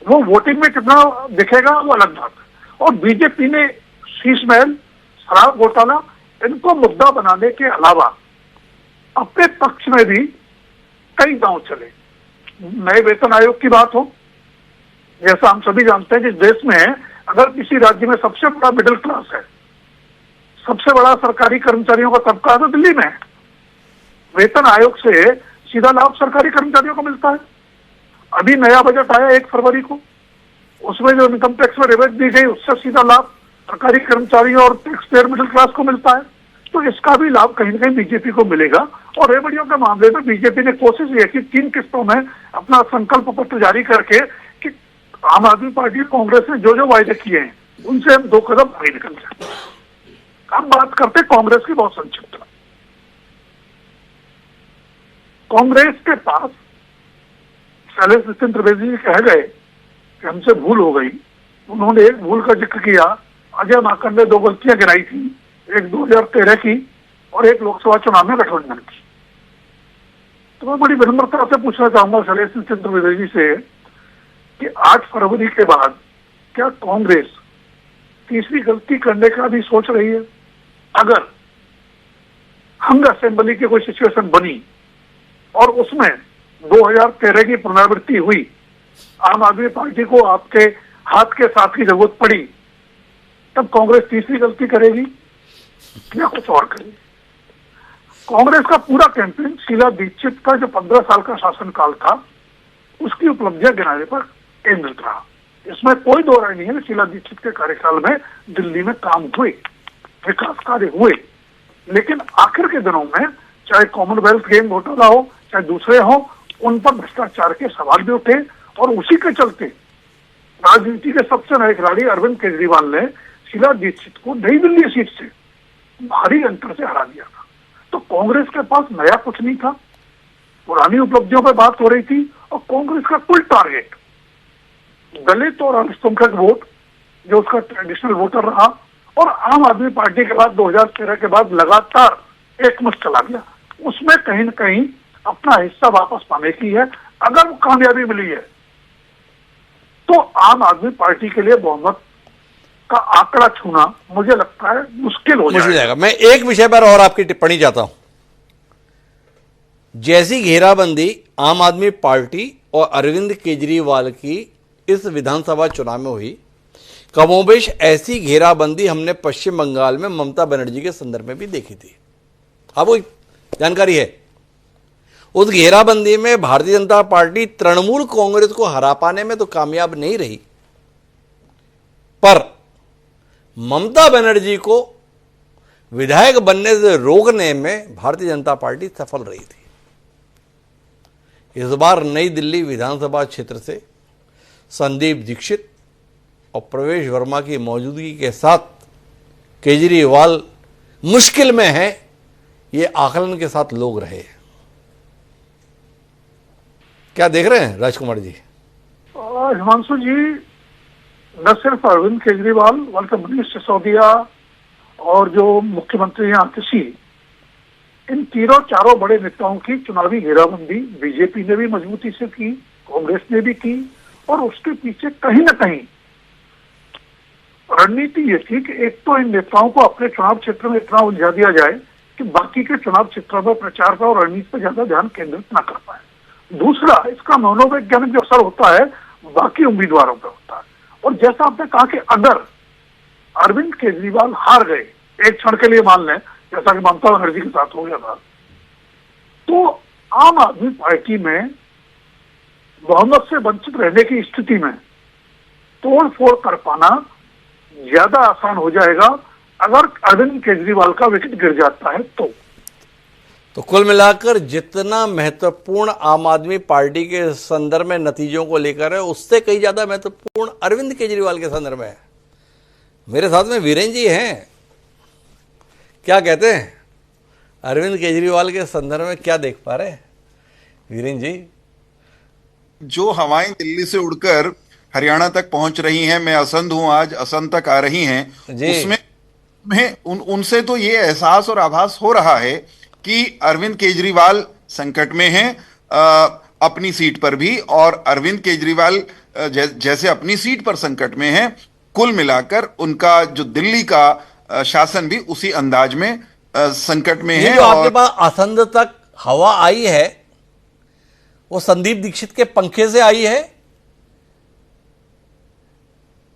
वो वोटिंग में कितना दिखेगा वो अलग बात है। और बीजेपी ने शीश महल, शराब घोटाला इनको मुद्दा बनाने के अलावा अपने पक्ष में भी कई दांव चले। नए वेतन आयोग की बात हो, जैसा हम सभी जानते हैं कि देश में अगर किसी राज्य में सबसे बड़ा मिडिल क्लास है, सबसे बड़ा सरकारी कर्मचारियों का तबका तो दिल्ली में है। वेतन आयोग से सीधा लाभ सरकारी कर्मचारियों को मिलता है। अभी नया बजट आया 1 फरवरी को, उसमें जो इनकम टैक्स में रिबेट दी गई उससे सीधा लाभ सरकारी कर्मचारियों और टैक्स पेयर मिडिल क्लास को मिलता है। तो इसका भी लाभ कहीं न कहीं बीजेपी को मिलेगा। और रेवड़ियों के मामले में बीजेपी ने कोशिश ये की 3 किस्तों में अपना संकल्प पत्र जारी करके कि आम आदमी पार्टी कांग्रेस ने जो जो वायदे किए हैं उनसे हम 2 कदम आगे निकल जाए। अब बात करते कांग्रेस की बहुत संक्षिप्त। कांग्रेस के पास शैलेश नितिन त्रिवेदी जी कह गए कि हमसे भूल हो गई। उन्होंने एक भूल का जिक्र किया, अजय माकन ने 2 गलतियां गिनाई थी, एक 2013 की और एक लोकसभा चुनाव में गठबंधन की। तो मैं बड़ी विनम्रता से पूछना चाहूंगा शैलेश नितिन त्रिवेदी जी से कि 8 फरवरी के बाद क्या कांग्रेस तीसरी गलती करने का भी सोच रही है? अगर हंग असेंबली की कोई सिचुएशन बनी और उसमें 2013 की पुनरावृत्ति हुई, आम आदमी पार्टी को आपके हाथ के साथ की जरूरत पड़ी, तब कांग्रेस तीसरी गलती करेगी या कुछ और करेगी? कांग्रेस का पूरा कैंपेन शीला दीक्षित का जो 15 साल का शासनकाल था उसकी उपलब्धियां गिनाने पर केंद्रित रहा। इसमें कोई दो राय नहीं है कि शीला दीक्षित के कार्यकाल में दिल्ली में काम हुए, विकास कार्य हुए, लेकिन आखिर के दिनों में चाहे कॉमनवेल्थ गेम घोटाला हो चाहे दूसरे हो, उन पर भ्रष्टाचार के सवाल भी उठे और उसी के चलते राजनीति के सबसे नए खिलाड़ी अरविंद केजरीवाल ने शीला दीक्षित को नई दिल्ली सीट से भारी अंतर से हरा दिया था। तो कांग्रेस के पास नया कुछ नहीं था, पुरानी उपलब्धियों पर बात हो रही थी और कांग्रेस का कुल टारगेट दलित और अल्पसंख्यक वोट जो उसका ट्रेडिशनल वोटर रहा और आम आदमी पार्टी के बाद 2013 के बाद लगातार एकमुश्त चला गया, उसमें कहीं न कहीं अपना हिस्सा वापस पाने की है। अगर वो कामयाबी मिली है तो आम आदमी पार्टी के लिए बहुमत का आंकड़ा छूना मुझे लगता है मुश्किल हो जाएगा। मैं एक विषय पर और आपकी टिप्पणी चाहता हूं। जैसी घेराबंदी आम आदमी पार्टी और अरविंद केजरीवाल की इस विधानसभा चुनाव में हुई, कमोबेश ऐसी घेराबंदी हमने पश्चिम बंगाल में ममता बनर्जी के संदर्भ में भी देखी थी। आपको जानकारी है, उस घेराबंदी में भारतीय जनता पार्टी तृणमूल कांग्रेस को हरा पाने में तो कामयाब नहीं रही, पर ममता बनर्जी को विधायक बनने से रोकने में भारतीय जनता पार्टी सफल रही थी। इस बार नई दिल्ली विधानसभा क्षेत्र से संदीप दीक्षित और प्रवेश वर्मा की मौजूदगी के साथ केजरीवाल मुश्किल में है, ये आकलन के साथ लोग रहे हैं। क्या देख रहे हैं राजकुमार जी? हिमांशु जी, न सिर्फ अरविंद केजरीवाल बल्कि मनीष सिसोदिया और जो मुख्यमंत्री हैं आतिशी, इन तीनों चारों बड़े नेताओं की चुनावी घेराबंदी बीजेपी ने भी मजबूती से की, कांग्रेस ने भी की, और उसके पीछे कहीं ना कहीं रणनीति ये थी कि एक तो इन नेताओं को अपने चुनाव क्षेत्र में इतना उलझा दिया जाए कि बाकी के चुनाव क्षेत्रों पर प्रचार पर और रणनीति पर ज्यादा ध्यान केंद्रित न कर पाए। दूसरा, इसका मनोवैज्ञानिक जो असर होता है बाकी उम्मीदवारों पर होता है। और जैसा आपने कहा कि अगर अरविंद केजरीवाल हार गए, एक क्षण के लिए मान लें, जैसा कि ममता बनर्जी के साथ हो गया था, तो आम आदमी पार्टी में बहुमत से वंचित रहने की स्थिति में तोड़ फोड़ कर पाना ज्यादा आसान हो जाएगा अगर अरविंद केजरीवाल का विकेट गिर जाता है तो कुल मिलाकर जितना महत्वपूर्ण आम आदमी पार्टी के संदर्भ में नतीजों को लेकर है, उससे कहीं ज्यादा महत्वपूर्ण अरविंद केजरीवाल के संदर्भ में है। मेरे साथ में वीरेंद्र जी हैं, क्या कहते हैं अरविंद केजरीवाल के संदर्भ में, क्या देख पा रहे हैं वीरेंद्र जी? जो हवाएं दिल्ली से उड़कर हरियाणा तक पहुंच रही हैं, मैं असंध हूं, आज असम तक आ रही हैं, उसमें उनसे तो ये एहसास और आभास हो रहा है कि अरविंद केजरीवाल संकट में हैं, अपनी सीट पर भी, और अरविंद केजरीवाल जैसे अपनी सीट पर संकट में हैं, कुल मिलाकर उनका जो दिल्ली का शासन भी उसी अंदाज में संकट में है। जो आपके पास असंध तक हवा आई है वो संदीप दीक्षित के पंखे से आई है?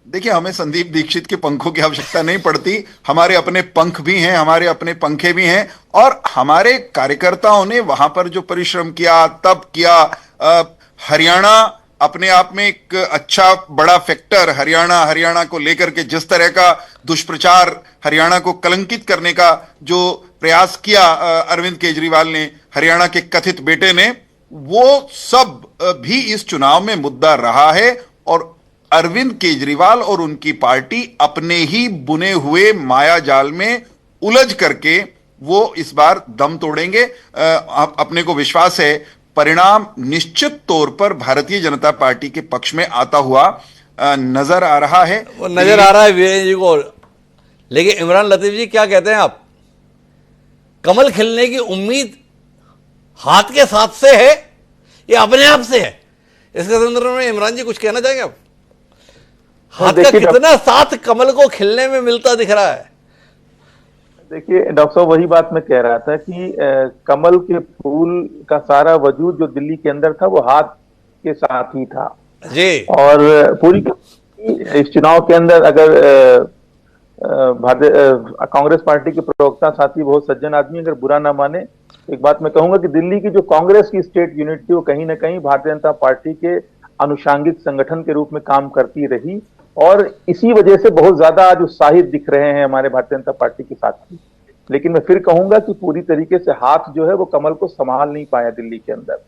देखिए, हमें संदीप दीक्षित के पंखों की आवश्यकता नहीं पड़ती, हमारे अपने पंख भी हैं, हमारे अपने पंखे भी हैं, और हमारे कार्यकर्ताओं ने वहां पर जो परिश्रम किया, तब किया। हरियाणा अपने आप में एक अच्छा बड़ा फैक्टर, हरियाणा को लेकर के जिस तरह का दुष्प्रचार, हरियाणा को कलंकित करने का जो प्रयास किया अरविंद केजरीवाल ने, हरियाणा के कथित बेटे ने, वो सब भी इस चुनाव में मुद्दा रहा है। और अरविंद केजरीवाल और उनकी पार्टी अपने ही बुने हुए माया जाल में उलझ करके वो इस बार दम तोड़ेंगे। अपने को विश्वास है परिणाम निश्चित तौर पर भारतीय जनता पार्टी के पक्ष में आता हुआ नजर आ रहा है। वो नजर आ रहा है वीरेंद्र जी को। लेकिन इमरान लतीफ जी, क्या कहते हैं आप? कमल खिलने की उम्मीद हाथ के साथ से है या अपने आप से है? इसके संदर्भ में इमरान जी कुछ कहना चाहेंगे आप? हाथ का कितना साथ कमल को खिलने में मिलता दिख रहा है? देखिए डॉक्टर साहब, वही बात मैं कह रहा था कि कमल के फूल का सारा वजूद जो दिल्ली के अंदर था वो हाथ के साथ ही था जी। और पूरी इस चुनाव के अंदर अगर कांग्रेस पार्टी के प्रवक्ता साथी बहुत सज्जन आदमी अगर बुरा ना माने, एक बात मैं कहूंगा कि दिल्ली की जो कांग्रेस की स्टेट यूनिट थी वो कहीं ना कहीं भारतीय जनता पार्टी के अनुषांगिक संगठन के रूप में काम करती रही, और इसी वजह से बहुत ज्यादा आज उत्साहित दिख रहे हैं हमारे भारतीय जनता पार्टी के साथी। लेकिन मैं फिर कहूंगा कि पूरी तरीके से हाथ जो है वो कमल को संभाल नहीं पाया दिल्ली के अंदर।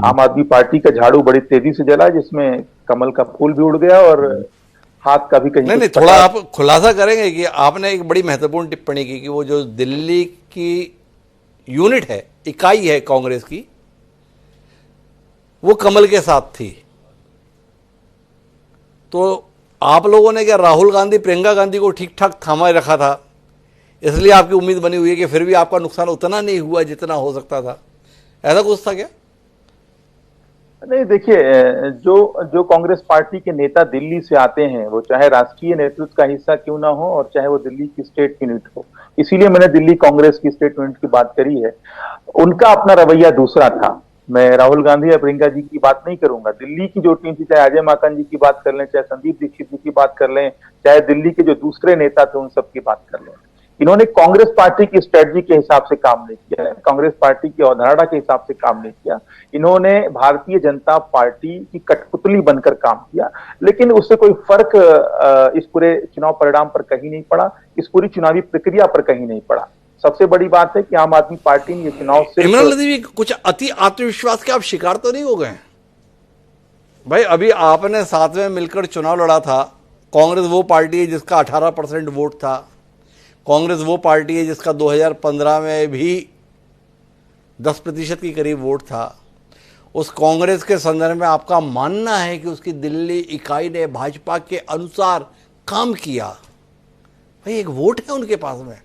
आम आदमी पार्टी का झाड़ू बड़ी तेजी से जला, जिसमें कमल का फूल भी उड़ गया और हाथ का भी कहीं नहीं, थोड़ा आप खुलासा करेंगे कि आपने एक बड़ी महत्वपूर्ण टिप्पणी की कि वो जो दिल्ली की यूनिट है, इकाई है कांग्रेस की, वो कमल के साथ थी। तो आप लोगों ने क्या राहुल गांधी, प्रियंका गांधी को ठीक ठाक थामा रखा था, इसलिए आपकी उम्मीद बनी हुई है कि फिर भी आपका नुकसान उतना नहीं हुआ जितना हो सकता था? ऐसा कुछ था क्या? नहीं, देखिए, जो कांग्रेस पार्टी के नेता दिल्ली से आते हैं, वो चाहे राष्ट्रीय नेतृत्व का हिस्सा क्यों ना हो और चाहे वो दिल्ली की स्टेट यूनिट हो, इसीलिए मैंने दिल्ली कांग्रेस की स्टेट यूनिट की बात करी है। उनका अपना रवैया दूसरा था। मैं राहुल गांधी या प्रियंका जी की बात नहीं करूंगा। दिल्ली की जो टीम थी, चाहे अजय माकन जी की बात कर लें, चाहे संदीप दीक्षित जी की बात कर लें, चाहे दिल्ली के जो दूसरे नेता थे उन सब की बात कर लें, इन्होंने कांग्रेस पार्टी की स्ट्रेटजी के हिसाब से काम नहीं किया है, कांग्रेस पार्टी की अवधारणा के हिसाब से काम नहीं किया। इन्होंने भारतीय जनता पार्टी की कठपुतली बनकर काम किया, लेकिन उससे कोई फर्क इस पूरे चुनाव परिणाम पर कहीं नहीं पड़ा, इस पूरी चुनावी प्रक्रिया पर कहीं नहीं पड़ा। सबसे बड़ी बात है कि आम आदमी पार्टी ने ये चुनाव सिर्फ इमरान लतीफी, कुछ अति आत्मविश्वास के आप शिकार तो नहीं हो गए भाई? अभी आपने साथ में मिलकर चुनाव लड़ा था। कांग्रेस वो पार्टी है जिसका 18% वोट था। कांग्रेस वो पार्टी है जिसका 2015 में भी 10% के करीब वोट था। उस कांग्रेस के संदर्भ में आपका मानना है कि उसकी दिल्ली इकाई ने भाजपा के अनुसार काम किया? भाई एक वोट है उनके पास में,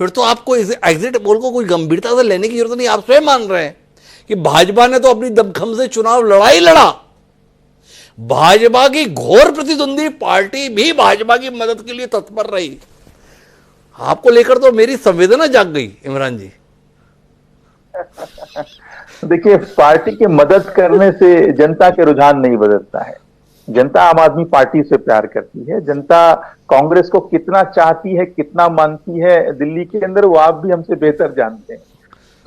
फिर तो आपको इस एग्जिट पोल को कोई गंभीरता से लेने की जरूरत नहीं। आप स्वयं मान रहे हैं कि भाजपा ने तो अपनी दमखम से चुनाव लड़ा ही लड़ा। भाजपा की घोर प्रतिद्वंदी पार्टी भी भाजपा की मदद के लिए तत्पर रही। आपको लेकर तो मेरी संवेदना जाग गई इमरान जी। देखिए, पार्टी की मदद करने से जनता के रुझान नहीं बदलता है। जनता आम आदमी पार्टी से प्यार करती है। जनता कांग्रेस को कितना चाहती है, कितना मानती है दिल्ली के अंदर, वो आप भी हमसे बेहतर जानते हैं।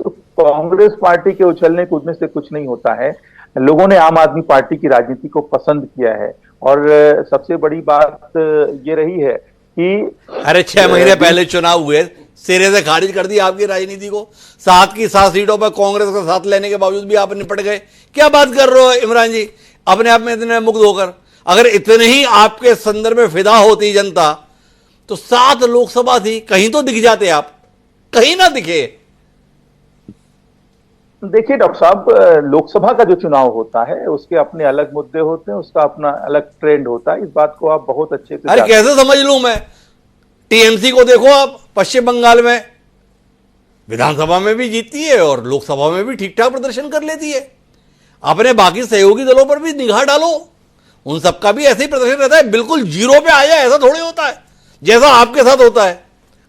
तो कांग्रेस पार्टी के उछलने कूदने से कुछ नहीं होता है। लोगों ने आम आदमी पार्टी की राजनीति को पसंद किया है, और सबसे बड़ी बात ये रही है कि अरे 6 महीने पहले चुनाव हुए, सिरे से खारिज कर दी आपकी राजनीति को। 7 की 7 सीटों पर कांग्रेस का साथ लेने के बावजूद भी आप निपट गए। क्या बात कर रहे हो इमरान जी, अपने आप में इतने मुग्ध होकर? अगर इतने ही आपके संदर्भ में फिदा होती जनता तो 7 लोकसभा थी, कहीं तो दिख जाते आप, कहीं ना दिखे। देखिए डॉक्टर साहब, लोकसभा का जो चुनाव होता है उसके अपने अलग मुद्दे होते हैं, उसका अपना अलग ट्रेंड होता है। इस बात को आप बहुत अच्छे से अरे कैसे समझ लूं मैं? टीएमसी को देखो आप, पश्चिम बंगाल में विधानसभा में भी जीतती है और लोकसभा में भी ठीक ठाक प्रदर्शन कर लेती है। अपने बाकी सहयोगी दलों पर भी निगाह डालो, उन सबका भी ऐसे ही प्रदर्शन रहता है। बिल्कुल जीरो पे आ जाए ऐसा थोड़ी होता है, जैसा आपके साथ होता है।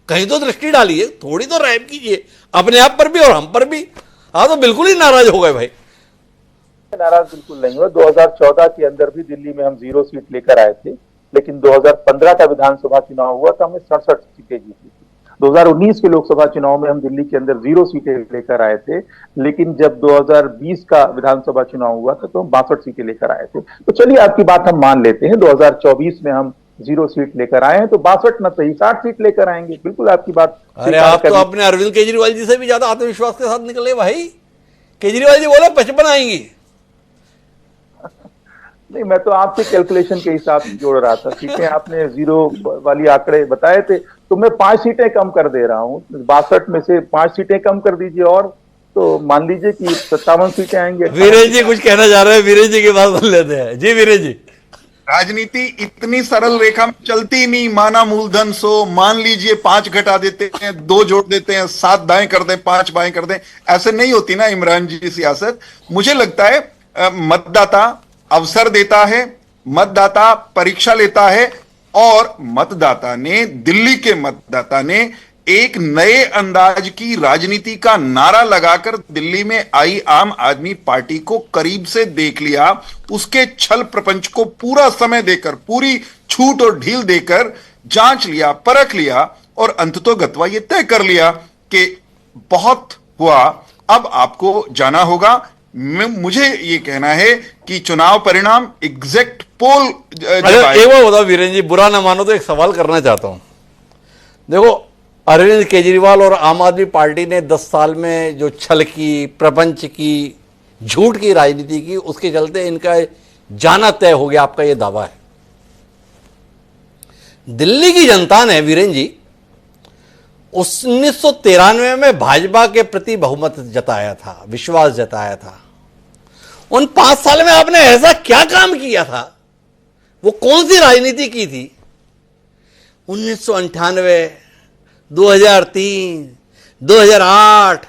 कहीं तो दृष्टि डालिए, थोड़ी तो रहम कीजिए अपने आप पर भी और हम पर भी। हाँ तो बिल्कुल ही नाराज हो गए भाई। नाराज बिल्कुल नहीं हुआ। 2014 के अंदर भी दिल्ली में हम 0 सीट लेकर आए थे, लेकिन 2015 का विधानसभा चुनाव हुआ तो हमने 67 सीटें जीती थी। 2019 के लोकसभा चुनाव में हम दिल्ली के अंदर 0 सीटें लेकर आए थे, लेकिन जब 2020 का विधानसभा चुनाव हुआ था तो हम 62 सीटें लेकर आए थे। तो चलिए आपकी बात हम मान लेते हैं, 2024 में हम 0 सीट लेकर आए हैं, तो 62 न सही 60 सीट लेकर आएंगे। बिल्कुल आपकी बात। अरे आप तो अपने अरविंद केजरीवाल जी से भी ज्यादा आत्मविश्वास के साथ निकले भाई। केजरीवाल जी बोले 55 आएंगी। नहीं, मैं तो आपके कैलकुलेशन के हिसाब से जोड़ रहा था। सीटें आपने 0 वाली आंकड़े बताए थे, तो मैं 5 सीटें कम कर दे रहा हूँ। 62 में से 5 सीटें कम कर दीजिए, और तो मान लीजिए कि 57 सीटें आएंगे। वीरेंद्र जी कुछ कहना चाह रहे हैं? वीरेंद्र जी की बात सुन लेते हैं। जी वीरेंद्र जी। राजनीति इतनी सरल रेखा में चलती नहीं। माना मूलधन 100, मान लीजिए 5 घटा देते हैं, 2 जोड़ देते हैं, 7 दाएं कर दें, 5 बाएं कर दें, ऐसे नहीं होती ना इमरान जी सियासत। मुझे लगता है मतदाता अवसर देता है, मतदाता परीक्षा लेता है, और मतदाता ने, दिल्ली के मतदाता ने एक नए अंदाज की राजनीति का नारा लगाकर दिल्ली में आई आम आदमी पार्टी को करीब से देख लिया। उसके छल प्रपंच को पूरा समय देकर, पूरी छूट और ढील देकर जांच लिया, परख लिया, और अंततोगत्वा ये तय कर लिया कि बहुत हुआ, अब आपको जाना होगा। मुझे ये कहना है कि चुनाव परिणाम एग्जैक्ट पोल एक बार बताओ वीरेंद्र जी, बुरा ना मानो तो एक सवाल करना चाहता हूं। देखो, अरविंद केजरीवाल और आम आदमी पार्टी ने 10 साल में जो छल की, प्रपंच की, झूठ की राजनीति की, उसके चलते इनका जाना तय हो गया, आपका यह दावा है। दिल्ली की जनता ने वीरेंद्र जी 1993 में भाजपा के प्रति बहुमत जताया था, विश्वास जताया था। उन 5 साल में आपने ऐसा क्या काम किया था? वो कौन सी राजनीति की थी? 1998, 2003, 2008,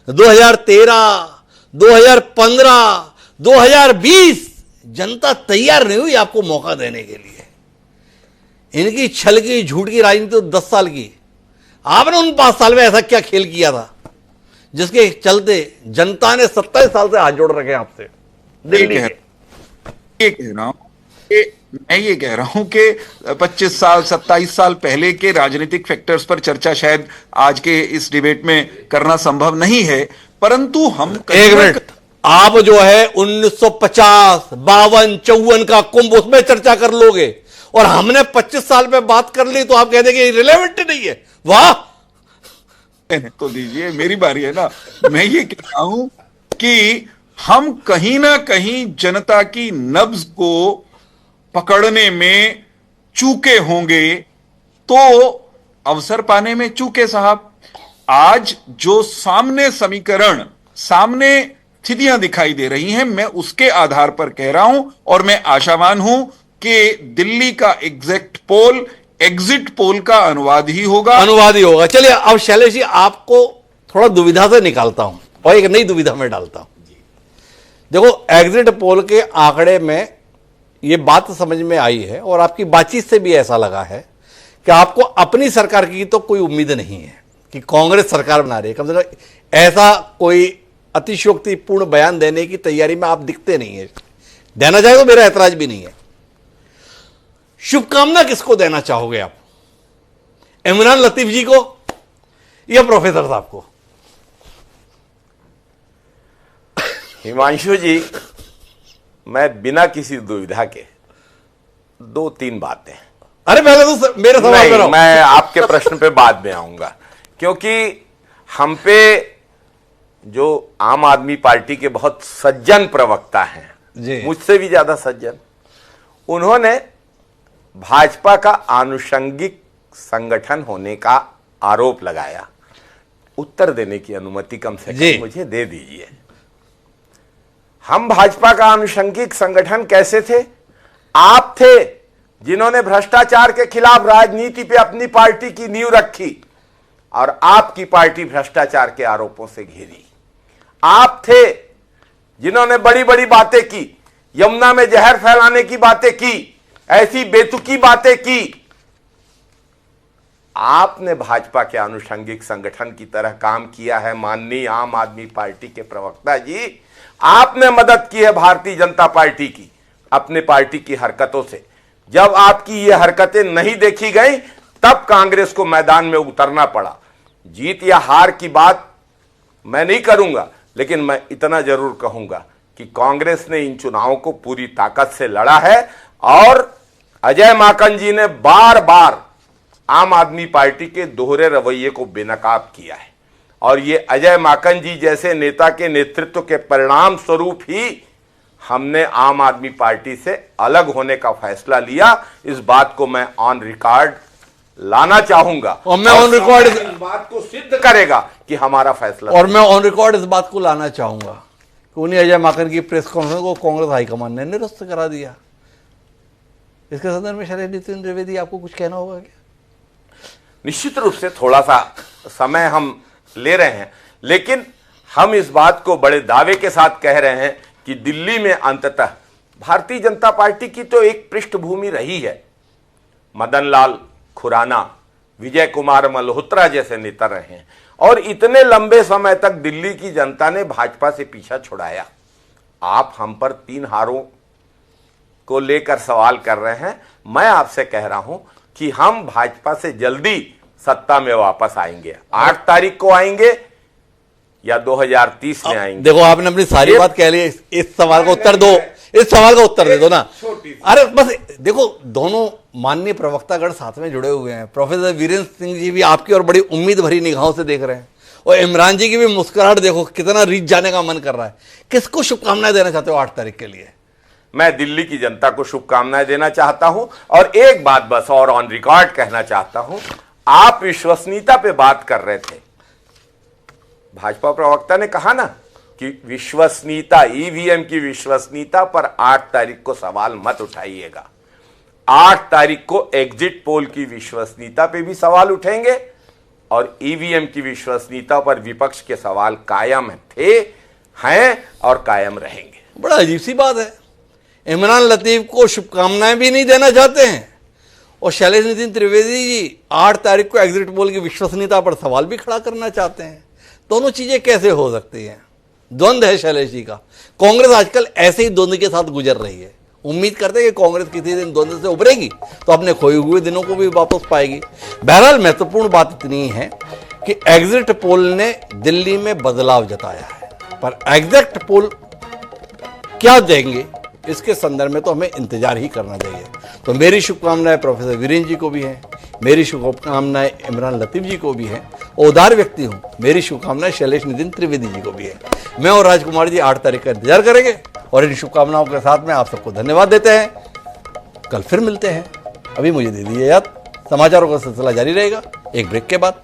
2013, 2015, 2020 जनता तैयार नहीं हुई आपको मौका देने के लिए। इनकी छल की, झूठ की राजनीति तो 10 साल की। आपने उन 5 साल में ऐसा क्या खेल किया था जिसके चलते जनता ने 27 साल से हाथ जोड़ रखे आपसे? ये कहना मैं ये कह रहा हूं कि 25 साल 27 साल पहले के राजनीतिक फैक्टर्स पर चर्चा शायद आज के इस डिबेट में करना संभव नहीं है, परंतु हम एक मिनट, आप जो है 1950, 52, 54 का कुंभ उसमें चर्चा कर लोगे और हमने 25 साल पे बात कर ली तो आप कह देंगे रिलेवेंट नहीं है। वाह, तो दीजिए, मेरी बारी है ना। मैं ये कह रहा हूं कि हम कहीं ना कहीं जनता की नब्ज को पकड़ने में चूके होंगे, तो अवसर पाने में चूके साहब। आज जो सामने समीकरण, सामने स्थितियां दिखाई दे रही हैं, मैं उसके आधार पर कह रहा हूं और मैं आशावान हूं कि दिल्ली का एग्जिट पोल का अनुवाद ही होगा। चलिए, अब शैलेश जी आपको थोड़ा दुविधा से निकालता हूं और एक नई दुविधा में डालता हूं। देखो, एग्जिट पोल के आंकड़े में यह बात समझ में आई है और आपकी बातचीत से भी ऐसा लगा है कि आपको अपनी सरकार की तो कोई उम्मीद नहीं है कि कांग्रेस सरकार बना रही है। कम से कम ऐसा कोई अतिशयोक्तिपूर्ण बयान देने की तैयारी में आप दिखते नहीं है। देना चाहे तो मेरा ऐतराज भी नहीं है। शुभकामना किसको देना चाहोगे आप, इमरान लतीफ जी को या प्रोफेसर साहब को? हिमांशु जी, मैं बिना किसी दुविधा के 2-3 बातें। अरे पहले तो मेरे सवाल पर आओ। मैं आपके प्रश्न पे बाद में आऊंगा, क्योंकि हम पे जो आम आदमी पार्टी के बहुत सज्जन प्रवक्ता हैं, मुझसे भी ज्यादा सज्जन, उन्होंने भाजपा का आनुषंगिक संगठन होने का आरोप लगाया। उत्तर देने की अनुमति कम से कम मुझे दे दीजिए। हम भाजपा का आनुषंगिक संगठन कैसे थे? आप थे जिन्होंने भ्रष्टाचार के खिलाफ राजनीति पे अपनी पार्टी की नींव रखी और आपकी पार्टी भ्रष्टाचार के आरोपों से घिरी। आप थे जिन्होंने बड़ी बड़ी बातें की, यमुना में जहर फैलाने की बातें की, ऐसी बेतुकी बातें की। आपने भाजपा के आनुषंगिक संगठन की तरह काम किया है। माननीय आम आदमी पार्टी के प्रवक्ता जी, आपने मदद की है भारतीय जनता पार्टी की अपने पार्टी की हरकतों से। जब आपकी ये हरकतें नहीं देखी गई, तब कांग्रेस को मैदान में उतरना पड़ा। जीत या हार की बात मैं नहीं करूंगा, लेकिन मैं इतना जरूर कहूंगा कि कांग्रेस ने इन चुनावों को पूरी ताकत से लड़ा है और अजय माकन जी ने बार बार आम आदमी पार्टी के दोहरे रवैये को बेनकाब किया है और ये अजय माकन जी जैसे नेता के नेतृत्व के परिणाम स्वरूप ही हमने आम आदमी पार्टी से अलग होने का फैसला लिया। इस बात को मैं ऑन रिकॉर्ड लाना चाहूंगा और मैं ऑन रिकॉर्ड इस बात को सिद्ध करेगा कि हमारा फैसला, और मैं ऑन रिकॉर्ड इस बात को लाना चाहूंगा कि उन्हीं अजय माकन की प्रेस कॉन्फ्रेंस को कांग्रेस हाईकमान ने निरस्त करा दिया। इसके संदर्भ में शैलेश नितिन द्विवेदी आपको कुछ कहना होगा क्या? निश्चित रूप से थोड़ा सा समय हम ले रहे हैं, लेकिन हम इस बात को बड़े दावे के साथ कह रहे हैं कि दिल्ली में अंततः भारतीय जनता पार्टी की तो एक पृष्ठभूमि रही है। मदन लाल खुराना, विजय कुमार मल्होत्रा जैसे नेता रहे हैं और इतने लंबे समय तक दिल्ली की जनता ने भाजपा से पीछा छुड़ाया। आप हम पर 3 हारों को लेकर सवाल कर रहे हैं। मैं आपसे कह रहा हूं कि हम भाजपा से जल्दी सत्ता में वापस आएंगे। 8 तारीख को आएंगे या 2030 में आएंगे। देखो, आपने अपनी सारी बात कह ली। इस सवाल का उत्तर दो, इस सवाल का उत्तर दे दो ना। अरे बस देखो, दोनों माननीय प्रवक्तागण साथ में जुड़े हुए हैं। प्रोफेसर वीरेंद्र सिंह जी भी आपकी और बड़ी उम्मीद भरी निगाहों से देख रहे हैं और इमरान जी की भी मुस्कुराहट देखो, कितना रीच जाने का मन कर रहा है। किसको शुभकामनाएं देना चाहते हो 8 तारीख के लिए? मैं दिल्ली की जनता को शुभकामनाएं देना चाहता हूं और एक बात बस और ऑन रिकॉर्ड कहना चाहता हूं। आप विश्वसनीयता पे बात कर रहे थे। भाजपा प्रवक्ता ने कहा ना कि विश्वसनीयता, ईवीएम की विश्वसनीयता पर 8 तारीख को सवाल मत उठाइएगा। 8 तारीख को एग्जिट पोल की विश्वसनीयता पे भी सवाल उठेंगे और ईवीएम की विश्वसनीयता पर विपक्ष के सवाल कायम थे, हैं और कायम रहेंगे। बड़ा अजीब सी बात है। इमरान लतीफ को शुभकामनाएं भी नहीं देना चाहते हैं और शैलेश नितिन त्रिवेदी जी 8 तारीख को एग्जिट पोल की विश्वसनीयता पर सवाल भी खड़ा करना चाहते हैं। दोनों चीजें कैसे हो सकती हैं? द्वंद्व है शैलेश जी का। कांग्रेस आजकल ऐसे ही द्वंद्व के साथ गुजर रही है उम्मीद करते हैं कि कांग्रेस किसी दिन द्वंद्व से उभरेगी तो अपने खोए हुए दिनों को भी वापस पाएगी। बहरहाल महत्वपूर्ण बात इतनी है कि एग्जिट पोल ने दिल्ली में बदलाव जताया है, पर एग्जिट पोल क्या देंगे इसके संदर्भ में तो हमें इंतजार ही करना चाहिए। तो मेरी शुभकामनाएं प्रोफेसर वीरेंद्र जी को भी है, मेरी शुभकामनाएं इमरान लतीफ जी को भी है, उदार व्यक्ति हूं, मेरी शुभकामनाएं शैलेश नितिन त्रिवेदी जी को भी है। मैं और राजकुमार जी 8 तारीख का इंतजार करेंगे और इन शुभकामनाओं के साथ में आप सबको धन्यवाद देते हैं। कल फिर मिलते हैं। अभी मुझे दे दीजिए याद, समाचारों का सिलसिला जारी रहेगा एक ब्रेक के बाद।